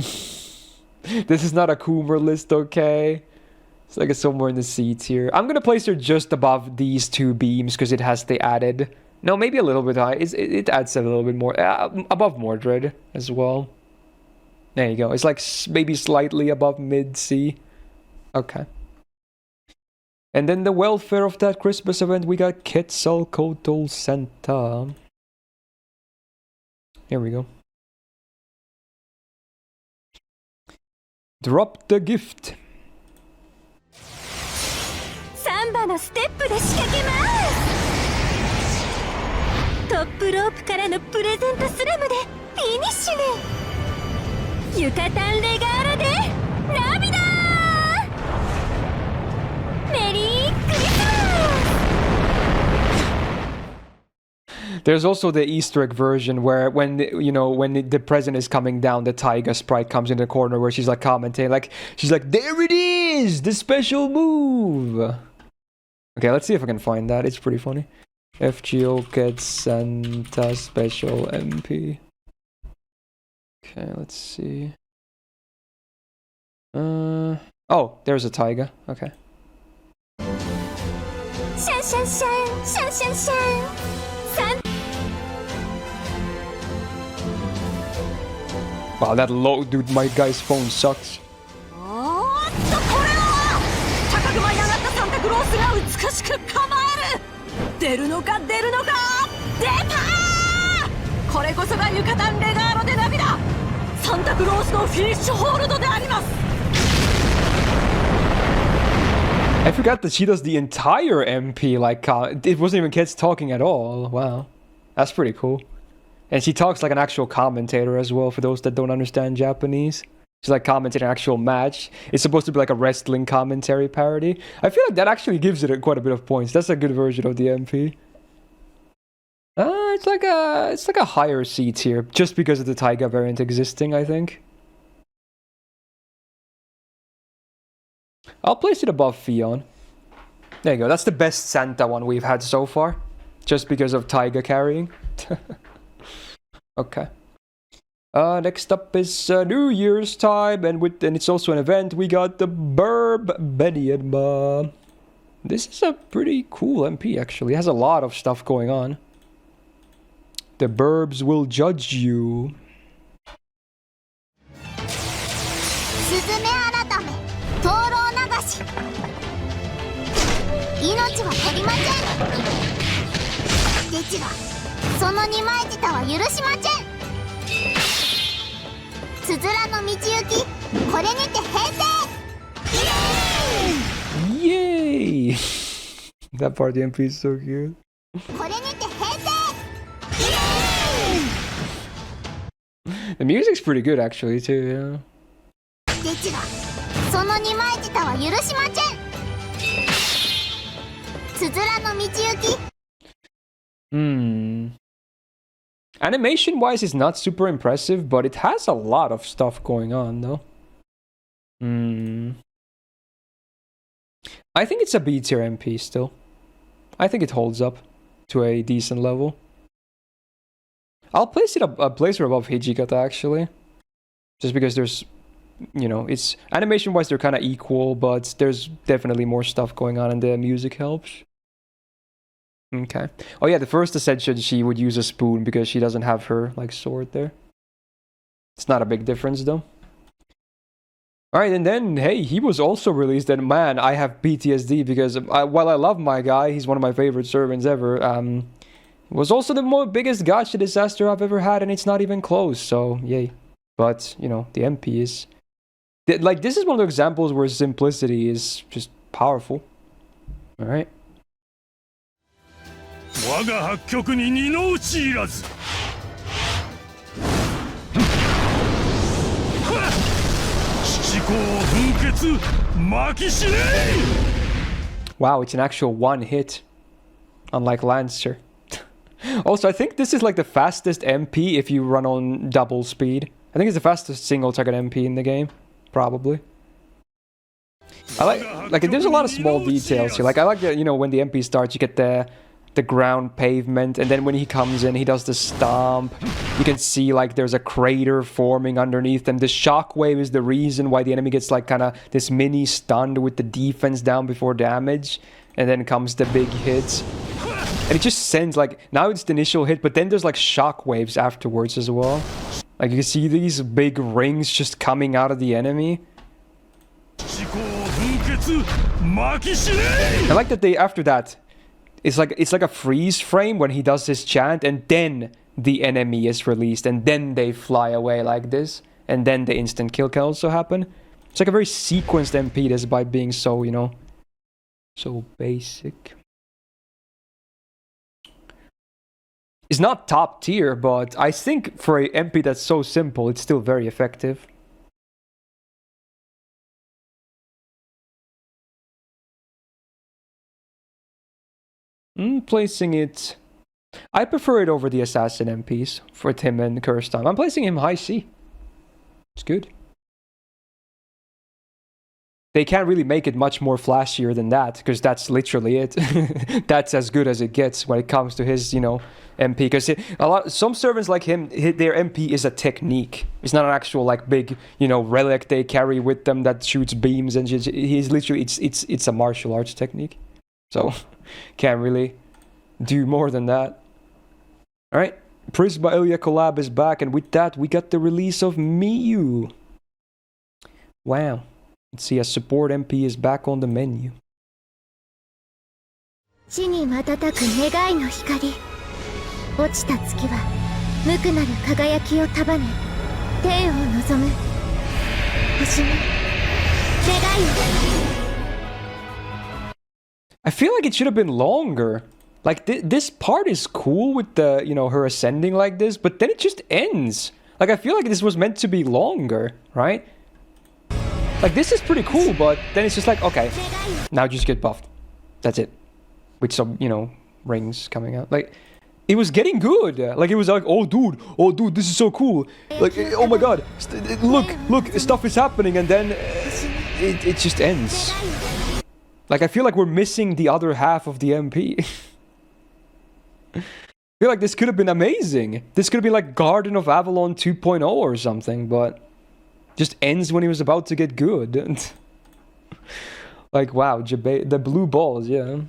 S1: This is not a Coomer list, okay? It's like it's somewhere in the C tier. I'm gonna place her just above these two beams because it has the added... No, maybe a little bit high. It adds a little bit more. Above Mordred as well. There you go. It's like maybe slightly above mid-C. Okay. And then the welfare of that Christmas event, we got Jalter Santa. Here we go. Drop the gift.
S5: Samba no step で仕掛けます。トップロープからのプレゼントスラムでフィニッシュね。ユカタンレガーラで涙。メリークリスマス。
S1: There's also the Easter egg version where when the present is coming down, the Taiga sprite comes in the corner where she's like commenting, like she's like, there it is, the special move. Okay, let's see if I can find that. It's pretty funny. FGO Quetz Santa special MP. Okay, let's see. Oh, there's a Taiga. Okay. Wow, that low dude, my guy's phone sucks. I forgot that she does the entire MP, like, it wasn't even Quetz talking at all. Wow. That's pretty cool. And she talks like an actual commentator as well, for those that don't understand Japanese. She's like commentating an actual match. It's supposed to be like a wrestling commentary parody. I feel like that actually gives it quite a bit of points. That's a good version of the MP. It's like a higher C tier, just because of the Taiga variant existing, I think. I'll place it above Fion. There you go. That's the best Santa one we've had so far. Just because of Taiga carrying. Okay. Next up is New Year's time, and it's also an event. We got the Burb Beniadma. This is a pretty cool MP actually. It has a lot of stuff going on. The Burbs will judge you. Yay! That part of the MP is so cute. The music's pretty good actually too, yeah. Animation-wise, it's not super impressive, but it has a lot of stuff going on, though. I think it's a B tier MP still. I think it holds up to a decent level. I'll place it a place above Hijikata, actually. Just because there's, you know, it's animation-wise they're kind of equal, but there's definitely more stuff going on and the music helps. Okay. Oh yeah, the first Ascension she would use a spoon because she doesn't have her like sword there. It's not a big difference though. Alright, and then, hey, he was also released, and man, I have PTSD because while I love my guy, he's one of my favorite servants ever, was also the biggest gacha disaster I've ever had, and it's not even close, so yay. But, you know, the MP is... Like, this is one of the examples where simplicity is just powerful. Alright. Wow, it's an actual one hit. Unlike Lancer. Also, I think this is like the fastest MP if you run on double speed. I think it's the fastest single target MP in the game. Probably. I like there's a lot of small details here. Like I like that, you know, when the MP starts you get the ground pavement, and then when he comes in he does the stomp. You can see like there's a crater forming underneath them. The shockwave is the reason why the enemy gets like kind of this mini stunned with the defense down before damage, and then comes the big hits. And it just sends like, now it's the initial hit, but then there's like shockwaves afterwards as well. Like you can see these big rings just coming out of the enemy. I like that they, after that, it's like a freeze frame when he does his chant, and then the enemy is released, and then they fly away like this, and then the instant kill can also happen. It's like a very sequenced MP despite being so, you know, so basic. It's not top tier, but I think for a MP that's so simple, it's still very effective. Placing it... I prefer it over the Assassin MPs for Tim and Curse Time. I'm placing him high C. It's good. They can't really make it much more flashier than that, because that's literally it. That's as good as it gets when it comes to his, you know, MP. Because some servants like him, their MP is a technique. It's not an actual like big, you know, relic they carry with them that shoots beams and he's literally it's a martial arts technique. So can't really do more than that. All right, Prisma Ilya collab is back, and with that we got the release of Miyu. Wow. Let's see, a support MP is back on the menu. I feel like it should have been longer. Like this part is cool with the, you know, her ascending like this, but then it just ends. Like I feel like this was meant to be longer, right? Like this is pretty cool, but then it's just like, okay, now just get buffed. That's it. With some, you know, rings coming out. Like it was getting good. Like it was like, oh dude, this is so cool. Like, oh my god, look, stuff is happening, and then it just ends. Like, I feel like we're missing the other half of the MP. I feel like this could have been amazing. This could have been like Garden of Avalon 2.0 or something, but just ends when he was about to get good. Like, wow, the blue balls, yeah.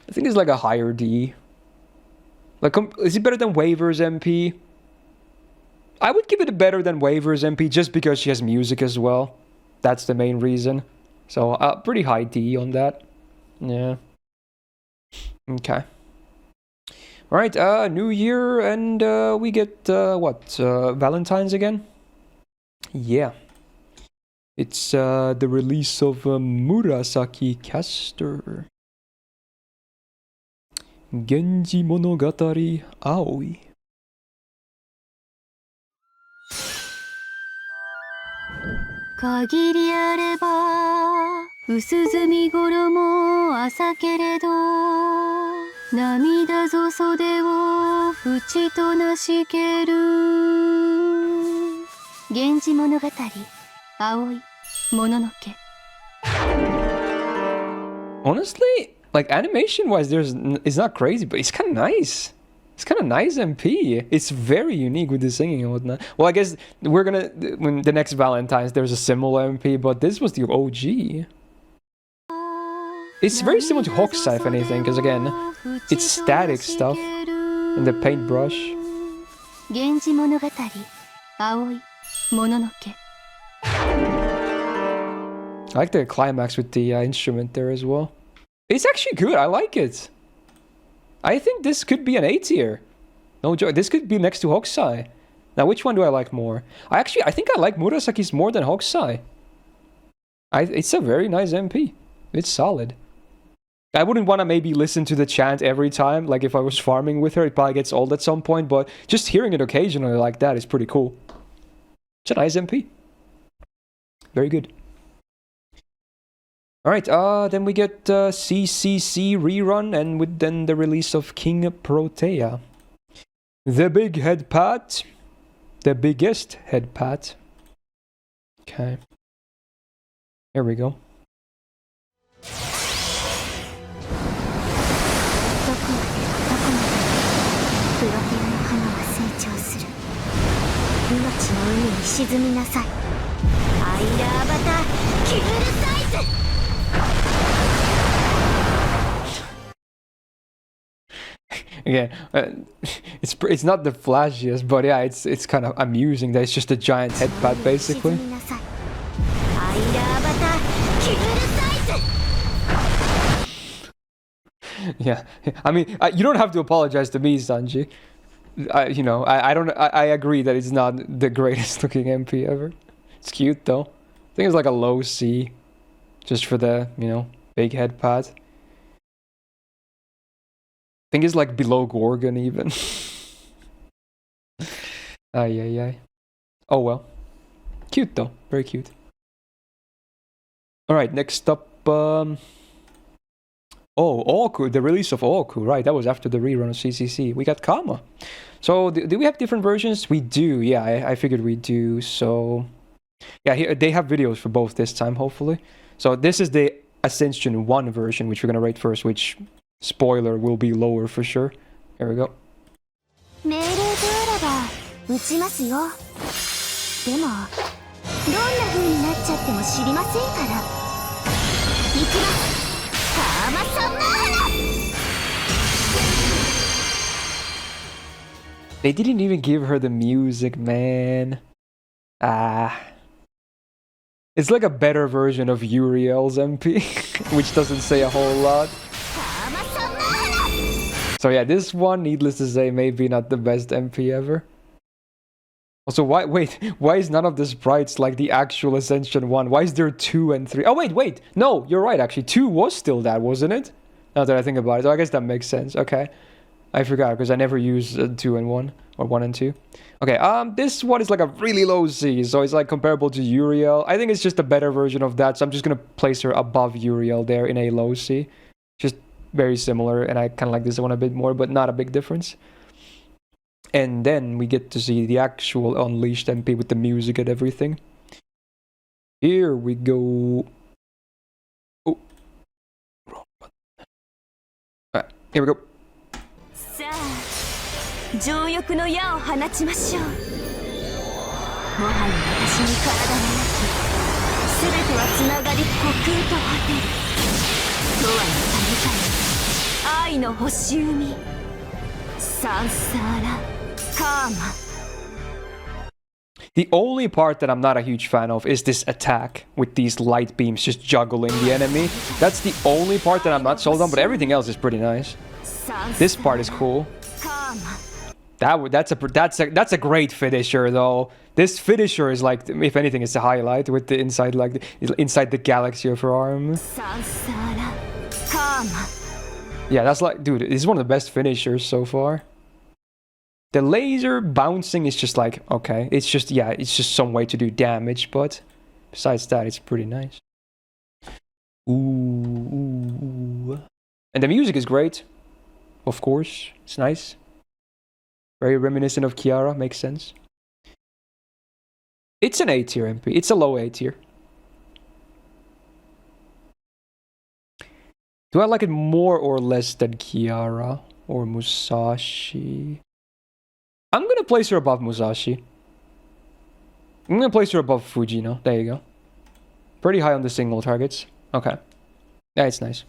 S1: I think it's like a higher D. Like, is it better than Waver's MP? I would give it a better than Waver's MP just because she has music as well. That's the main reason. So, pretty high D on that. Yeah. Okay. Alright, New Year, and we get, Valentine's again? Yeah. It's the release of Murasaki Caster. Genji Monogatari Aoi.
S5: Kagiri areba, usuzumi goro mo asa keredo, namida zo sode wo fuchi to nashikeru. Genji Monogatari Aoi Mononoke.
S1: Honestly, like animation-wise, it's not crazy, but it's kind of nice. It's kind of nice MP. It's very unique with the singing and whatnot. Well, I guess we're gonna when the next Valentine's there's a similar MP, but this was the OG. It's very similar to Hokusai, if anything, because again, it's static stuff and the paintbrush.
S5: Genji Monogatari Aoi Mononoke.
S1: I like the climax with the instrument there as well. It's actually good. I like it. I think this could be an A tier. No joke. This could be next to Hokusai. Now, which one do I like more? I think I like Murasaki's more than Hokusai. It's a very nice MP. It's solid. I wouldn't want to maybe listen to the chant every time. Like if I was farming with her, it probably gets old at some point. But just hearing it occasionally like that is pretty cool. It's a nice MP. Very good. Alright, then we get CCC rerun, and then the release of King Protea. The big head pat. The biggest head pat. Okay. Here we go. Again, it's not the flashiest, but yeah, it's kind of amusing that it's just a giant headpad basically. Yeah, I mean, you don't have to apologize to me, Sanji. I agree that it's not the greatest looking MP ever. It's cute though. I think it's like a low C, just for the big headpad. I think it's like below Gorgon even. Ay. Oh well. Cute though. Very cute. Alright, next up, Oku, the release of Oku, right, that was after the rerun of CCC. We got Kama. So, do we have different versions? We do, yeah, I figured we do, so... Yeah, here, they have videos for both this time, hopefully. So, this is the Ascension 1 version, which we're gonna rate first, which, spoiler, will be lower for sure. Here we go. They didn't even give her the music, man. It's like a better version of Uriel's MP, which doesn't say a whole lot. So yeah, this one, needless to say, maybe not the best MP ever. Also, why is none of the sprites like the actual Ascension 1? Why is there 2 and 3? Oh, wait. No, you're right, actually. 2 was still that, wasn't it? Now that I think about it. So I guess that makes sense. Okay. I forgot, because I never use 2 and 1. Or 1 and 2. Okay, this one is like a really low C. So it's like comparable to Uriel. I think it's just a better version of that. So I'm just going to place her above Uriel there in a low C. Just very similar. And I kind of like this one a bit more, but not a big difference. And then we get to see the actual Unleashed MP with the music and everything. Here we go. Oh, Here we go.
S5: さあ情欲の矢を放ちましょう。もはや私に体がなき全てはつながり虚空と果てる。永遠の谷から愛の星海サンサーラカーマ。
S1: The only part that I'm not a huge fan of is this attack with these light beams just juggling the enemy. That's the only part that I'm not sold on, but everything else is pretty nice. This part is cool. That's a great finisher though. This finisher is like, if anything, it's a highlight with the inside, like inside the galaxy of her arm. Yeah, that's like, dude, this is one of the best finishers so far. The laser bouncing is just like, okay, it's just, yeah, it's just some way to do damage, but besides that, it's pretty nice. Ooh. And the music is great. Of course, it's nice. Very reminiscent of Kiara, makes sense. It's an A tier MP. It's a low A tier. Do I like it more or less than Kiara or Musashi? I'm gonna place her above Musashi. I'm gonna place her above Fujino. There you go. Pretty high on the single targets. Okay. Yeah, it's nice.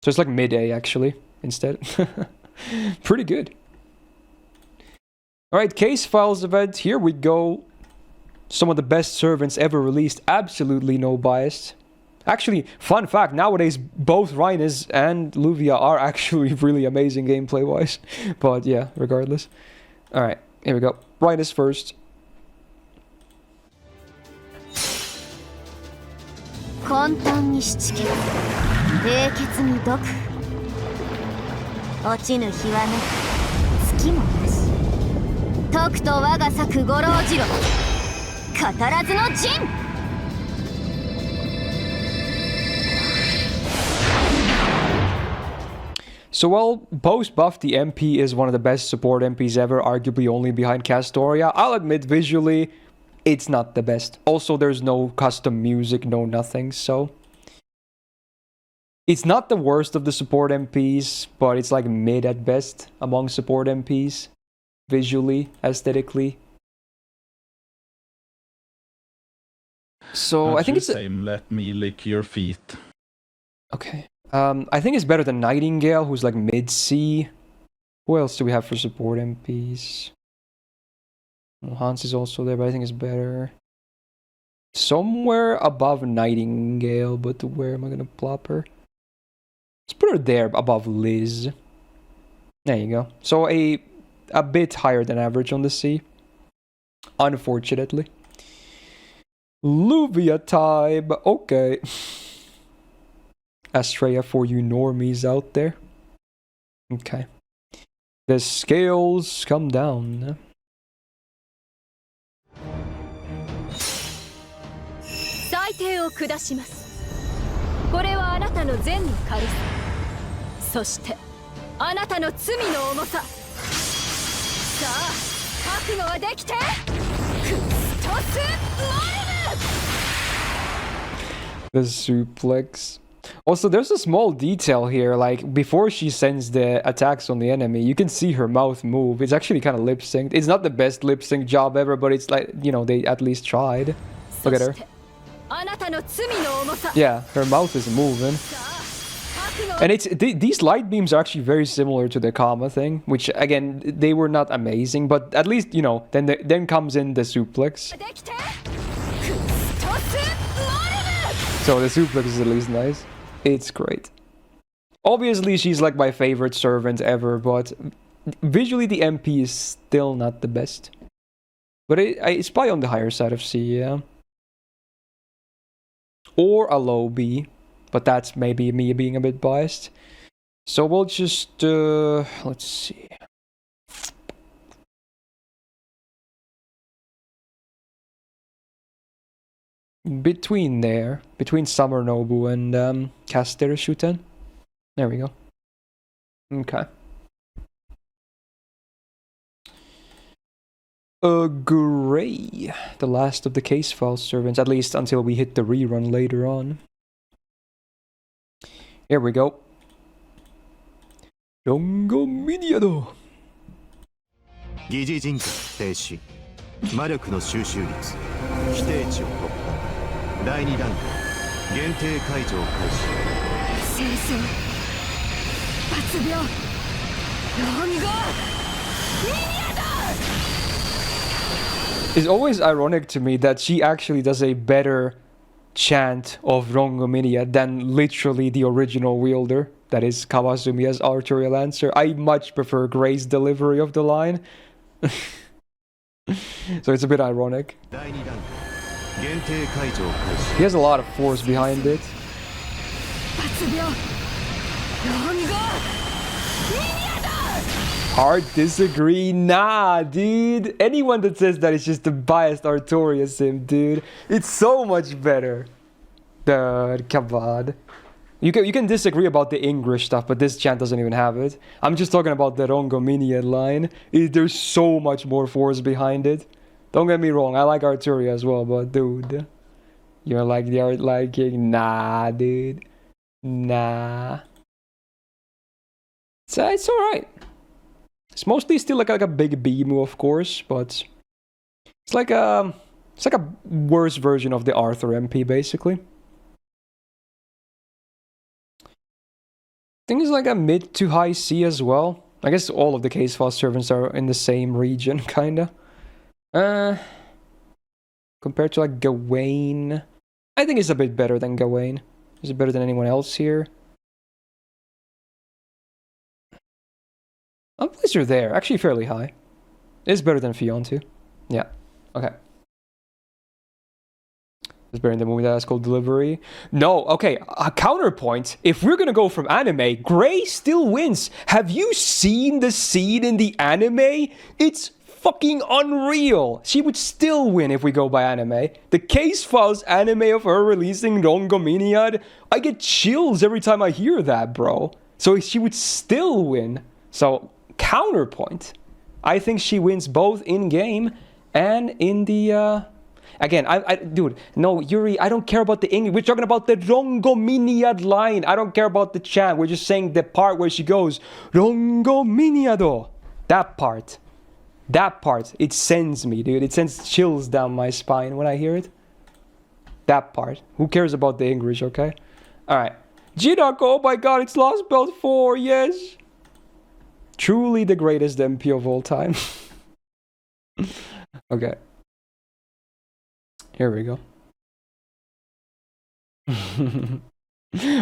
S1: So it's like mid-A actually, instead. Pretty good. Alright, case files event. Here we go. Some of the best servants ever released. Absolutely no bias. Actually, fun fact, nowadays both Rhinus and Luvia are actually really amazing gameplay-wise. But yeah, regardless. Alright, here we go. Rhinus first.
S5: 混沌に七血冷血に毒落ちぬ日はなく月もなし徳と我が咲く五郎次郎語らずの陣
S1: So while post buff the MP is one of the best support MPs ever, arguably only behind Castoria, I'll admit visually it's not the best. Also, there's no custom music, no nothing, so it's not the worst of the support MPs, but it's like mid at best among support MPs, visually, aesthetically. So I think it's
S10: same. Let me lick your feet.
S1: Okay. I think it's better than Nightingale, who's like mid-C. Who else do we have for support MPs? Well, Hans is also there, but I think it's better. Somewhere above Nightingale, but where am I gonna plop her? Let's put her there, above Liz. There you go. So a bit higher than average on the C. Unfortunately. Luvia time. Okay. Astrea for you normies out there. Okay. The scales come down.
S4: 裁定を下します。これはあなたの善の軽さ、そしてあなたの罪の重さ。さあ、覚悟はできて。クストスモルム。
S1: The suplex. Also, there's a small detail here, like, before she sends the attacks on the enemy, you can see her mouth move. It's actually kind of lip-synced. It's not the best lip-sync job ever, but it's like, you know, they at least tried. Look at her. Yeah, her mouth is moving. And it's these light beams are actually very similar to the Kama thing, which, again, they were not amazing, but at least, you know, then comes in the suplex. So the suplex is at least nice. It's great. Obviously, she's like my favorite servant ever, but visually the MP is still not the best. But it's probably on the higher side of C, yeah. Or a low B, but that's maybe me being a bit biased. So we'll just, let's see. Between there, between Summer Nobbu and Caster Shuten. There we go. Okay. Gray, the last of the case file servants, at least until we hit the rerun later on. Here we go. EMIYA Alter.
S11: 疑似人格停止魔力の収集率規定値を突破第2段階限定解除を開始
S8: 先生抜病ロンゴ
S1: It's always ironic to me that she actually does a better chant of Rongo Minya than literally the original wielder, that is Kawasumiya's Arterial Lancer. I much prefer Gray's delivery of the line. So it's a bit ironic. He has a lot of force behind it. Hard disagree? Nah, dude. Anyone that says that is just a biased Artoria sim, dude. It's so much better. Dude, come on. You can disagree about the English stuff, but this chant doesn't even have it. I'm just talking about the Rongo Minya line. There's so much more force behind it. Don't get me wrong, I like Arturia as well, but dude, you're like the art liking. Nah, dude. Nah. It's alright. It's mostly still like a big Bimu, of course, but it's like a worse version of the Arthur MP, basically. I think it's like a mid to high C as well. I guess all of the case file servants are in the same region, kinda. Compared to like Gawain, I think it's a bit better than Gawain. Is it better than anyone else here? I'll place her there. Actually, fairly high. It's better than Fion too. Yeah. Okay. It's better than the movie that has called Delivery. No, okay, a counterpoint. If we're gonna go from anime, Gray still wins. Have you seen the scene in the anime? It's fucking unreal. She would still win if we go by anime. The Case Files anime of her releasing Rongo Minya, I get chills every time I hear that, bro. So she would still win. So, counterpoint. I think she wins both in-game and in the, Again, dude, no, Yuri, I don't care about the English. We're talking about the Rongo Minya line. I don't care about the chant. We're just saying the part where she goes, Rongo Minya do. That part. That part. It sends me, dude. It sends chills down my spine when I hear it. That part. Who cares about the English, okay? Alright. Jidako, oh my god, it's Lost Belt 4, yes. Truly the greatest MP of all time. Okay. Here we go.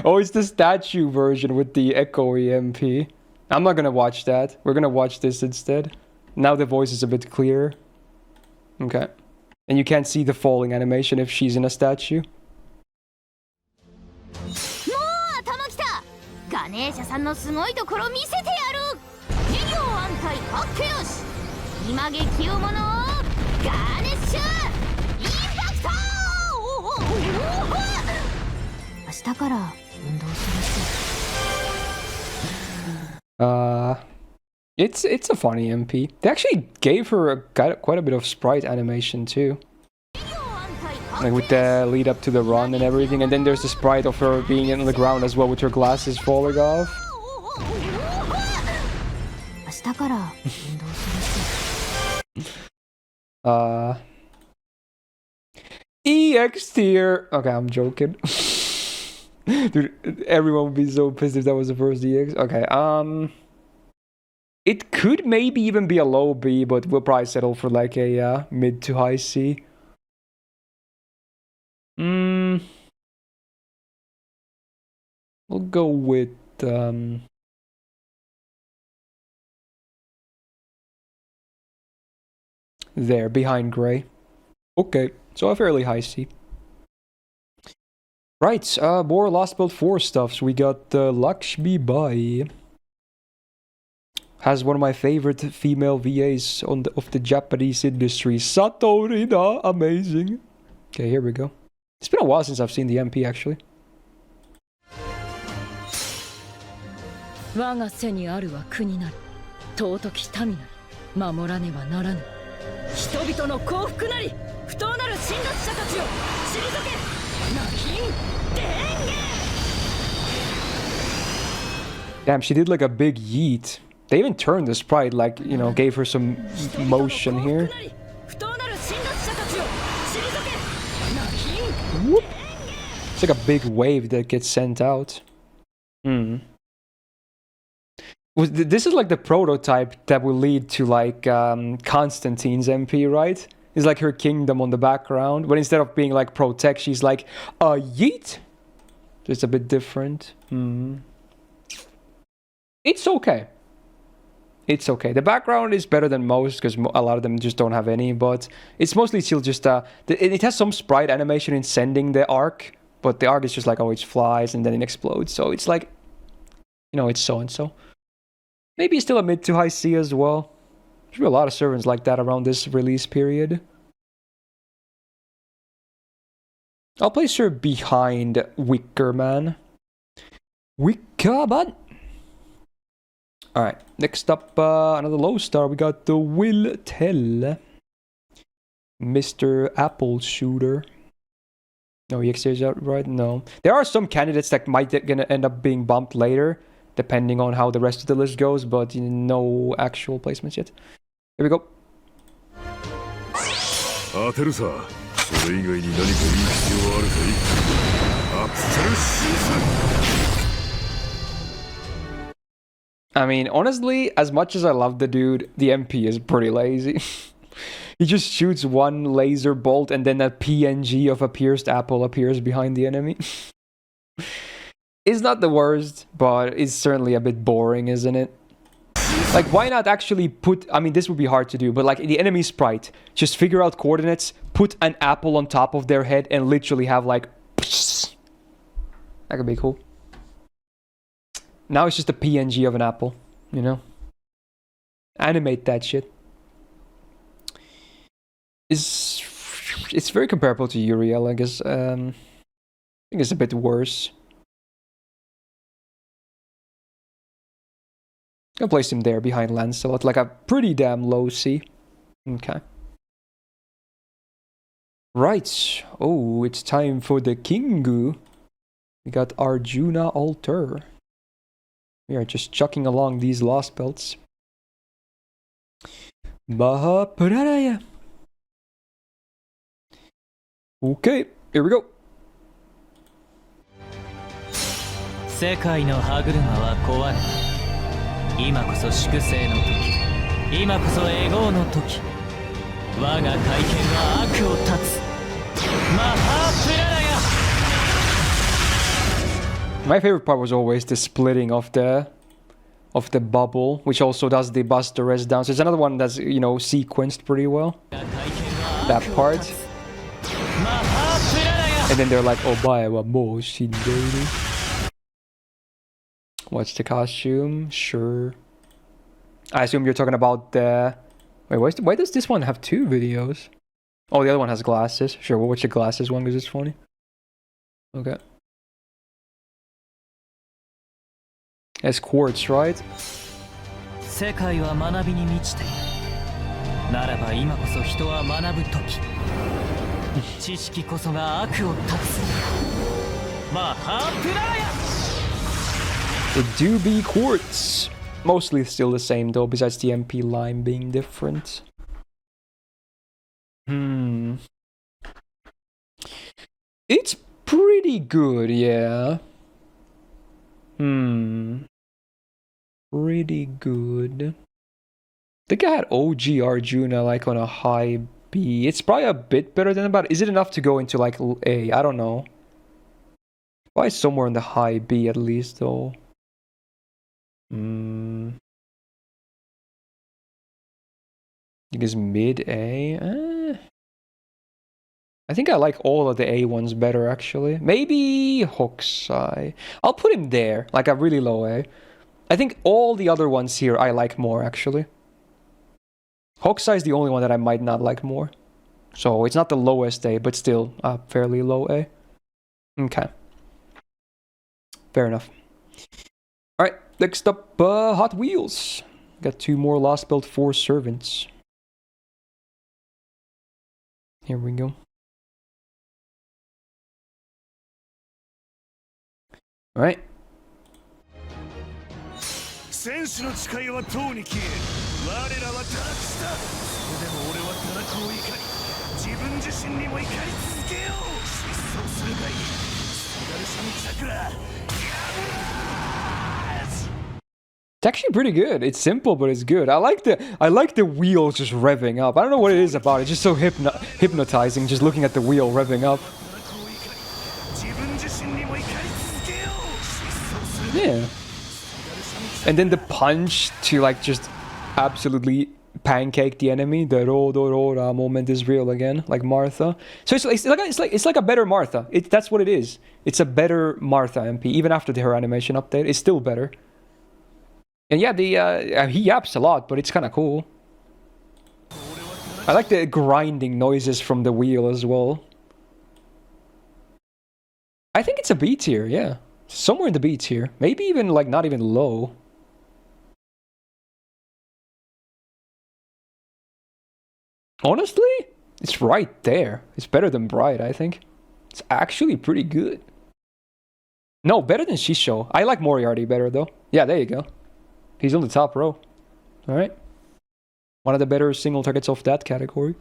S1: Oh, it's the statue version with the echoey MP. I'm not gonna watch that. We're gonna watch this instead. Now the voice is a bit clearer. Okay. And you can't see the falling animation if she's in a statue. It's a funny MP. They actually gave her quite a bit of sprite animation too. Like with the lead up to the run and everything, and then there's the sprite of her being on the ground as well with her glasses falling off. EX tier. Okay, I'm joking. Dude, everyone would be so pissed if that was the first EX. Okay, it could maybe even be a low B, but we'll probably settle for like a mid to high C. We'll go with there, behind Gray. Okay, so a fairly high C. Right, more Lost Build 4 stuff. So we got Lakshmi Bai. Has one of my favorite female VAs of the Japanese industry. Satorina, amazing. Okay, here we go. It's been a while since I've seen the MP actually. Damn, she did like a big yeet. They even turned the sprite, like, you know, gave her some motion here. Whoop. It's like a big wave that gets sent out. This is like the prototype that will lead to like Constantine's MP, right? It's like her kingdom on the background, but instead of being like protect, she's like yeet. Just a bit different. It's okay. It's okay. The background is better than most because a lot of them just don't have any, but it's mostly still just it has some sprite animation in sending the arc, but the arc is just like, oh, it flies and then it explodes. So it's like, you know, it's so and so. Maybe still a mid to high C as well. There's a lot of servants like that around this release period. I'll place her behind Wickerman. Wickerman. Alright, next up, another low star. We got the Will Tell. Mr. Apple Shooter. No, EXT is out right? No. There are some candidates that might gonna end up being bumped later, depending on how the rest of the list goes, but no actual placements yet. Here we go. I mean, honestly, as much as I love the dude, the MP is pretty lazy. He just shoots one laser bolt and then a PNG of a pierced apple appears behind the enemy. It's not the worst, but it's certainly a bit boring, isn't it? Like, why not actually put... I mean, this would be hard to do, but like the enemy sprite, just figure out coordinates, put an apple on top of their head, and literally have like... That could be cool. Now it's just a PNG of an apple, you know? Animate that shit. It's very comparable to Uriel, I guess. I think it's a bit worse. I'll place him there behind Lancelot, like a pretty damn low C. Okay. Right. Oh, it's time for the Kingu. We got Arjuna Alter. We are just chucking along these lost belts. Mahapralaya. Okay, here we go.
S6: 世界の歯車は壊れ、今こそ粛清の時、今こそエゴの時、我が会見は悪を断つ。マハプララヤ。
S1: My favorite part was always the splitting of the bubble, which also does the bust the rest down. So it's another one that's, you know, sequenced pretty well. That part. And then they're like, Obae wa mou shinderu. What's the costume? Sure. I assume you're talking about the... Wait, why does this one have two videos? Oh, the other one has glasses. Sure, we'll watch the glasses one because it's funny. Okay. It's quartz, right?
S6: 世界は学びに満ちている。ならば今こそ人は学ぶ時。知識こそが悪を断つ。マハプララヤ。
S1: It do be quartz. Mostly still the same though, besides the MP line being different. It's pretty good, yeah. Pretty good. I think I had OG Arjuna like on a high B. It's probably a bit better than that, but is it enough to go into like A? I don't know. Probably somewhere in the high B at least though. I think it's mid A. I think I like all of the A ones better actually. Maybe Hokusai. I'll put him there, like a really low A. I think all the other ones here I like more actually. Hokusai is the only one that I might not like more. So it's not the lowest A, but still a fairly low A. Okay. Fair enough. Alright, next up, Hot Wheels. Got two more Lost Belt 4 servants. Here we go.
S7: 戦士の誓いはとうに消え、我らは堕落した。それでも俺は堕落を怒り、自分自身にも怒り続けよう。失踪するがいい。スガルシャンチャクラ、やぶら。
S1: It's actually pretty good. It's simple, but it's good. I like the wheels just revving up. I don't know what it is about it. It's just so hypnotizing just looking at the wheel revving up. Yeah. And then the punch to like just absolutely pancake the enemy. The ro moment is real again, like Martha. So it's like a better Martha. That's what it is. It's a better Martha MP. Even after her animation update, it's still better. And yeah, he yaps a lot, but it's kind of cool. I like the grinding noises from the wheel as well. I think it's a B tier, yeah. Somewhere in the B tier. Maybe even like not even low. Honestly, it's right there. It's better than Bright, I think. It's actually pretty good. No, better than Shisho. I like Moriarty better though. Yeah, there you go. He's on the top row. Alright. One of the better single targets of that category.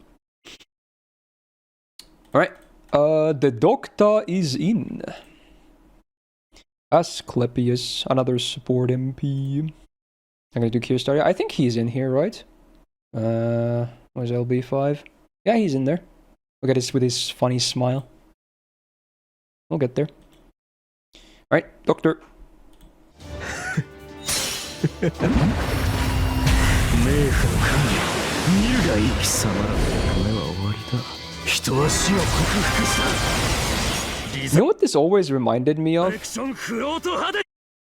S1: Alright. The Doctor is in. Asclepius, another support MP. I'm gonna do Kirstar. I think he's in here, right? Where's LB5? Yeah, he's in there. Look at this with his funny smile. We'll get there. Alright, Doctor.
S9: 冥府の神見るがいい貴様らの夢は終わりだ。人は死を克服した。
S1: You know what this always reminded me of?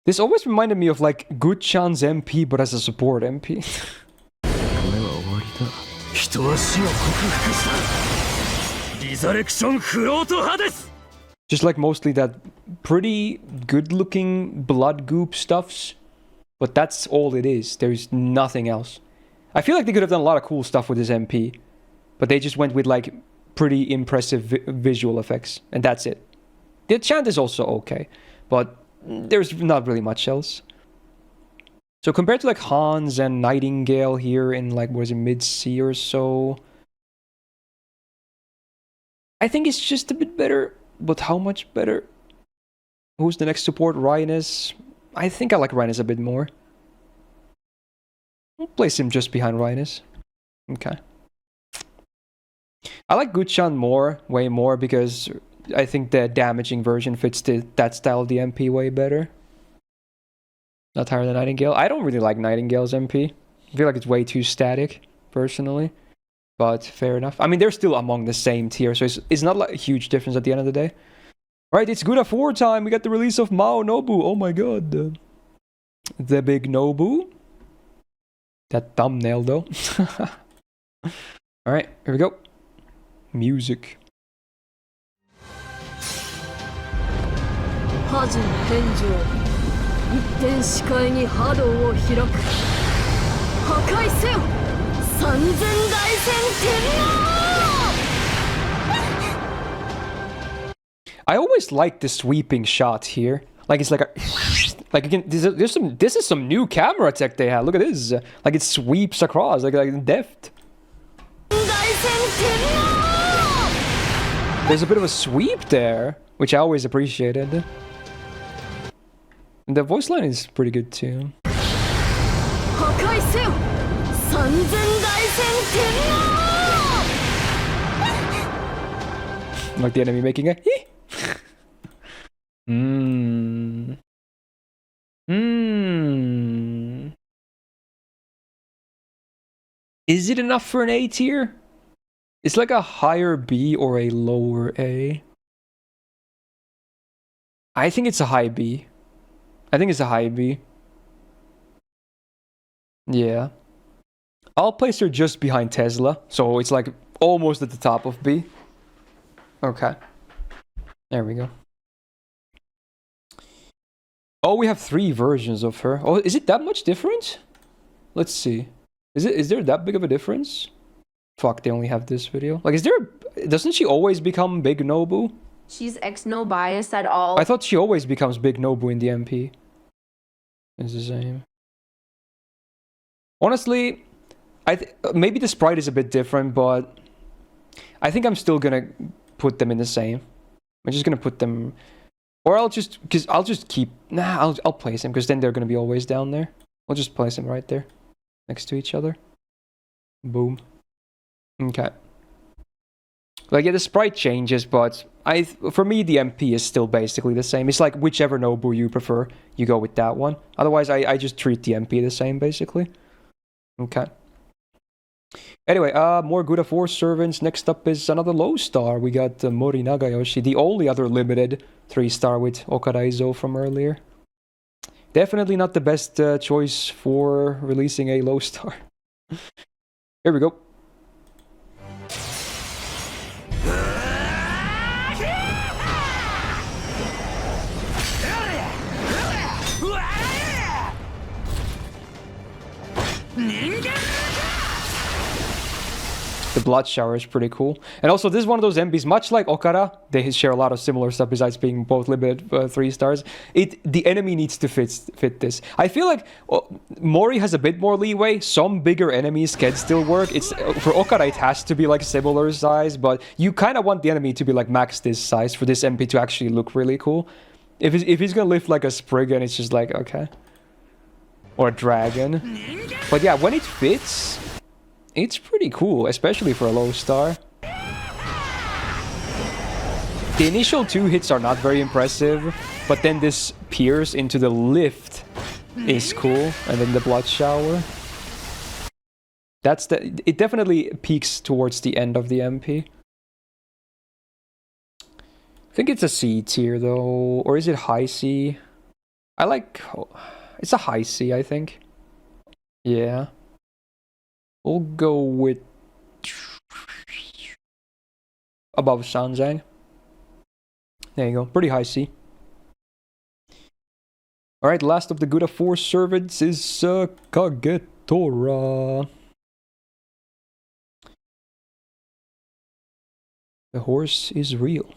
S1: This always reminded me of like Guchan's MP, but as a support MP.
S9: 夢は終わりだ。人は死を克服した。リザレクションフロートハデス。
S1: Just like mostly that pretty good-looking blood goop stuffs. But that's all it is. There's nothing else. I feel like they could have done a lot of cool stuff with this MP. But they just went with like pretty impressive visual effects. And that's it. The chant is also okay. But there's not really much else. So compared to like Hans and Nightingale here in like, what is it, mid-C or so. I think it's just a bit better. But how much better? Who's the next support? Rhinus? I think I like Rhinus a bit more. I'll place him just behind Rhinus. Okay. I like Guchan more, way more, because I think the damaging version fits that style of the MP way better. Not higher than Nightingale. I don't really like Nightingale's MP. I feel like it's way too static, personally. But fair enough. I mean, they're still among the same tier, so it's not like a huge difference at the end of the day. Right, it's Guna 4 time. We got the release of Mao Nobbu. Oh my god. The big Nobbu. That thumbnail though. Alright, here we go. Music.
S8: 破人返上一点視界に波動を開く破壊せよ三千大戦天皇
S1: I always like the sweeping shot here. Like it's like a like again this is some new camera tech they have. Look at this. Like it sweeps across like deft. There's a bit of a sweep there, which I always appreciated. And the voice line is pretty good too. Like the enemy making a hee. Is it enough for an A tier? It's like a higher B or a lower A. I think it's a high B. I think it's a high B. Yeah. I'll place her just behind Tesla, so it's like almost at the top of B. Okay. There we go. Oh, we have 3 versions of her. Oh, is it that much different? Let's see. Is there that big of a difference? Fuck, they only have this video. Like, doesn't she always become Big Nobbu?
S3: She's no bias at all.
S1: I thought she always becomes Big Nobbu in the MP. It's the same. Honestly, maybe the sprite is a bit different, but I think I'm still gonna put them in the same. I'm just gonna put them, or I'll just keep. Nah, I'll place them because then they're gonna be always down there. I'll just place them right there, next to each other. Boom. Okay. Like, yeah, the sprite changes, but for me the MP is still basically the same. It's like whichever Nobbu you prefer, you go with that one. Otherwise, I just treat the MP the same basically. Okay. Anyway, more Gouda 4 servants. Next up is another low star. We got Mori Nagayoshi, the only other limited 3-star with Okada from earlier. Definitely not the best choice for releasing a low star. Here we go. The blood shower is pretty cool. And also, this is one of those MPs, much like Okada, they share a lot of similar stuff besides being both limited 3 stars. The enemy needs to fit this. I feel like Mori has a bit more leeway. Some bigger enemies can still work. For Okada, it has to be like similar size, but you kind of want the enemy to be like max this size for this MP to actually look really cool. If he's gonna lift like a Spriggan, it's just like, okay. Or a dragon. But yeah, when it fits, it's pretty cool, especially for a low star. The initial 2 hits are not very impressive, but then this pierce into the lift is cool, and then the blood shower. It definitely peaks towards the end of the MP. I think it's a C tier though, or is it high C? It's a high C, I think. Yeah. We'll go with above Sanzang. There you go, pretty high C. Alright, last of the Gouda 4 servants is Kagetora. The horse is real.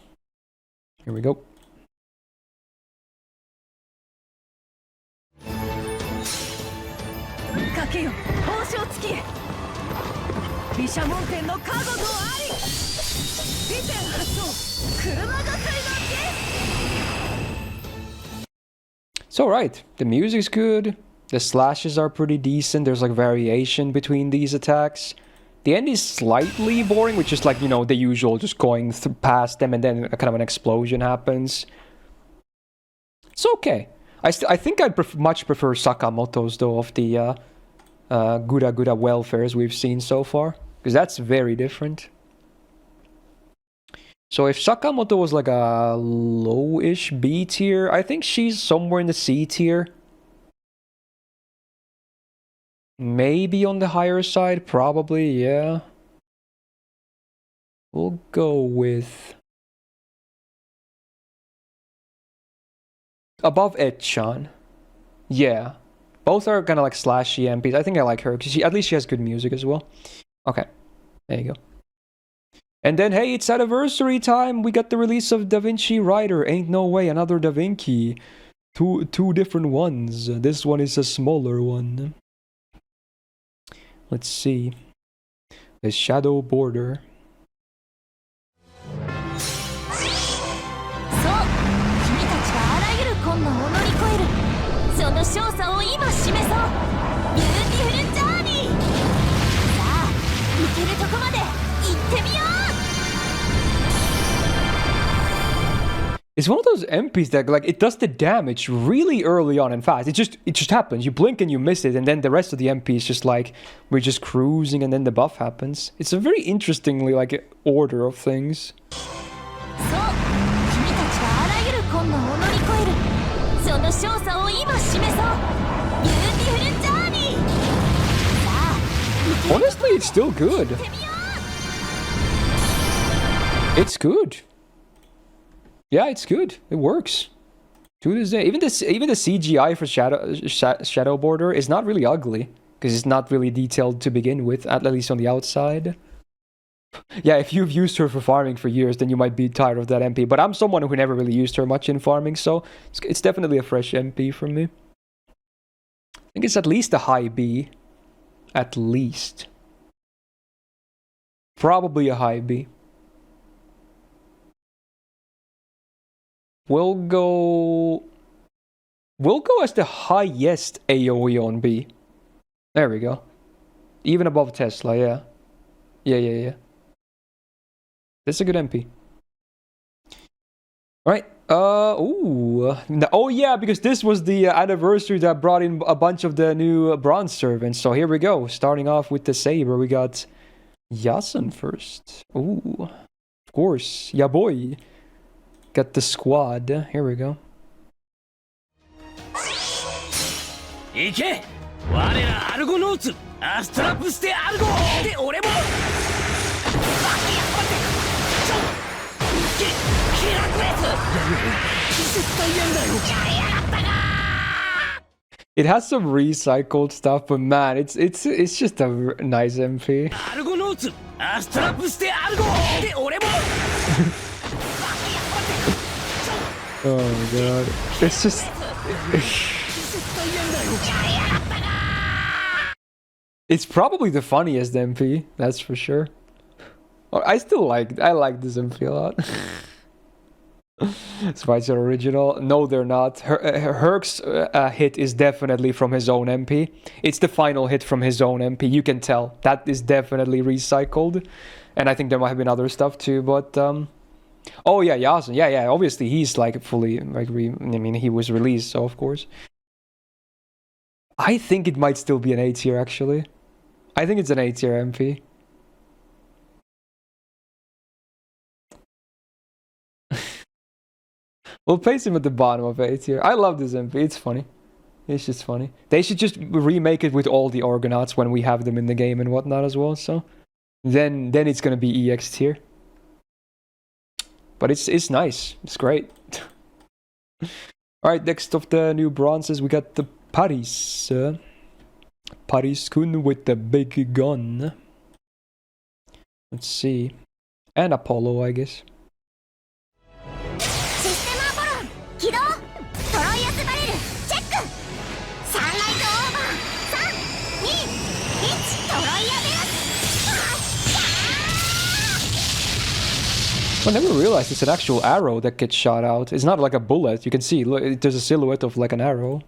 S1: Here we go. It's alright. The music's good. The slashes are pretty decent. There's like variation between these attacks. The end is slightly boring, which is like, you know, the usual, just going past them and then kind of an explosion happens. It's okay. I think I much prefer Sakamoto's though of the Gouda welfares we've seen so far, because that's very different. So if Sakamoto was like a low-ish B tier, I think she's somewhere in the C tier. Maybe on the higher side, probably, yeah. We'll go with above Etchan. Yeah. Both are kind of like slashy MPs. I think I like her, because at least she has good music as well. Okay. There you go. And then, hey, it's anniversary time. We got the release of Da Vinci Rider. Ain't no way, another Da Vinci. Two different ones. This one is a smaller one. Let's see. The Shadow Border. It's one of those MPs that like it does the damage really early on and fast. It just happens. You blink and you miss it, and then the rest of the MP is just like we're just cruising, and then the buff happens. It's a very interestingly like order of things. Honestly, it's still good. It's good. Yeah, it's good. It works. To this day, even the CGI for Shadow Border is not really ugly, because it's not really detailed to begin with, at least on the outside. Yeah, if you've used her for farming for years, then you might be tired of that MP. But I'm someone who never really used her much in farming, so it's definitely a fresh MP for me. I think it's at least a high B. at least. Probably a high B. We'll go as the highest AoE on B. There we go. Even above Tesla, yeah. Yeah. That's a good MP. Alright. Oh yeah, because this was the anniversary that brought in a bunch of the new bronze servants. So here we go. Starting off with the Saber, we got Yasun first. Ooh. Of course. Yeah, boy. Got the squad. Here we go.
S6: Ike! 我らアルゴノーツアストラップしてアルゴで俺も
S1: It has some recycled stuff, but man, it's just a nice MP. Oh my god. It's just it's probably the funniest MP, that's for sure. I like this MP a lot. Spicer original. No, they're not. Herc's hit is definitely from his own MP. It's the final hit from his own MP. You can tell. That is definitely recycled. And I think there might have been other stuff too, but... Oh yeah, Yasun. Yeah. Obviously, he's like fully... I mean, he was released, so of course. I think it might still be an A tier, actually. I think it's an A tier MP. We'll place him at the bottom of A tier. I love this MP. It's funny. It's just funny. They should just remake it with all the Argonauts when we have them in the game and whatnot as well. So then it's gonna be EX tier. But it's nice. It's great. All right. Next of the new bronzes, we got the Paris. Paris-kun with the big gun. Let's see. And Apollo, I guess. I never realized it's an actual arrow that gets shot out. It's not like a bullet. You can see, look, there's a silhouette of like an arrow.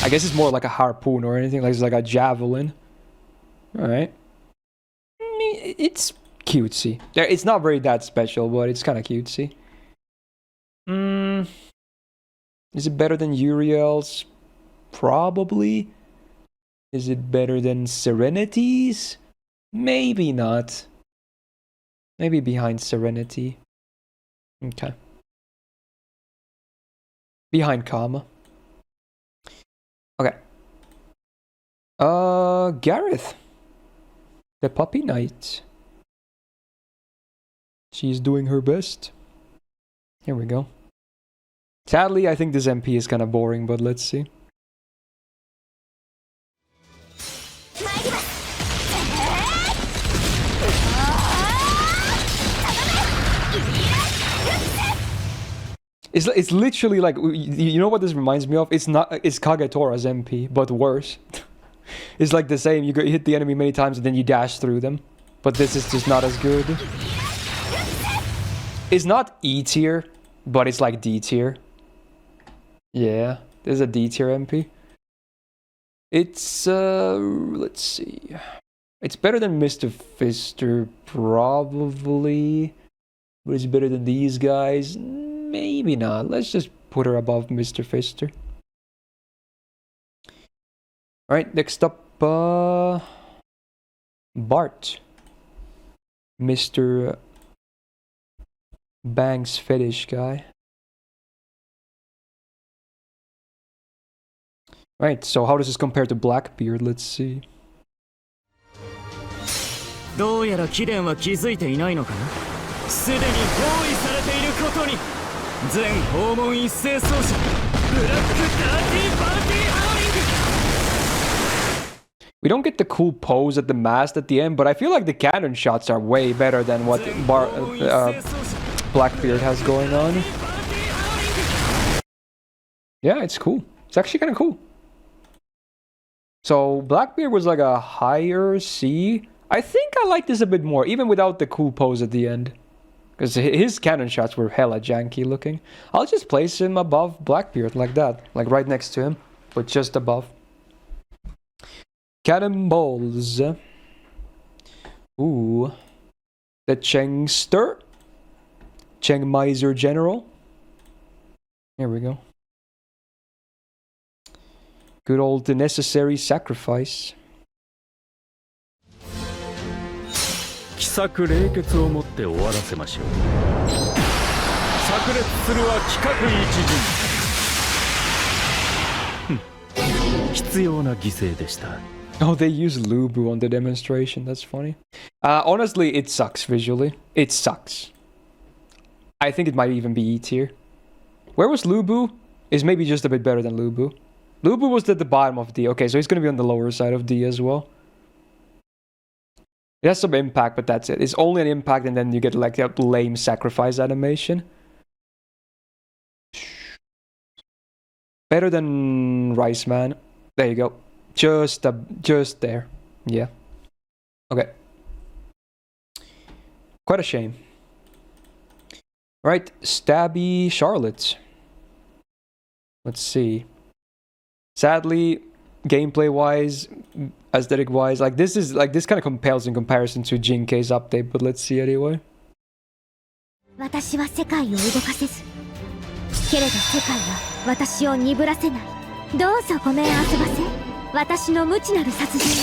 S1: I guess it's more like a harpoon or anything. Like it's like a javelin. Alright. I mean, it's cutesy. It's not very that special, but it's kind of cutesy. Is it better than Uriel's? Probably. Is it better than Serenity's? Maybe not. Maybe behind Serenity. Okay. Behind Karma. Okay. Gareth. The Puppy Knight. She's doing her best. Here we go. Sadly, I think this MP is kind of boring, but let's see. It's literally like, you know what this reminds me of? It's Kagetora's MP, but worse. It's like the same, you hit the enemy many times and then you dash through them. But this is just not as good. It's not E tier, but it's like D tier. Yeah, there's a D tier MP. It's, let's see. It's better than Mr. Fister, probably. But it's better than these guys. Maybe not. Let's just put her above Mr. Fister. Alright, next up, Bart. Mr. Bangs fetish guy. Right, so how does this compare to Blackbeard? Let's see.
S6: どうやら貴殿は気づいていないのかな。すでに包囲されていることに。全訪問一斉奏者ブラックダーティーパーティーハウリング。
S1: We don't get the cool pose at the mast at the end, but I feel like the cannon shots are way better than what Blackbeard has going on. Yeah, it's cool. It's actually kind of cool. So Blackbeard was like a higher C. I think I like this a bit more, even without the cool pose at the end. Because his cannon shots were hella janky looking. I'll just place him above Blackbeard like that. Like right next to him, but just above. Cannonballs. Ooh. The Chengster. Cheng Miser General. Here we go. Good old The Necessary Sacrifice.
S9: 奇策冷血をもって終わらせましょう。炸裂するは規格一陣。必要な犠牲でした。
S1: Oh, they use Lobo on the demonstration. That's funny. Honestly, it sucks visually. It sucks. I think it might even be E tier. Where was Lobo? Is maybe just a bit better than Lobo. Lobo was at the bottom of D. Okay, so he's going to be on the lower side of D as well. It has some impact, but that's it. It's only an impact, and then you get like a lame sacrifice animation. Better than Rice Man. There you go. Just there. Yeah. Okay. Quite a shame. Right, Stabby Charlotte. Let's see. Sadly, gameplay-wise, aesthetic-wise, like this kind of compels in comparison to Jinkei's update, but let's see anyway.
S5: 私は世界を動かせず、けれど世界は私を鈍らせない。どうぞごめんあそばせ。私の無知なる殺人に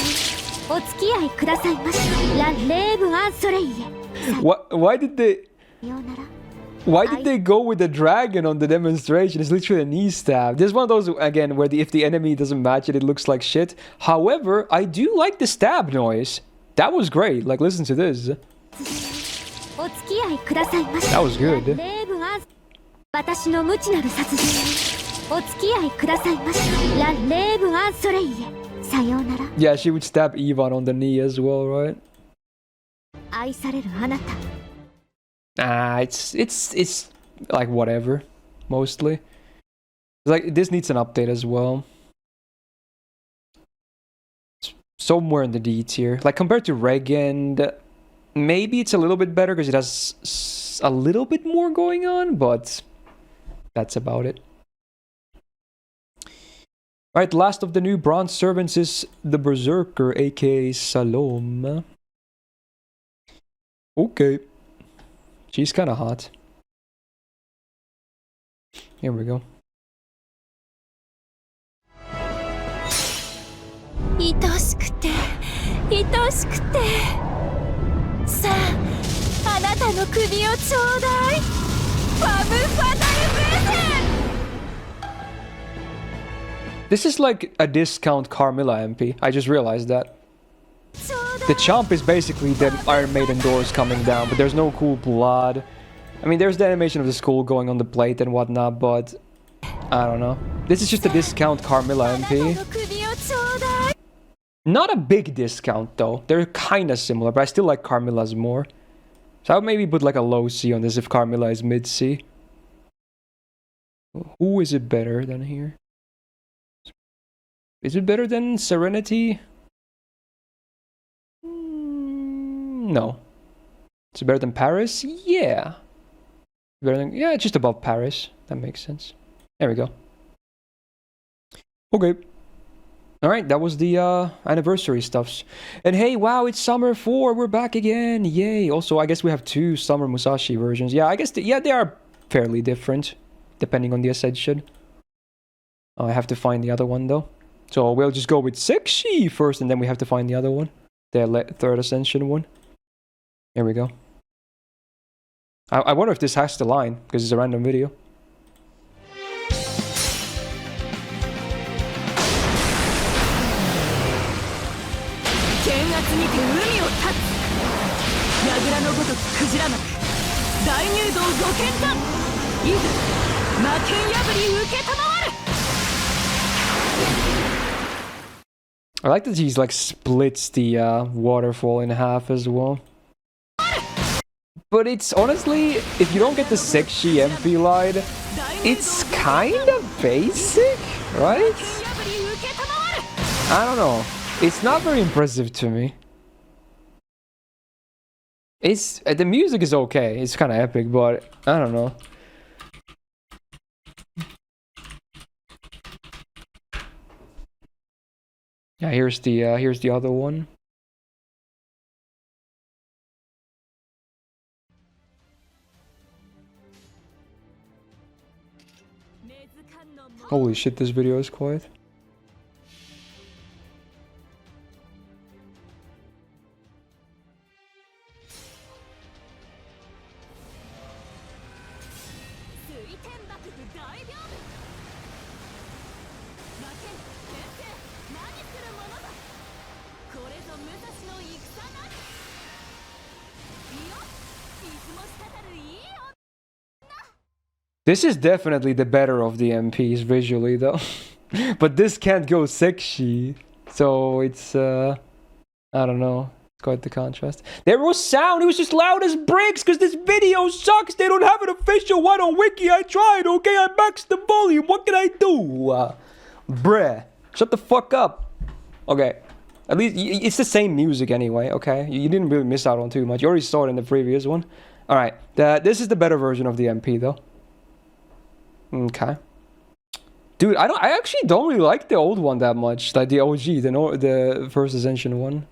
S5: お付き合いくださいまし。ラレーブアンソレイエ。
S1: Why did they go with the dragon on the demonstration? It's literally a knee stab. There's one of those, again, where if the enemy doesn't match it, it looks like shit. However, I do like the stab noise. That was great. Like, listen to this. That was good. Yeah, she would stab Ivan on the knee as well, right? It's like whatever, mostly. Like this needs an update as well. Somewhere in the D tier. Like compared to Regend, maybe it's a little bit better because it has a little bit more going on, but that's about it. Alright, last of the new bronze servants is the Berserker, aka Salome. Okay. She's kind of hot. Here we go.
S5: 愛しくて愛しくてさああなたの首をちょうだいファム・ファタルプレゼン
S1: This is like a discount Carmilla MP. I just realized that. The chomp is basically the Iron Maiden doors coming down, but there's no cool blood. I mean, there's the animation of the skull going on the plate and whatnot, but I don't know. This is just a discount Carmilla MP. Not a big discount though. They're kind of similar, but I still like Carmilla's more. So I would maybe put like a low C on this if Carmilla is mid C. Who is it better than here? Is it better than Serenity? No. Is it better than Paris? Yeah. Better than, yeah, just above Paris. That makes sense. There we go. Okay. Alright, that was the anniversary stuffs. And hey, wow, it's Summer 4. We're back again. Yay. Also, I guess we have 2 Summer Musashi versions. Yeah, I guess, yeah, they are fairly different, depending on the Ascension. I have to find the other one, though. So we'll just go with Sexy first, and then we have to find the other one. The third Ascension one. There we go. I wonder if this has the line, because it's a random video. I like that he's like splits the waterfall in half as well. But it's honestly, if you don't get the Sexy MP line, it's kind of basic, right? I don't know. It's not very impressive to me. It's the music is okay. It's kind of epic, but I don't know. Yeah, here's the other one. Holy shit, this video is quiet. This is definitely the better of the MPs visually though. But this can't go sexy. So it's I don't know. It's quite the contrast. There was sound, it was just loud as bricks because this video sucks. They don't have an official one on Wiki. I tried, okay? I maxed the volume. What can I do? Bruh. Shut the fuck up. Okay. At least it's the same music anyway, okay? You didn't really miss out on too much. You already saw it in the previous one. Alright. This is the better version of the MP though. Okay. Dude, I actually don't really like the old one that much. Like the OG, the first Ascension one.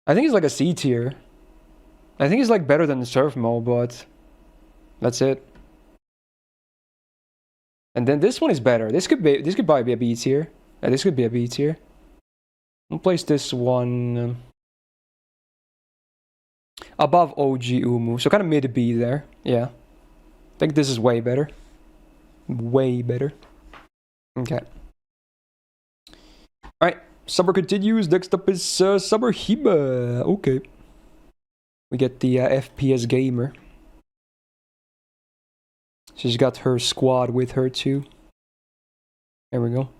S1: I think it's like a C tier. I think it's like better than the Surf mode, but that's it. And then this one is better. This could probably be a B tier. Yeah, this could be a B tier. I'll place this one above OG Umu. So kind of mid B there. Yeah. I think this is way better. Way better. Okay. Alright. Summer continues. Next up is Summer Hiba. Okay. We get the FPS gamer. She's got her squad with her too. There we go.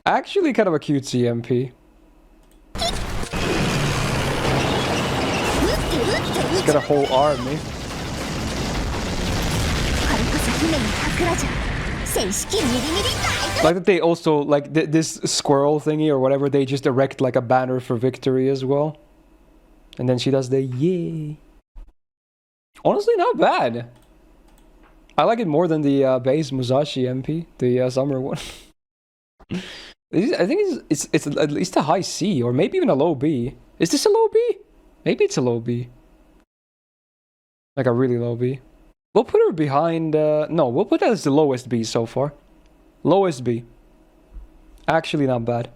S1: Actually kind of a cutesy MP. It's got a whole army. Like that they also, like this squirrel thingy or whatever, they just erect like a banner for victory as well. And then she does the yay. Honestly, not bad. I like it more than the base Musashi MP, the summer one. I think it's at least a high C or maybe even a low B. Is this a low B? Maybe it's a low B. Like a really low B. We'll put her behind... no, we'll put that as the lowest B so far. Lowest B. Actually not bad.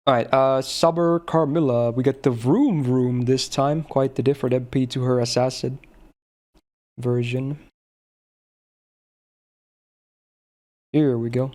S1: Alright, Summer Carmilla. We get the Vroom Vroom this time. Quite the different MP to her Assassin version. Here we go.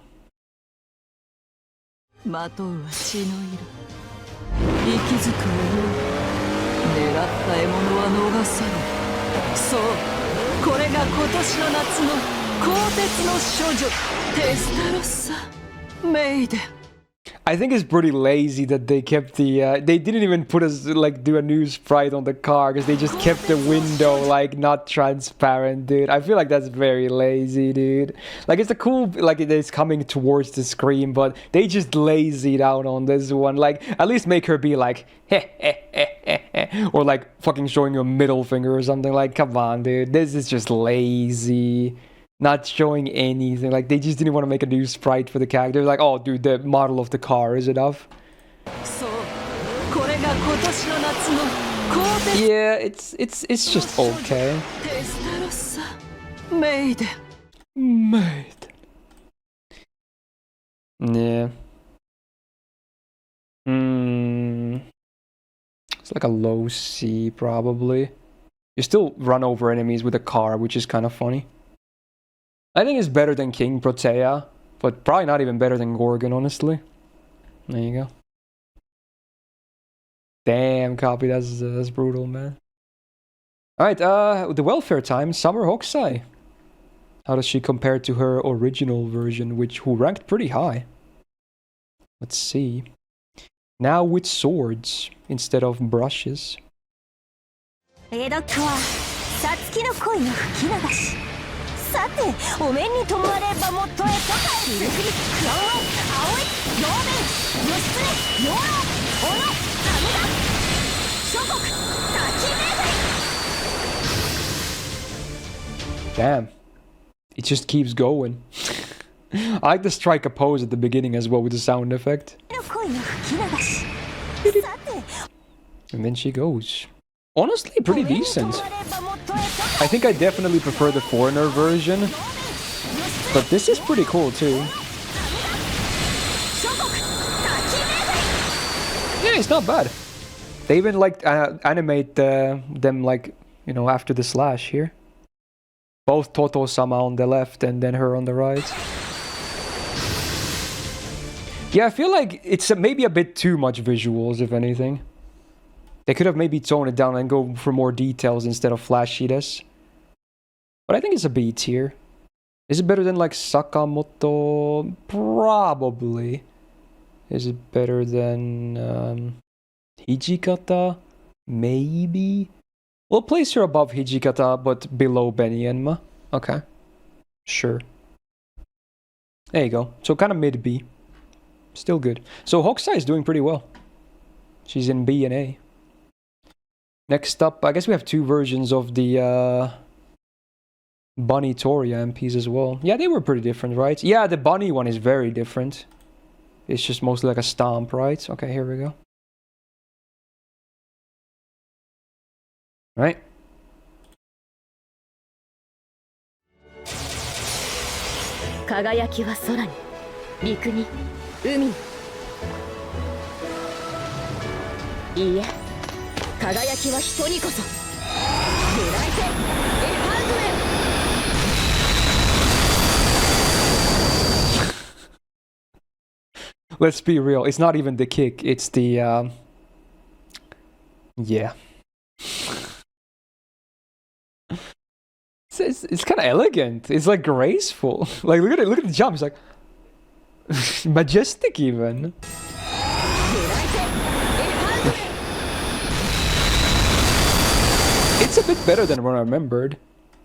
S1: I think it's pretty lazy that they kept the they didn't even put us like do a new sprite on the car because they just kept the window like not transparent, dude. I feel like that's very lazy, dude. Like it's a cool like it's coming towards the screen, but they just lazied out on this one. Like at least make her be like or like fucking showing you a middle finger or something. Like come on, dude. This is just lazy. Not showing anything. Like they just didn't want to make a new sprite for the character. Like, oh dude, the model of the car is enough. Yeah, it's just okay. Maid. Yeah. It's like a low C probably. You still run over enemies with a car, which is kind of funny. I think it's better than King Protea, but probably not even better than Gorgon, honestly. There you go. Damn, copy, that's brutal, man. Alright, the welfare time, Summer Hokusai. How does she compare to her original version, who ranked pretty high? Let's see. Now with swords instead of brushes.
S5: エドックはさつきの恋の吹き流し。さて、お面に止まればもとへと帰る。クラウン、青い、ローベン、義経、養老、小野、羽田、諸国、滝巡り。
S1: Damn. It just keeps going. I like the strike a pose at the beginning as well with the sound effect. And then she goes. Honestly, pretty decent. I think I definitely prefer the foreigner version. But this is pretty cool too. Yeah, it's not bad. They even like animate them like, you know, after the slash here. Both Toto-sama on the left and then her on the right. Yeah, I feel like it's maybe a bit too much visuals, if anything. They could have maybe toned it down and go for more details instead of flashiness. But I think it's a B tier. Is it better than like Sakamoto? Probably. Is it better than Hijikata? Maybe. We'll place her above Hijikata, but below Benyenma. Okay. Sure. There you go. So kind of mid B. Still good. So Hokusai is doing pretty well. She's in B and A. Next up, I guess we have two versions of the Bunny Toria MPs as well. Yeah, they were pretty different, right? Yeah, the Bunny one is very different. It's just mostly like a stomp, right? Okay, here we go. Right. Let's be real, it's not even the kick, it's the yeah. It's kind of elegant. It's like graceful. Like look at it. Look at the jump. It's like majestic even. It's a bit better than what I remembered.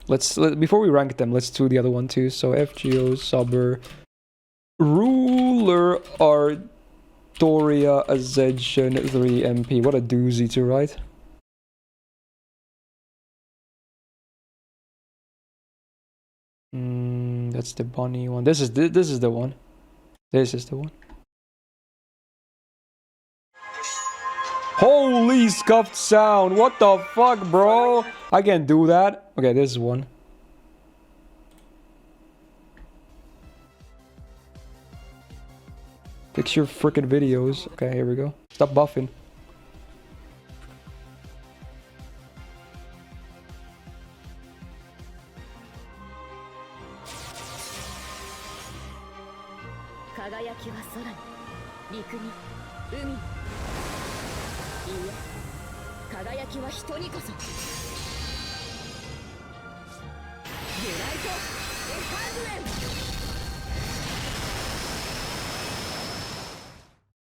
S1: Before we rank them, let's do the other one too. So FGO, Saber, Ruler, Artoria, Ascension, 3 MP. What a doozy to write. That's the bunny one. This is the one. This is the one. Holy scuffed sound! What the fuck, bro? I can't do that. Okay, this is one. Fix your freaking videos. Okay, here we go. Stop buffing.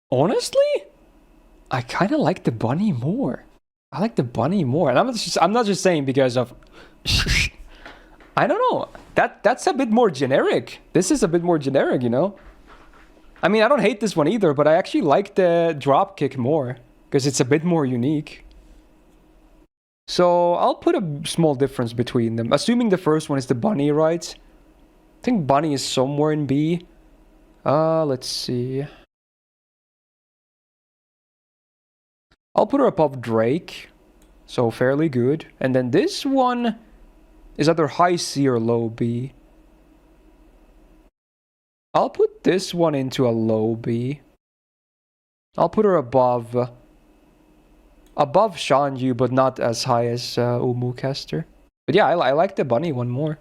S1: Honestly, I kind of like the bunny more. I like the bunny more, and I'm not just saying because of I don't know. That's a bit more generic. This is a bit more generic, you know. I mean, I don't hate this one either, but I actually like the drop kick more because it's a bit more unique. So I'll put a small difference between them. Assuming the first one is the bunny, right? I think bunny is somewhere in B. Let's see. I'll put her above Drake. So fairly good. And then this one is either high C or low B. I'll put this one into a low B. I'll put her above Xiang Yu, but not as high as Umu Caster. But yeah, I like the bunny one more.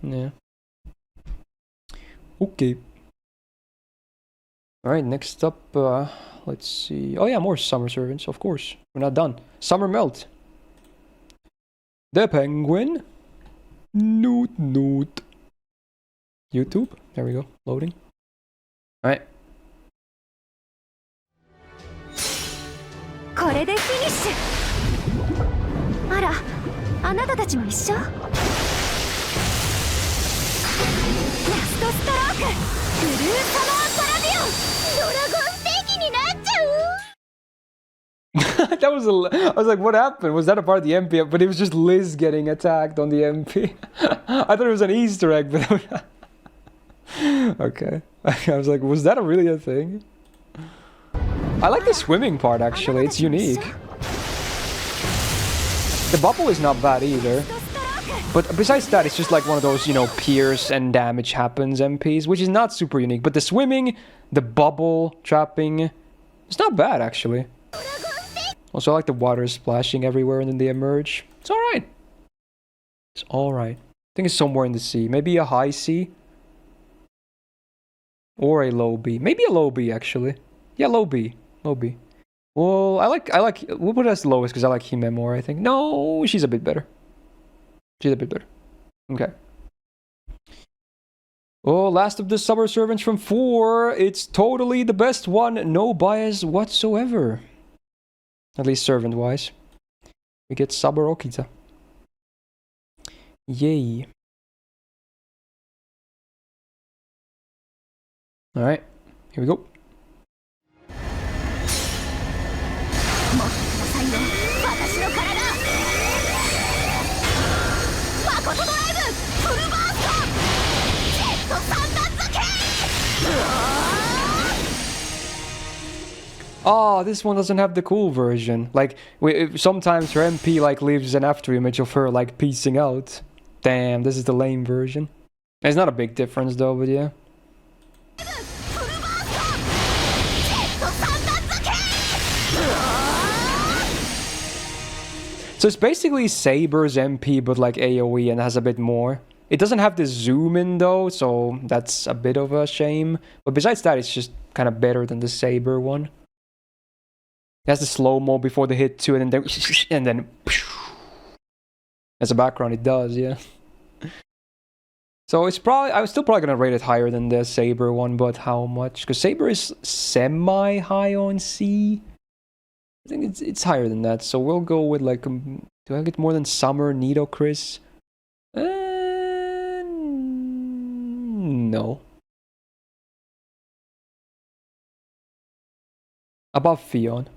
S1: Yeah. Okay. Alright, next up, let's see. Oh yeah, more Summer Servants, of course. We're not done. Summer Melt. The penguin. Noot noot. YouTube. There we go. Loading. Alright.
S5: これでフィニッシュ。あら、あなたたちも一緒？ラストストローク、ブルーサマーパラディオン、ドラゴンステーキになっちゃう。
S1: That was I was like, what happened? Was that a part of the MP? But it was just Liz getting attacked on the MP. I thought it was an Easter egg, but okay. I was like, was that really a thing? I like the swimming part actually, it's unique. The bubble is not bad either. But besides that, it's just like one of those, you know, pierce and damage happens MPs, which is not super unique. But the swimming, the bubble trapping, it's not bad actually. Also, I like the water splashing everywhere and then they emerge. It's alright. It's alright. I think it's somewhere in the sea. Maybe a high C. Or a low B. Maybe a low B actually. Yeah, low B. Low B. Well, I like, we'll put it as lowest because I like Hime more, I think. No, she's a bit better. She's a bit better. Okay. Oh, last of the summer servants from 4. It's totally the best one. No bias whatsoever. At least servant-wise. We get Saber Okita. Yay. Alright, here we go. Oh, this one doesn't have the cool version. Like, sometimes her MP like leaves an after image of her like piecing out. Damn, this is the lame version. It's not a big difference though, but yeah. So it's basically Saber's MP, but like AoE and has a bit more. It doesn't have the zoom in though, so that's a bit of a shame. But besides that, it's just kind of better than the Saber one. It has the slow-mo before the hit too, and then as a background it does, yeah. So it's probably, I was still probably gonna rate it higher than the Saber one, but how much? Because Saber is semi-high on C. I think it's higher than that, so we'll go with like, do I get more than Summer, Nito, Chris? No. Above Fion.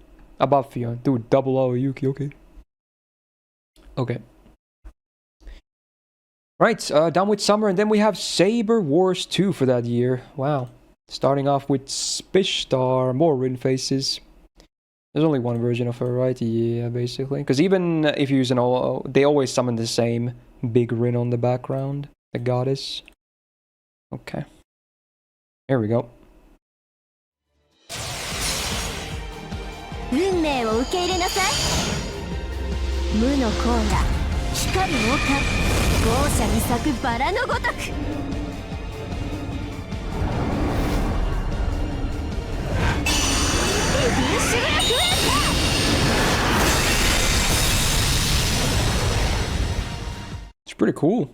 S1: Above Fion. Dude, double O Yuki, okay. Okay. Right, down with Summer, and then we have Saber Wars 2 for that year. Wow. Starting off with Ishtar, more Rin faces. There's only one version of her, right? Yeah, basically. Because even if you use an OO, they always summon the same big Rin on the background. The goddess. Okay. Here we go.
S5: 運命を受け入れなさい。無の甲羅、光る王冠、豪奢に咲くバラのごとく。
S1: It's pretty cool.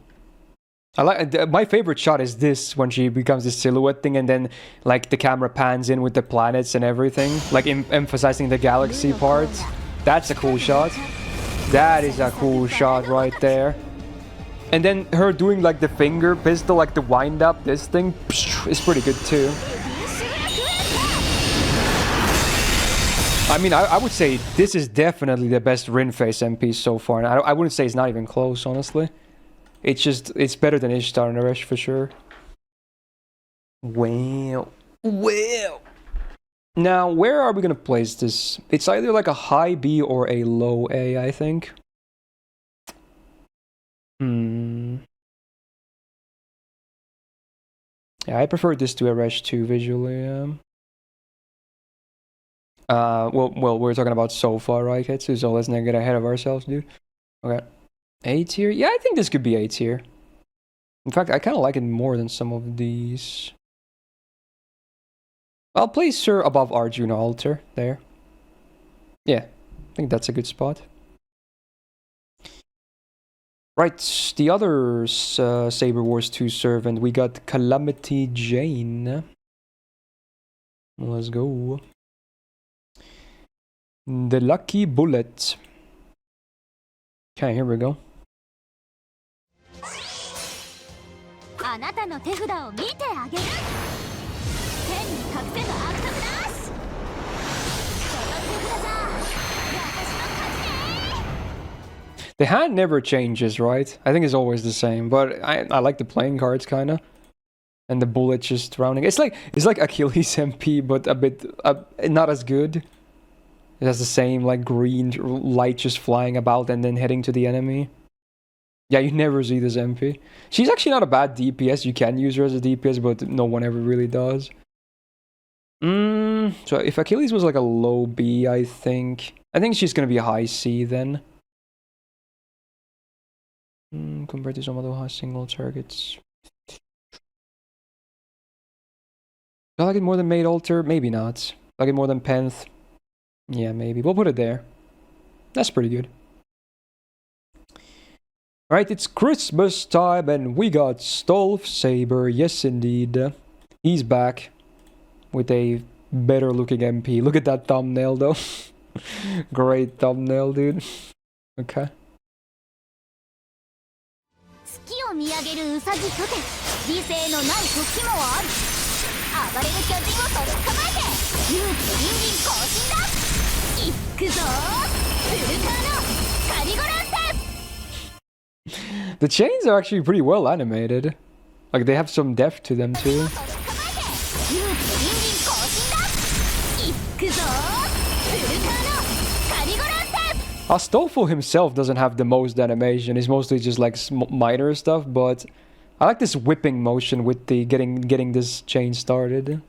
S1: I like my favorite shot is this when she becomes this silhouette thing and then like the camera pans in with the planets and everything, like emphasizing the galaxy part. That's a cool shot. That is a cool shot right there. And then her doing like the finger pistol, like the wind up, this thing is pretty good too. I mean, I would say this is definitely the best Rin face MP so far, and I wouldn't say it's not even close, honestly. It's just, it's better than Ishtar and Naresh for sure. Well. Now, where are we gonna place this? It's either like a high B or a low A, I think. Yeah, I prefer this to Naresh too, visually. Well, we're talking about so far, right, Ketsu? So let's not get ahead of ourselves, dude. Okay. A tier? Yeah, I think this could be A tier. In fact, I kind of like it more than some of these. I'll place her above Arjuna Alter, there. Yeah, I think that's a good spot. Right, the other Saber Wars 2 servant, we got Calamity Jane. Let's go. The Lucky Bullet. Okay, here we go. The hand never changes, right? I think it's always the same, but I like the playing cards kinda. And the bullet just rounding. It's like Achilles MP, but a bit not as good. It has the same like green light just flying about and then heading to the enemy. Yeah, you never see this MP. She's actually not a bad DPS. You can use her as a DPS, but no one ever really does. So if Achilles was like a low B, I think she's gonna be a high C then. Compared to some other high single targets. Do I like it more than Maid Alter? Maybe not. Like it more than Penth? Yeah, maybe. We'll put it there. That's pretty good. Alright, it's Christmas time and we got Stolf Saber. Yes, indeed. He's back with a better looking MP. Look at that thumbnail though. Great thumbnail, dude. Okay.
S5: 月を見上げるウサギとて理性のない時もある暴れる巨人を取り捕まえて勇気倫理更新だいくぞフルカーのカリゴランテ
S1: The chains are actually pretty well animated. Like they have some depth to them too. Astolfo himself doesn't have the most animation. He's mostly just like minor stuff, but I like this whipping motion with the getting this chain started.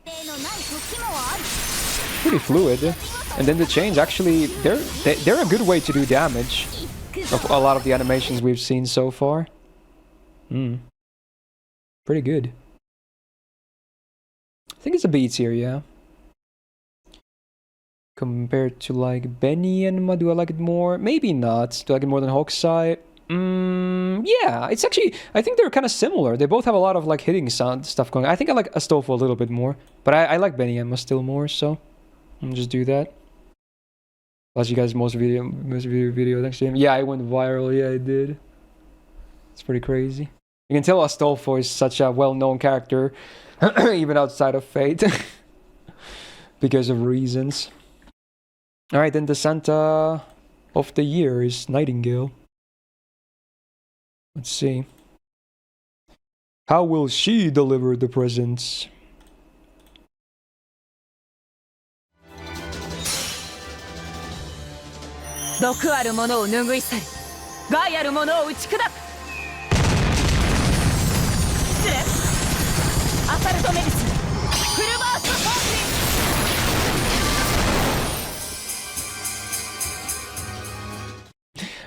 S1: Pretty fluid. And then the chains actually they're a good way to do damage of a lot of the animations we've seen so far. Pretty good. I think it's a B tier, yeah. Compared to like Benny and Ma, do I like it more? Maybe not. Do I like it more than Hokusai? Yeah, it's actually, I think they're kind of similar. They both have a lot of like hitting sound stuff going on. I think I like Astolfo a little bit more, but I like Benny and Ma still more, so I'll just do that. Plus you guys most video thanks to him. Yeah, I went viral, yeah I did. It's pretty crazy. You can tell Astolfo is such a well-known character, even outside of Fate, because of reasons. Alright, then the Santa of the year is Nightingale. Let's see. How will she deliver the presents?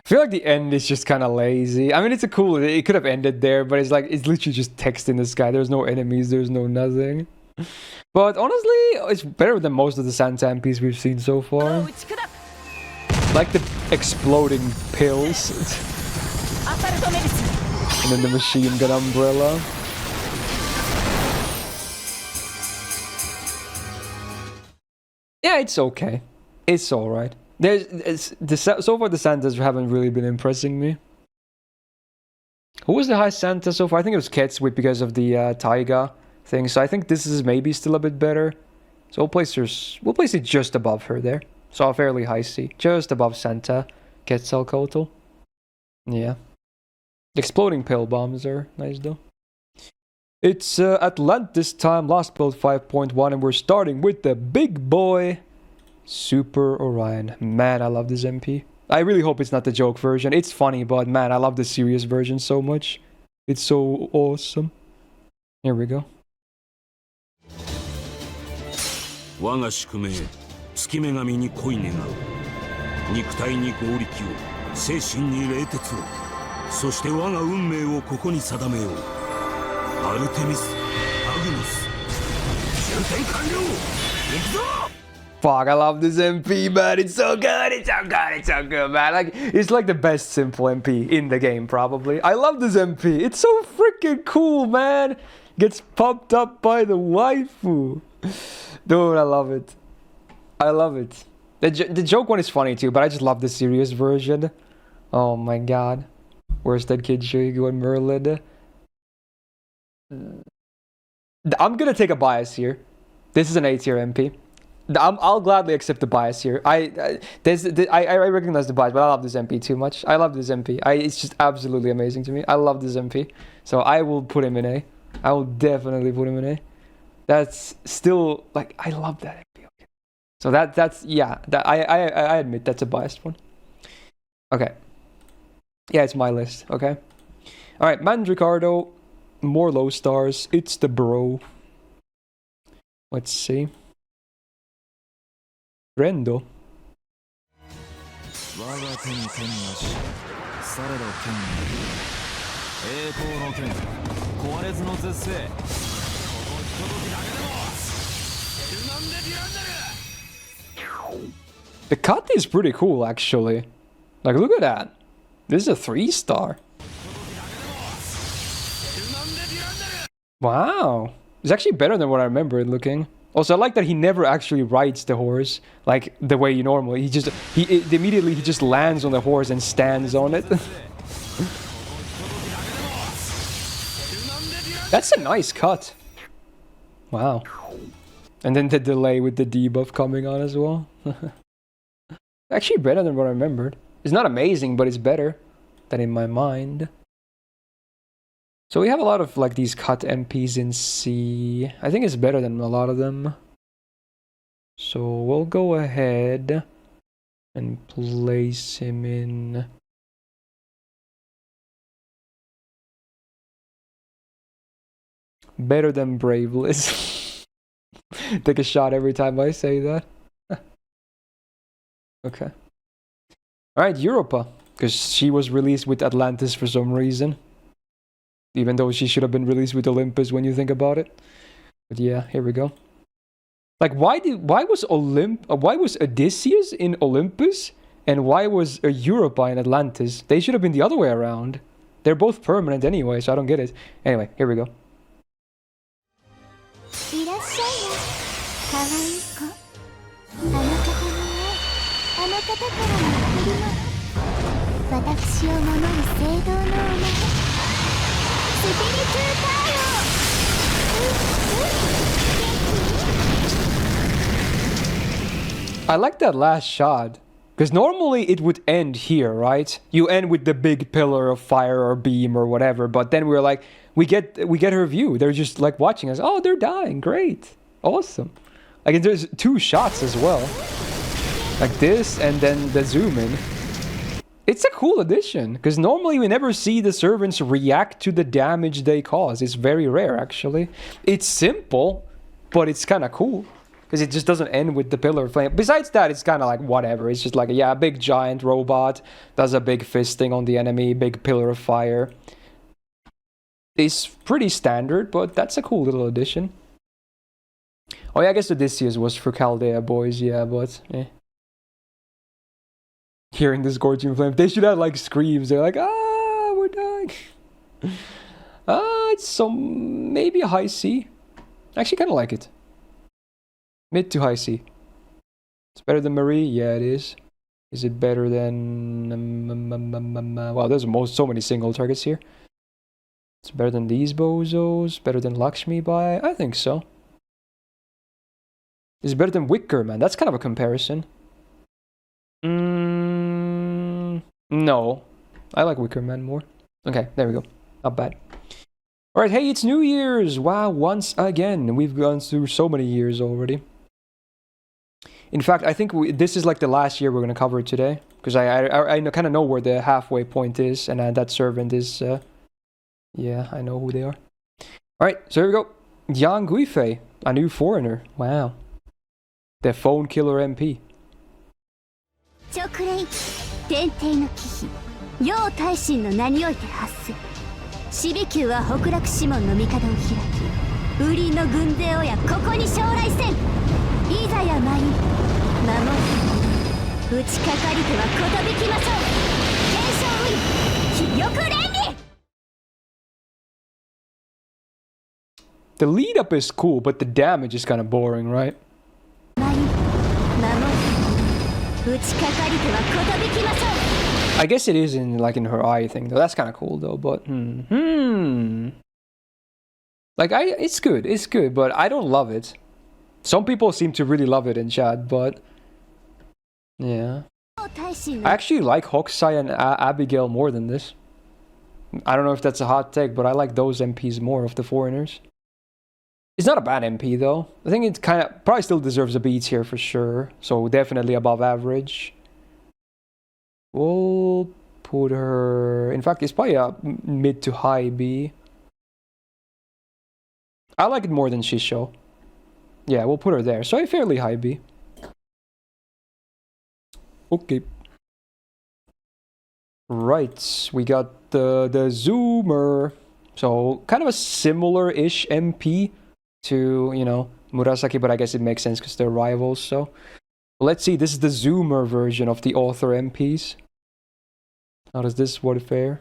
S1: I feel like the end is just kind of lazy. I mean, it's a cool... It could have ended there, but it's like... It's literally just text in the sky. There's no enemies. There's no nothing. But honestly, it's better than most of the Santa MPs we've seen so far. Like the exploding pills. And then the machine gun umbrella. Yeah, it's okay. It's alright. So far the Santas haven't really been impressing me. Who was the high Santa so far? I think it was Quetz because of the Taiga thing. So I think this is maybe still a bit better. So we'll place it just above her there. So a fairly high C. Just above Santa. Quetzalcoatl. Yeah. Exploding pill bombs are nice though. It's Atlantis time, last build 5.1, and we're starting with the big boy. Super Orion. Man, I love this MP. I really hope it's not the joke version. It's funny, but man, I love the serious version so much. It's so awesome. Here we go.
S7: 我が宿命、月女神に恋願う。肉体に合力を、精神に冷徹を、そして我が運命をここに定めよう。アルテミス、アグノス、終点完了。行くぞ！
S1: Fuck, I love this MP, man. It's so good. It's so good. It's so good, man. Like, it's like the best simple MP in the game, probably. I love this MP. It's so freaking cool, man. Gets pumped up by the waifu. Dude, I love it. I love it. The joke one is funny too, but I just love the serious version. Oh my god. Where's that kid Qin Shi Huang and Merlin? I'm gonna take a bias here. This is an A tier MP. I'll gladly accept the bias here. I recognize the bias, but I love this MP too much. I love this MP. It's just absolutely amazing to me. I love this MP. So I will put him in A. I will definitely put him in A. That's still, like, I love that MP. Okay. So that's yeah, I admit that's a biased one. Okay. Yeah, it's my list, okay? Alright, Mandricardo, more low stars. It's the bro. Let's see. Rendo. The cut is pretty cool, actually. Like, look at that. This is a 3-star. Wow. It's actually better than what I remember it looking. Also, I like that he never actually rides the horse like the way you normally. He immediately just lands on the horse and stands on it. That's a nice cut. Wow. And then the delay with the debuff coming on as well. Actually better than what I remembered. It's not amazing, but it's better than in my mind. So we have a lot of like these cut MPs in C. I think it's better than a lot of them. So we'll go ahead and place him in. Better than Brave Liz. Take a shot every time I say that. Okay. Alright, Europa. Because she was released with Atlantis for some reason. Even though she should have been released with Olympus when you think about it. But yeah, here we go. Like, why was Odysseus in Olympus? And why was Europa in Atlantis? They should have been the other way around. They're both permanent anyway, so I don't get it. Anyway, here we go. I like that last shot. Because normally it would end here, right? You end with the big pillar of fire or beam or whatever, but then we're like, we get her view. They're just like watching us. Oh, they're dying. Great. Awesome. Like, there's 2 shots as well. Like this and then the zoom in. It's a cool addition, because normally we never see the servants react to the damage they cause. It's very rare, actually. It's simple, but it's kind of cool. Because it just doesn't end with the pillar of flame. Besides that, it's kind of like whatever. It's just like, yeah, a big giant robot does a big fisting on the enemy, big pillar of fire. It's pretty standard, but that's a cool little addition. Oh yeah, I guess Odysseus was for Chaldea boys, yeah, but eh. Hearing the scorching flame, they should have like screams. They're like, ah, we're dying. It's some, maybe a high C. I actually kind of like it. Mid to high C. It's better than Marie? Yeah, it is. Is it better than... wow, there's so many single targets here. It's better than these bozos. Better than Lakshmi Bai? I think so. Is it better than Wicker Man? That's kind of a comparison. No. I like Wicker Man more. Okay, there we go. Not bad. Alright, hey, it's New Year's! Wow, once again. We've gone through so many years already. In fact, I think this is like the last year we're going to cover today. Because I kind of know where the halfway point is. And that servant is... yeah, I know who they are. Alright, so here we go. Yang Guifei, a new foreigner. Wow. The phone killer MP.
S5: 天帝の忌避陽大神の名において発す死火球は北楽師門の帝を開きウリの軍勢をやここに将来せんいざや参り守る打ちかかりてはことびきましょう検証ウイ気力連理
S1: The lead up is cool, but the damage is kind of boring, right? I guess it is in like in her eye thing though. That's kind of cool though, but like it's good, but I don't love it. Some people seem to really love it in chat, but yeah. I actually like Hokusai and Abigail more than this. I don't know if that's a hot take, but I like those MPs more of the foreigners. It's not a bad MP though. I think it kind of probably still deserves a B tier for sure. So definitely above average. We'll put her... In fact, it's probably a mid to high B. I like it more than Shisho. Yeah, we'll put her there. So a fairly high B. Okay. Right, we got the Zoomer. So kind of a similar-ish MP to, you know, Murasaki, but I guess it makes sense because they're rivals, so... Let's see, this is the Zoomer version of the author MPs. How does this one fare?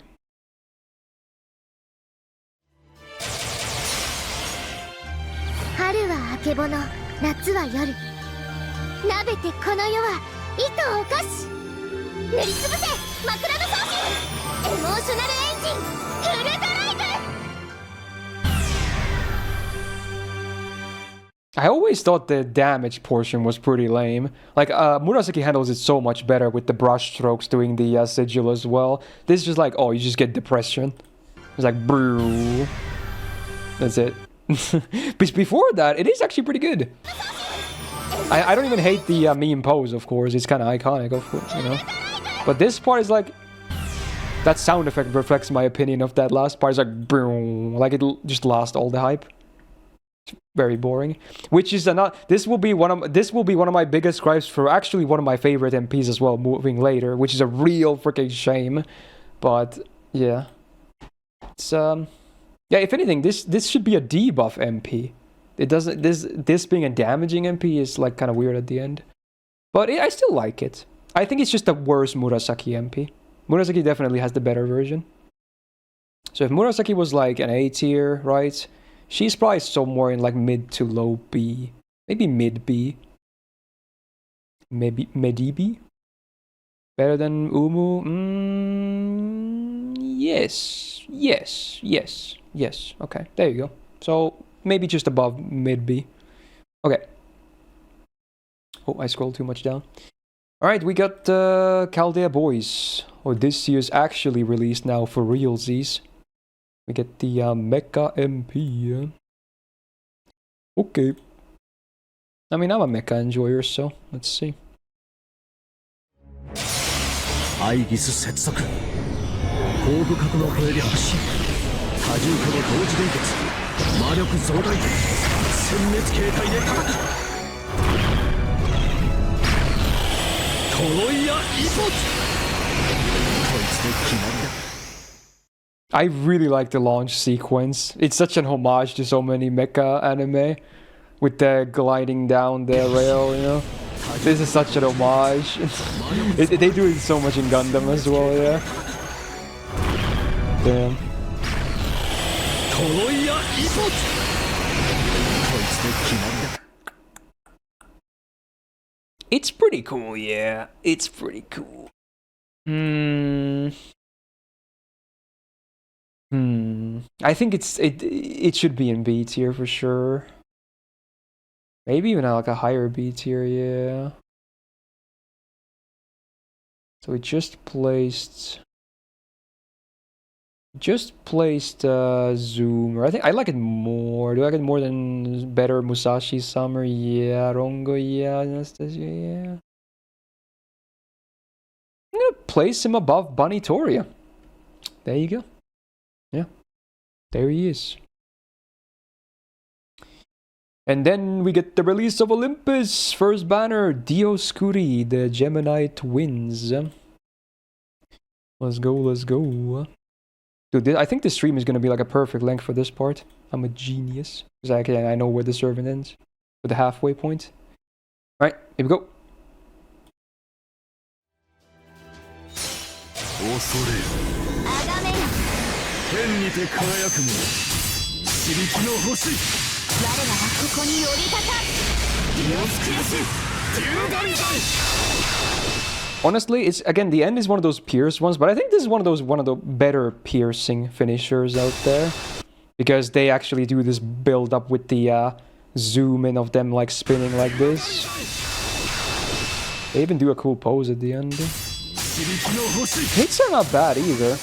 S1: I always thought the damage portion was pretty lame. Like, Murasaki handles it so much better with the brush strokes doing the sigil as well. This is just like, oh, you just get depression. It's like, brew. That's it. But before that, it is actually pretty good. I don't even hate the meme pose, of course. It's kind of iconic, of course, you know. But this part is like... That sound effect reflects my opinion of that last part. It's like, boom. Like, it just lost all the hype. Very boring. Which is not. This will be one of my biggest gripes for actually one of my favorite MPs as well. Moving later, which is a real freaking shame. But yeah, it's yeah. If anything, this should be a debuff MP. It doesn't. This being a damaging MP is like kind of weird at the end. But I still like it. I think it's just a worse Murasaki MP. Murasaki definitely has the better version. So if Murasaki was like an A tier, right? She's probably somewhere in like mid to low B. Maybe mid B. Maybe Medb? Better than Umu? Yes. Okay, there you go. So maybe just above mid B. Okay. Oh, I scrolled too much down. Alright, we got Chaldea Boys. Oh, this year's actually released now for realsies. We get the Mecha MP. Okay. I mean, I'm a Mecha enjoyer, so let's see. I really like the launch sequence. It's such an homage to so many mecha anime. With the gliding down the rail, you know? This is such an homage. They do it so much in Gundam as well, yeah. Damn. It's pretty cool, yeah. It's pretty cool. I think it should be in B tier for sure. Maybe even like a higher B tier, yeah. So we just placed Zoomer. I think I like it more. Do I like it more than better Musashi Summer? Yeah. Rongo, yeah. Anastasia, yeah. I'm gonna place him above Bunny Toria. There you go. Yeah. There he is. And then we get the release of Olympus. First banner, Dioscuri, the Gemini twins. Let's go. Dude, I think this stream is going to be like a perfect length for this part. I'm a genius. Because I know where the servant ends. With the halfway point. Alright, here we go.
S7: 恐れる天にて輝く者導きの星
S5: 我らはここに降り立た
S7: 身を尽くすデューダリザイ
S1: Honestly, it's again, the end is one of those pierce ones, but I think this is one of the better piercing finishers out there. Because they actually do this build up with the zoom in of them like spinning like this. They even do a cool pose at the end. Hits are not bad either.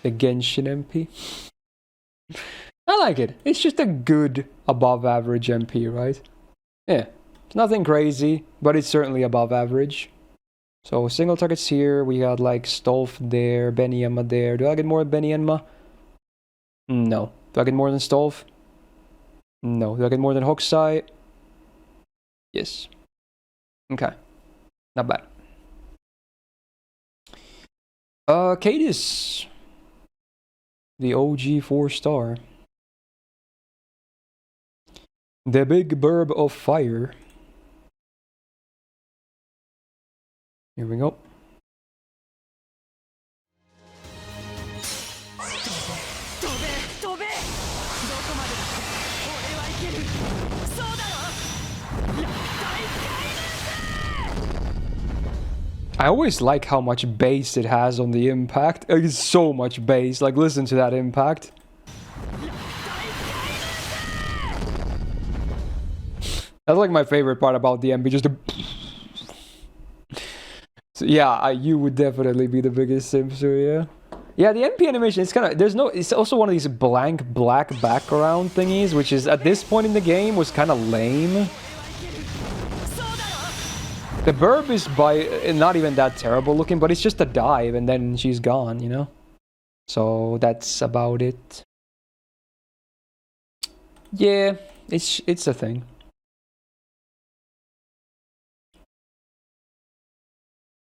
S1: The Genshin MP. I like it. It's just a good above average MP, right? Yeah. It's nothing crazy, but it's certainly above average. So single targets here, we got like Stolf there, Beniyama there. Do I get more than Beniyama? No. Do I get more than Stolf? No. Do I get more than Hokusai? Yes. Okay. Not bad. Cadis. The OG 4-star. The Big Burb of Fire. Here we go. I always like how much bass it has on the impact. It's so much bass. Like, listen to that impact. That's like my favorite part about the MP. Just the... So yeah, you would definitely be the biggest simp, so yeah. Yeah, the MP animation, it's kind of... There's no... It's also one of these blank black background thingies, which is, at this point in the game, was kind of lame. The burb is not even that terrible looking, but it's just a dive and then she's gone, you know? So that's about it. Yeah, it's a thing.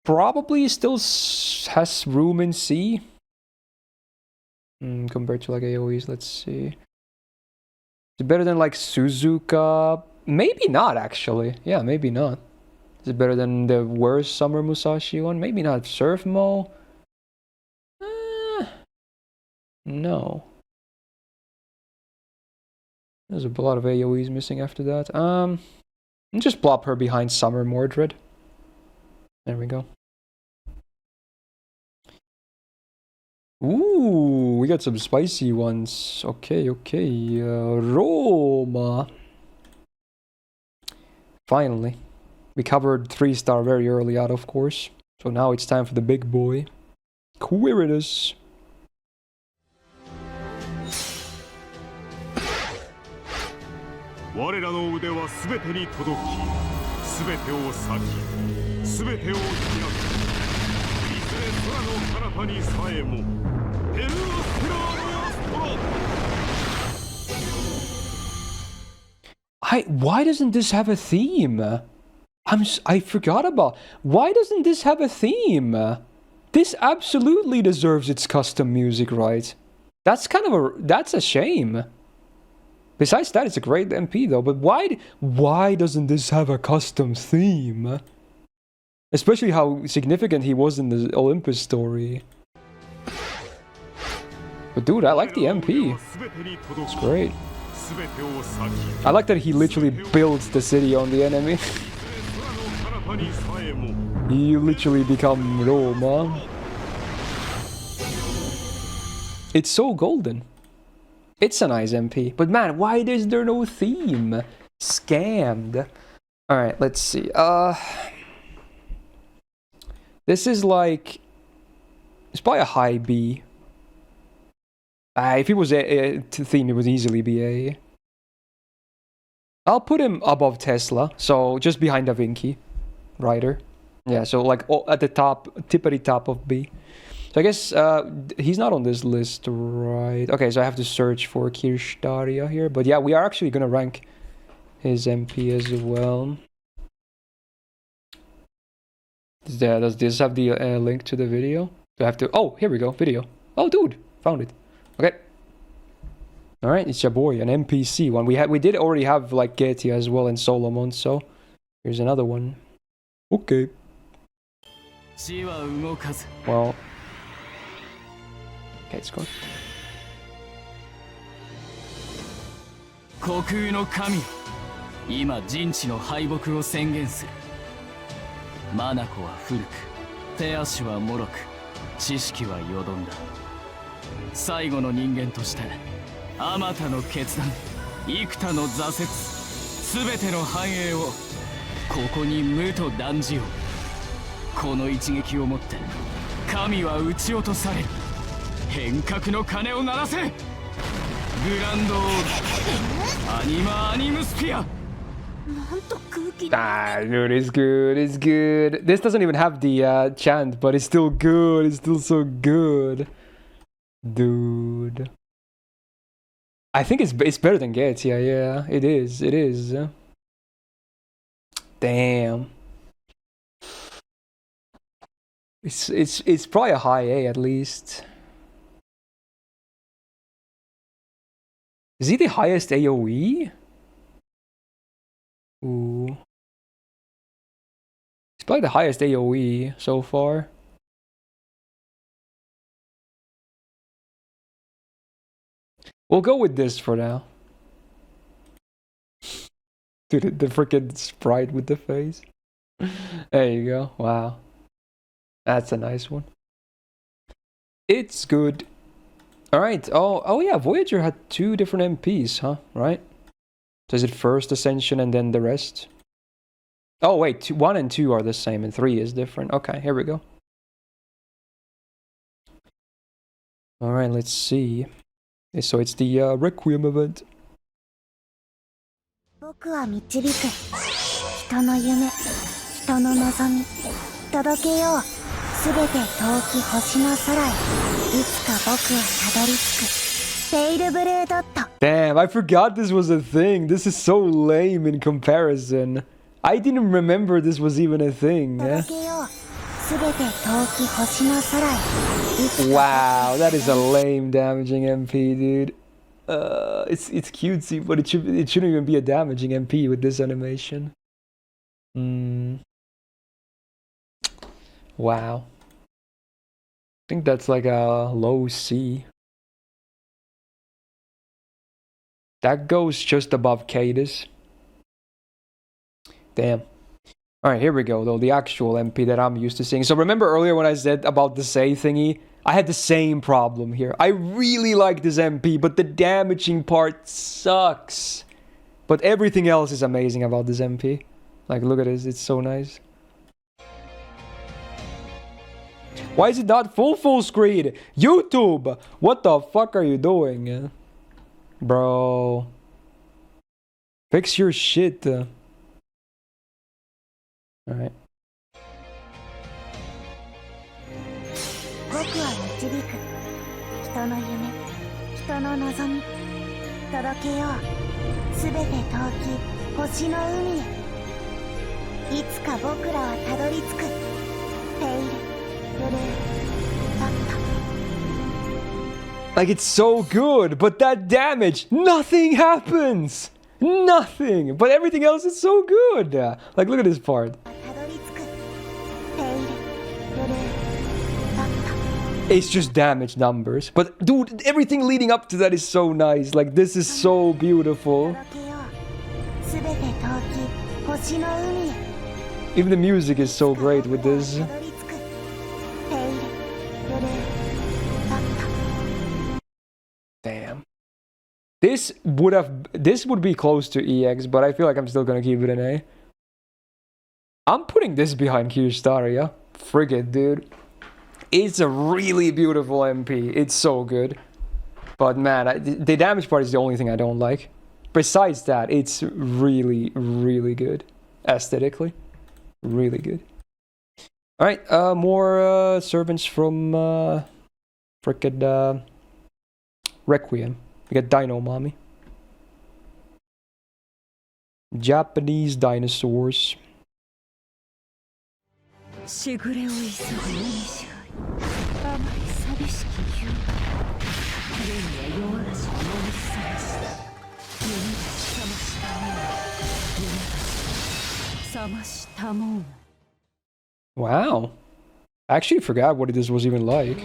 S1: Probably still has room in C. Compared to like AoEs, let's see. Is it better than like Suzuka? Maybe not actually. Yeah, maybe not. Is it better than the worst Summer Musashi one? Maybe not. Surf Mo? No. There's a lot of AoEs missing after that. Just plop her behind Summer Mordred. There we go. Ooh, we got some spicy ones. Okay, okay. Roma. Finally. We covered 3-star very early out, of course. So now it's time for the big boy. Quiritus. Why doesn't this have a theme? I forgot about... Why doesn't this have a theme? This absolutely deserves its custom music, right? That's kind of a... That's a shame. Besides that, it's a great MP though, but why doesn't this have a custom theme? Especially how significant he was in the Olympus story. But dude, I like the MP. It's great. I like that he literally builds the city on the enemy. You literally become Roma. It's so golden. It's a nice MP. But man, why is there no theme? Scammed. Alright, let's see. This is like... It's probably a high B. If it was a theme, it would easily be A. I'll put him above Tesla, so just behind Da Vinci. Rider. Yeah, so like at the top, tippity top of B. So I guess he's not on this list, right? Okay, so I have to search for Kirshtaria here. But yeah, we are actually going to rank his MP as well. Does this have the link to the video? Do I have to... Oh, here we go, video. Oh, dude, found it. Okay. All right, it's your boy, an NPC one. We did already have like Getia as well in Solomon, so here's another one. Okay. Well. Okay, it's gone.
S6: 虚空の神、今人知の敗北を宣言する。眼は古く、手足は脆く、知識はよどんだ。最後の人間として、あまたの決断、幾多の挫折、すべての繁栄をここに無と断じよう。この一撃をもって神は撃ち落とされる。変革の鐘を鳴らせ。グランドオールアニマアニムスピア。
S1: Ah, dude, it's good, it's good. This doesn't even have the chant, but it's still good, it's still so good. Dude. I think it's better than Getia, yeah, it is, it is. Damn. It's probably a high A at least. Is he the highest AoE? Ooh. He's probably the highest AoE so far. We'll go with this for now. Dude, the freaking sprite with the face. There you go. Wow. That's a nice one. It's good. Alright. Oh yeah, Voyager had 2 different MPs, huh? Right? So is it first Ascension and then the rest? Oh wait, 1 and 2 are the same and 3 is different. Okay, here we go. Alright, let's see. So it's the Requiem event.
S5: 僕は導く人の夢、人の望み、届けよう。すべて遠き星の空へ、いつか僕はたどり着く。ペイルブルードット。
S1: Damn, I forgot this was a thing. This is so lame in comparison. I didn't remember this was even a thing. Yeah? Wow, that is a lame damaging MP, dude. It's cutesy, but it shouldn't even be a damaging MP with this animation. Wow. I think that's like a low C. That goes just above Cadus. Damn. Alright, here we go though, the actual MP that I'm used to seeing. So remember earlier when I said about the Say thingy? I had the same problem here. I really like this MP, but the damaging part sucks. But everything else is amazing about this MP. Like, look at this, it's so nice. Why is it not full screen? YouTube! What the fuck are you doing? Bro. Fix your shit. Alright.
S5: 僕は導く人の夢、人の望み、届けよう。すべて遠き星の海へ。いつか僕らはたどり着く。ペイル、ブルー、ドット。
S1: Like, it's so good, but that damage, nothing happens! Nothing! But everything else is so good! Like, look at this part. It's just damage numbers. But, dude, everything leading up to that is so nice. Like, this is so beautiful. Even the music is so great with this. Damn. This would be close to EX, but I feel like I'm still gonna keep it an A. I'm putting this behind Kirstaria. Frigate, dude. It's a really beautiful MP. It's so good. But man, the damage part is the only thing I don't like. Besides that, it's really, really good. Aesthetically. Really good. Alright, more servants from frickin' Requiem. We got Dino Mommy. Japanese dinosaurs.
S8: しぐれを急ぐ勇者甘い定
S1: Wow. I actually forgot what this was even like.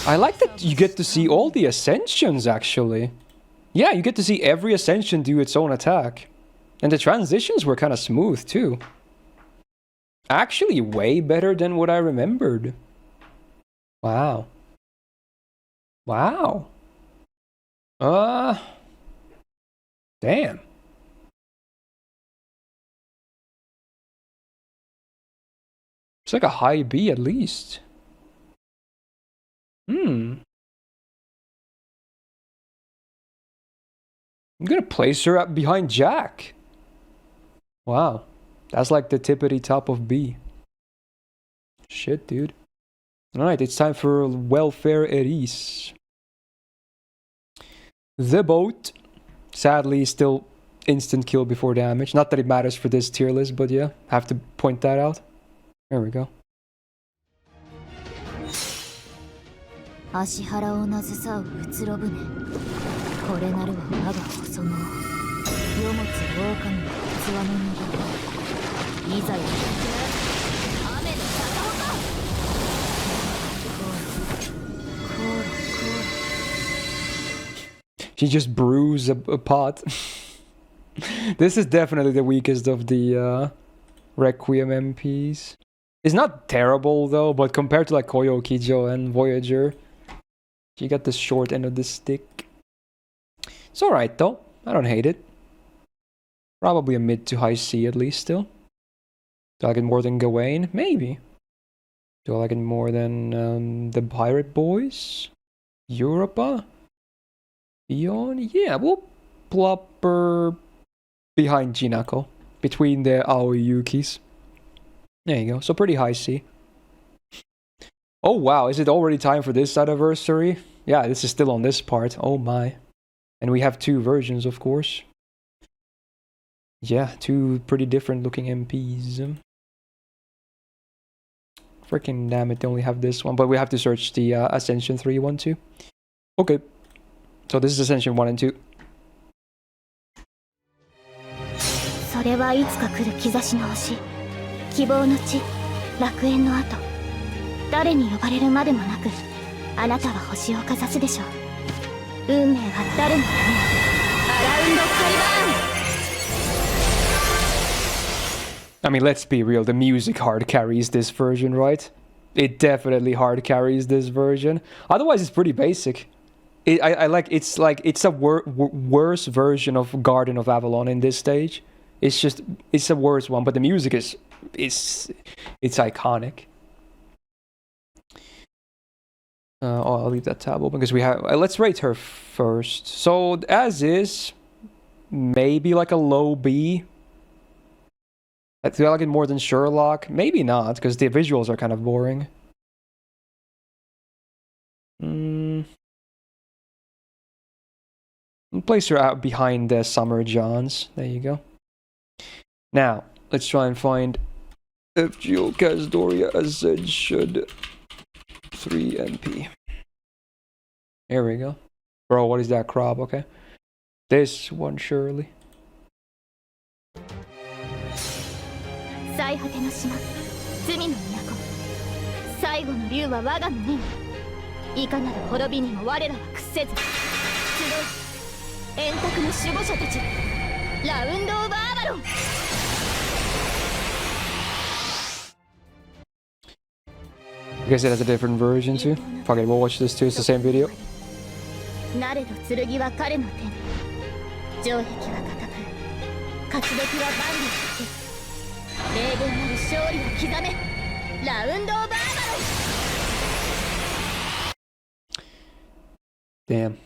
S1: I like that you get to see all the ascensions, actually. Yeah, you get to see every ascension do its own attack. And the transitions were kind of smooth, too. Actually, way better than what I remembered. Wow. Wow. Damn. It's like a high B at least. I'm gonna place her up behind Jack. Wow. That's like the tippity top of B. Shit, dude. Alright, it's time for Welfare Eris. The boat. Sadly, still instant kill before damage. Not that it matters for this tier list, but yeah, have to point that out. There we go.
S5: 足原をなぜさううつろ船これなるは我が細野世持つ狼の器の人形いざや雨の坂をかコーラ
S1: She just brews a pot. This is definitely the weakest of the Requiem MPs. It's not terrible though, but compared to like Koyo, Kijo, and Voyager, she got the short end of the stick. It's alright though. I don't hate it. Probably a mid to high C at least still. Do I like it more than Gawain? Maybe. Do I like it more than the Pirate Boys? Europa? Beyond? Yeah, we'll plop her behind Jinako. Between the Aoyukis. There you go. So pretty high C. Oh wow, is it already time for this anniversary? Yeah, this is still on this part. Oh my. And we have two versions, of course. Yeah, two pretty different looking MPs. Freaking damn it, they only have this one. But we have to search the Ascension 3 one too. Okay. So this is Ascension 1 and 2.
S5: それはいつか来る兆しの星希望の地楽園の後誰に呼ばれるまでもなくあなたは星をかざすでしょう運命は誰のためアラウンドカイバーン
S1: I mean, let's be real, the music hard carries this version, right? It definitely hard carries this version. Otherwise, it's pretty basic. It's a worse version of Garden of Avalon in this stage. It's a worse one, but the music is iconic. I'll leave that tab open because we have. Let's rate her first. So as is, maybe like a low B. Do I like it more than Sherlock? Maybe not, because the visuals are kind of boring. Place her out behind the Summer Johns. There you go. Now, let's try and find FGO Kasdoria Ascension 3 MP. There we go. Bro, what is that crop? Okay. This one, surely.
S5: 最果ての島罪の都最後の竜は我が胸にいかなる滅びにも我らは屈せず集う円卓の守護者たちラウンド・オブ・アバロン
S1: I guess it has a different version too. Fuck it, we'll watch this too, it's the same video.
S5: なれど剣は彼の手に城壁は固く勝ち時は万里して
S1: Damn.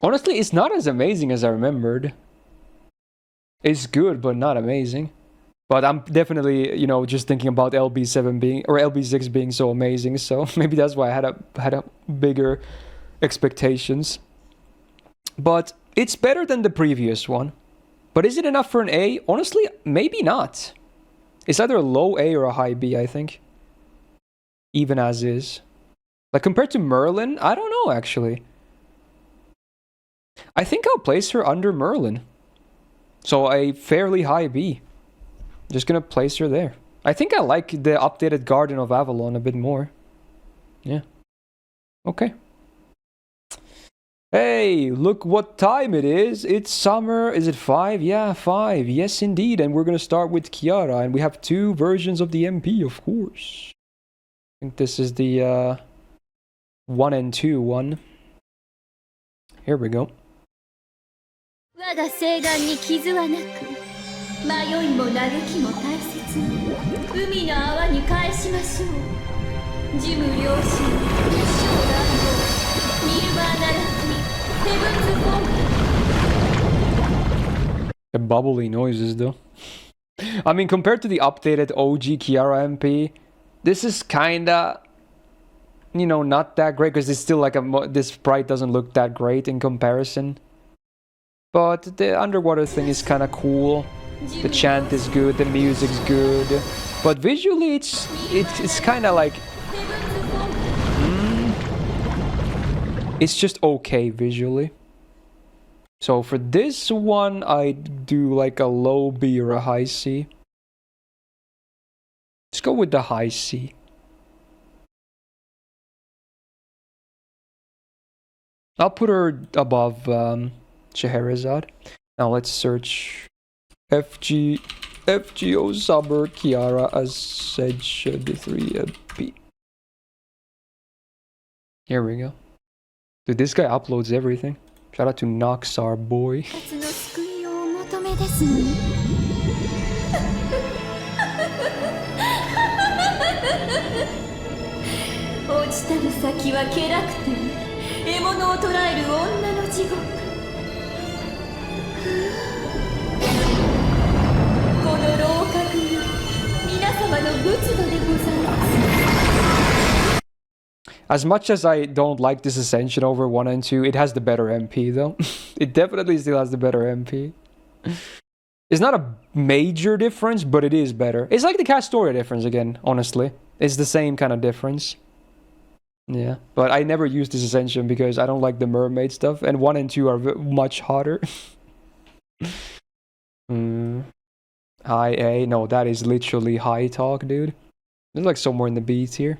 S1: Honestly, it's not as amazing as I remembered. It's good, but not amazing. But I'm definitely, you know, just thinking about LB7 being or LB6 being so amazing. So maybe that's why I had a bigger expectations. But it's better than the previous one. But is it enough for an A? Honestly, maybe not. It's either a low A or a high B, I think. Even as is. Like, compared to Merlin, I don't know, actually. I think I'll place her under Merlin. So, a fairly high B. Just gonna place her there. I think I like the updated Garden of Avalon a bit more. Yeah. Okay. Hey, look what time it is. It's summer. Is it 5? Yeah, 5. Yes, indeed. And we're gonna start with Kiara. And we have 2 versions of the MP, of course. I think this is the 1 and 2 one. Here we go.
S4: 我が誓願に傷はなく迷いも嘆きも大切に海の泡に返しましょうジム両親小乱暴ニルバーナラティヘブンズフォー
S1: The bubbly noises, though. I mean, compared to the updated OG Kiara MP, this is kinda, you know, not that great because it's still like this sprite doesn't look that great in comparison. But the underwater thing is kind of cool. The chant is good, the music's good. But visually, it's kind of like it's just okay visually. So for this one, I'd do like a low B or a high C. Let's go with the high C. I'll put her above Scheherazade. Now let's search FGO Summer Kiara Ascension 3MP. Here we go. Dude, this guy uploads everything. Shout out to Nox, our boy.
S4: 落ちたる先は気楽天獲物を捕らえる女の地獄この楼閣に皆様の仏土でございます
S1: As much as I don't like this Ascension over 1 and 2, it has the better MP though. It definitely still has the better MP. It's not a major difference, but it is better. It's like the Castoria difference again, honestly. It's the same kind of difference. Yeah, but I never use this Ascension because I don't like the mermaid stuff, and 1 and 2 are much hotter. High A? No, that is literally high talk, dude. It's like somewhere in the B tier.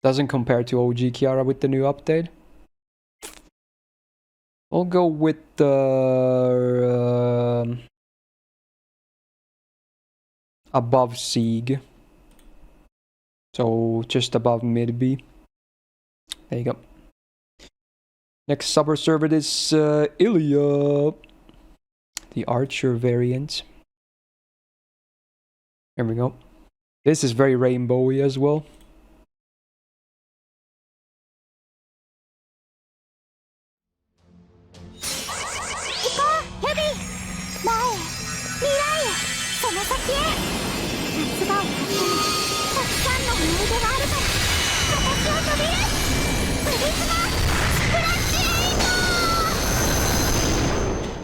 S1: Doesn't compare to OG Kiara with the new update. I'll go with the above Sieg. So just above mid B. There you go. Next summer servant is EMIYA, the archer variant. Here we go. This is very rainbowy as well.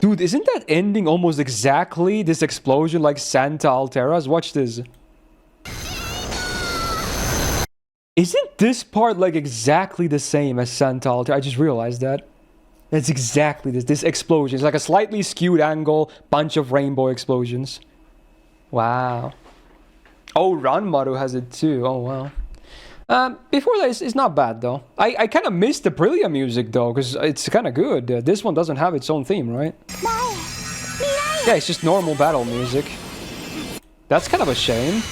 S1: Dude, isn't that ending almost exactly this explosion like Santa Altera's? Watch this. Isn't this part like exactly the same as Santa Alter? I just realized that. It's exactly this explosion. It's like a slightly skewed angle, bunch of rainbow explosions. Wow. Oh, Ranmaru has it too. Oh, wow. Before that, it's not bad though. I kind of missed the Aprilia music though, because it's kind of good. This one doesn't have its own theme, right? Yeah, it's just normal battle music. That's kind of a shame.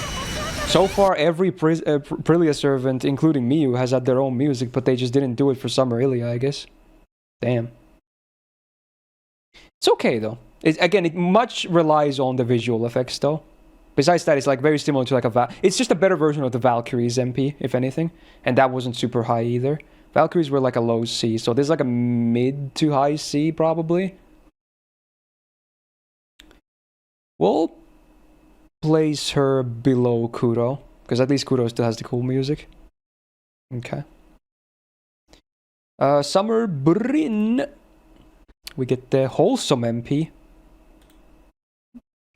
S1: So far, every Aprilia servant, including Miyu, has had their own music, but they just didn't do it for Summer Ilia, I guess. Damn. It's okay though. Again, it much relies on the visual effects though. Besides that, it's like very similar to like it's just a better version of the Valkyries MP, if anything. And that wasn't super high either. Valkyries were like a low C, so this is like a mid to high C probably. We'll place her below Kuro, because at least Kuro still has the cool music. Okay. Summer Brin. We get the wholesome MP.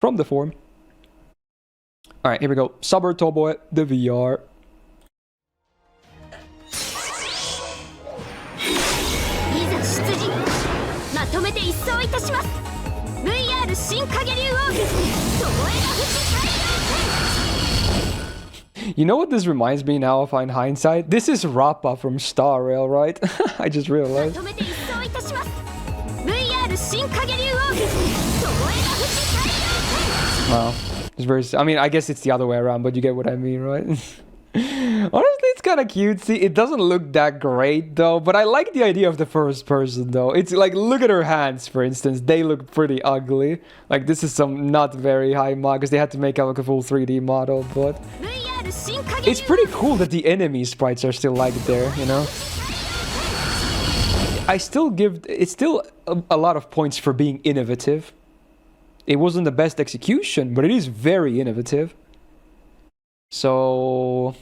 S1: from the form. Alright, here we go. Summer Tomoe, the VR. You know what this reminds me now of in hindsight? This is Rappa from Star Rail, right? I just realized. Wow. It's very... I mean, I guess it's the other way around, but you get what I mean, right? Honestly, it's kind of cutesy. It doesn't look that great, though. But I like the idea of the first person, though. It's like, look at her hands, for instance. They look pretty ugly. Like, this is some not very high mod, because they had to make out like a full 3D model, but... It's pretty cool that the enemy sprites are still like there, you know? I still give... It's still a lot of points for being innovative. It wasn't the best execution, but it is very innovative. So...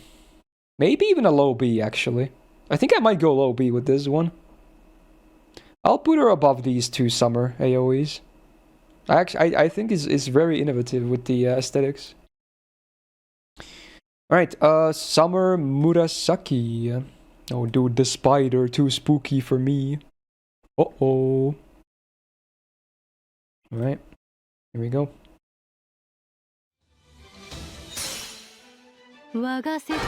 S1: Maybe even a low B, actually. I think I might go low B with this one. I'll put her above these two Summer AoEs. I think it's very innovative with the aesthetics. Alright, Summer Murasaki. Oh, dude, the spider, too spooky for me. Uh-oh. Alright, here we go.
S4: 我が瀬戸が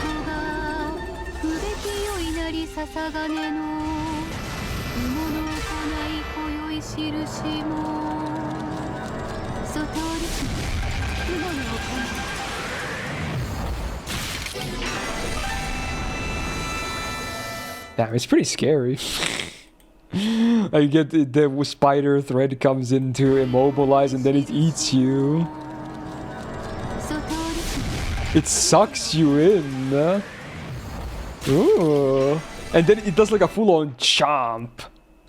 S4: 不出来よいなり笹金の雲の行い今宵印も外り雲の行い
S1: Damn, it's pretty scary. I get the spider thread comes in to immobilize and then it eats you. It sucks you in. Ooh. And then it does like a full-on chomp.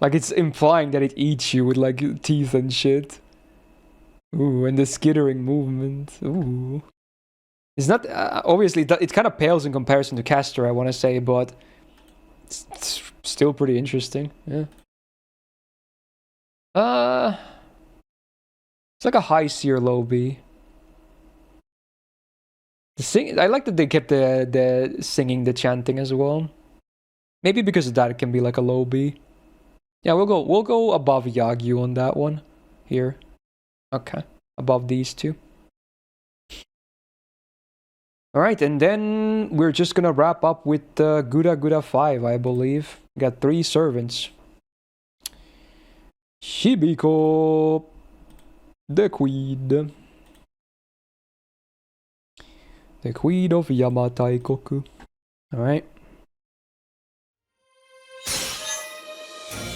S1: Like it's implying that it eats you with like teeth and shit. Ooh, and the skittering movement. Ooh. It's not... obviously, it kind of pales in comparison to Caster, I want to say, but... It's still pretty interesting, yeah. It's like a high C or low B. I like that they kept the singing, the chanting as well. Maybe because of that it can be like a low B. Yeah, we'll go above Yagyu on that one. Here. Okay. Above these two. Alright, and then we're just gonna wrap up with Gura Gura 5, I believe. We got 3 servants. Hibiko, the Queen. The Queen of Yamataikoku. Alright.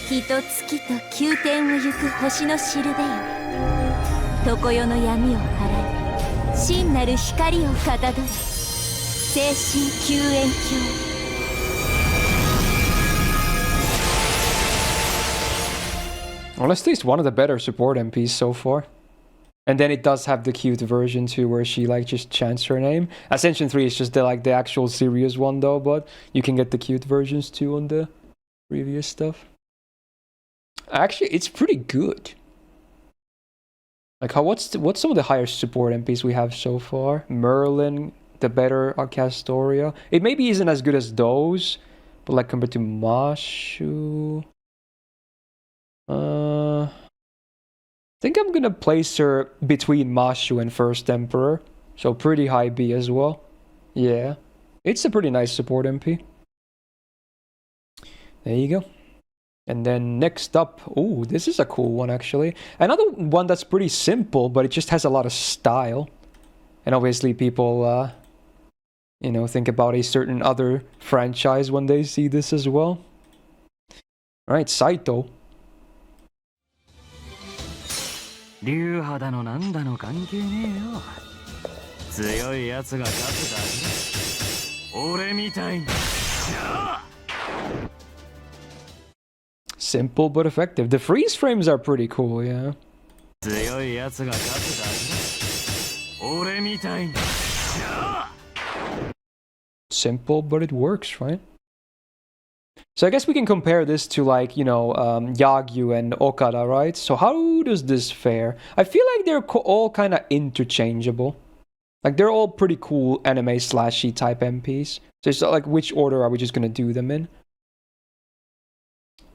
S5: ひと月と宮殿を行く星のしるべよ。常世の闇を払い。 真なる光をかたどる精神救援鏡
S1: Honestly, it's one of the better support MPs so far. And then it does have the cute version too, where she like just chants her name. Ascension 3 is just the actual serious one though, but you can get the cute versions too on the previous stuff. Actually, it's pretty good. Like what's some of the higher support MPs we have so far? Merlin, the better Castoria. It maybe isn't as good as those, but like compared to Mashu, I think I'm gonna place her between Mashu and First Emperor, so pretty high B as well. Yeah, it's a pretty nice support MP. There you go. And then next up, oh, this is a cool one actually. Another one that's pretty simple, but it just has a lot of style. And obviously people, you know, think about a certain other franchise when they see this as well. Alright, Saito.
S6: 流肌のなんだの関係ねえよ。強いやつが勝つだけ。俺みたいに。
S1: Simple but effective. The freeze frames are pretty cool, yeah. Simple, but it works, right? So I guess we can compare this to like, you know, Yagyu and Okada, right? So how does this fare? I feel like they're all kind of interchangeable. Like they're all pretty cool anime slashy type MPs. So it's not like which order are we just gonna do them in?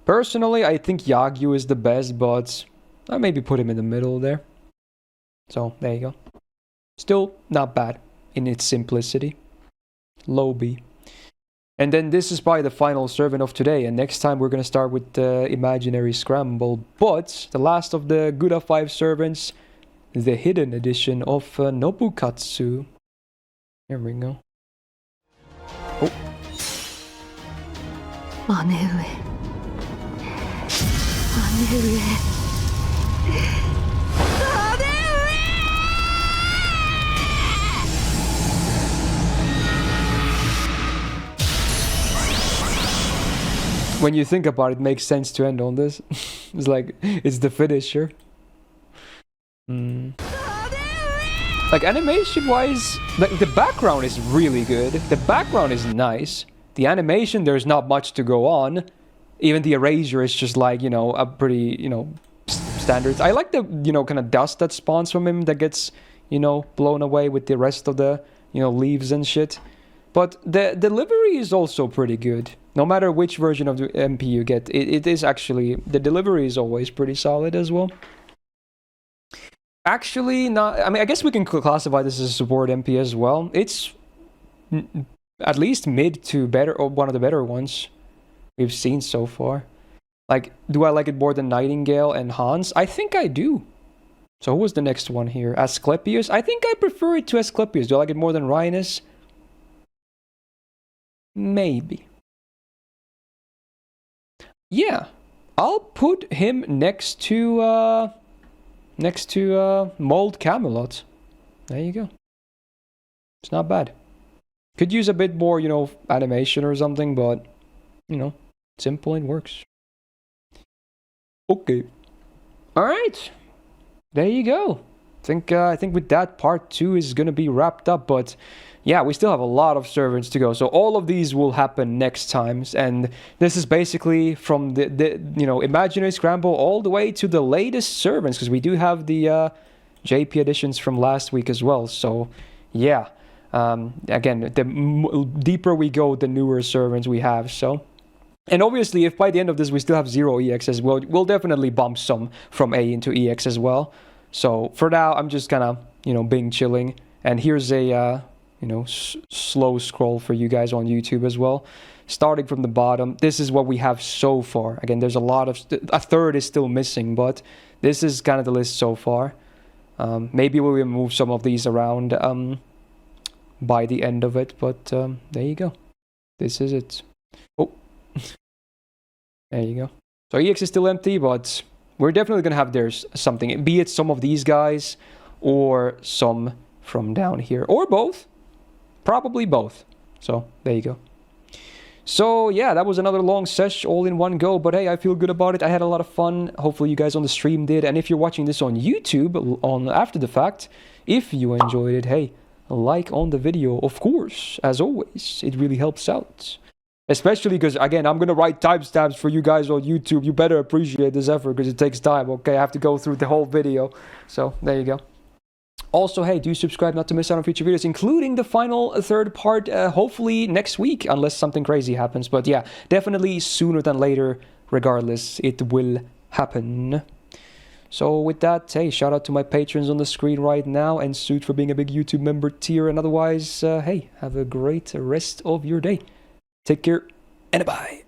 S1: Personally, I think Yagyu is the best, but I maybe put him in the middle there. So there you go. Still not bad in its simplicity. Low B. And then this is probably the final servant of today. And next time we're going to start with the Imaginary Scramble. But the last of the good of 5 servants, the hidden edition of Nobukatsu. Here we go. Oh. When you think about it, it makes sense to end on this. It's like, it's the finisher. Like, animation-wise, the background is really good. The background is nice. The animation, there's not much to go on. Even the erasure is just like, you know, a pretty, you know, standard. I like the, you know, kind of dust that spawns from him that gets, you know, blown away with the rest of the, you know, leaves and shit. But the delivery is also pretty good. No matter which version of the MP you get, it is actually... The delivery is always pretty solid as well. Actually, not... I mean, I guess we can classify this as a support MP as well. It's at least mid to better, or one of the better ones we've seen so far. Like, do I like it more than Nightingale and Hans? I think I do. So who was the next one here? Asclepius? I think I prefer it to Asclepius. Do I like it more than Rhinus? Maybe. Yeah, I'll put him next to Mold Camelot. There you go. It's not bad. Could use a bit more, you know, animation or something, but you know, simple and works. Okay. All right. There you go. I think with that, part 2 is gonna be wrapped up, but yeah, we still have a lot of servants to go. So all of these will happen next times, and this is basically from the you know, Imaginary Scramble all the way to the latest servants, because we do have the JP editions from last week as well. So yeah, again, the deeper we go, the newer servants we have. So, and obviously, if by the end of this we still have 0 EXs, we'll definitely bump some from A into EX as well. So for now, I'm just kind of, you know, being chilling. And here's a you know, slow scroll for you guys on YouTube as well. Starting from the bottom, this is what we have so far. Again, there's a lot of... a third is still missing, but this is kind of the list so far. Maybe we'll move some of these around by the end of it, but there you go. This is it. Oh. There you go. So EX is still empty, but we're definitely going to have there's something. Be it some of these guys, or some from down here, or both. Probably both. So, there you go. So, yeah, that was another long sesh all in one go. But hey, I feel good about it. I had a lot of fun. Hopefully you guys on the stream did. And if you're watching this on YouTube, after the fact, if you enjoyed it, hey, like on the video, of course. As always, it really helps out. Especially because, again, I'm going to write timestamps for you guys on YouTube. You better appreciate this effort because it takes time, okay? I have to go through the whole video. So, there you go. Also, hey, do subscribe not to miss out on future videos, including the final third part, hopefully next week, unless something crazy happens. But yeah, definitely sooner than later, regardless, it will happen. So with that, hey, shout out to my patrons on the screen right now, and Suit for being a big YouTube member tier. And otherwise, hey, have a great rest of your day. Take care, and bye.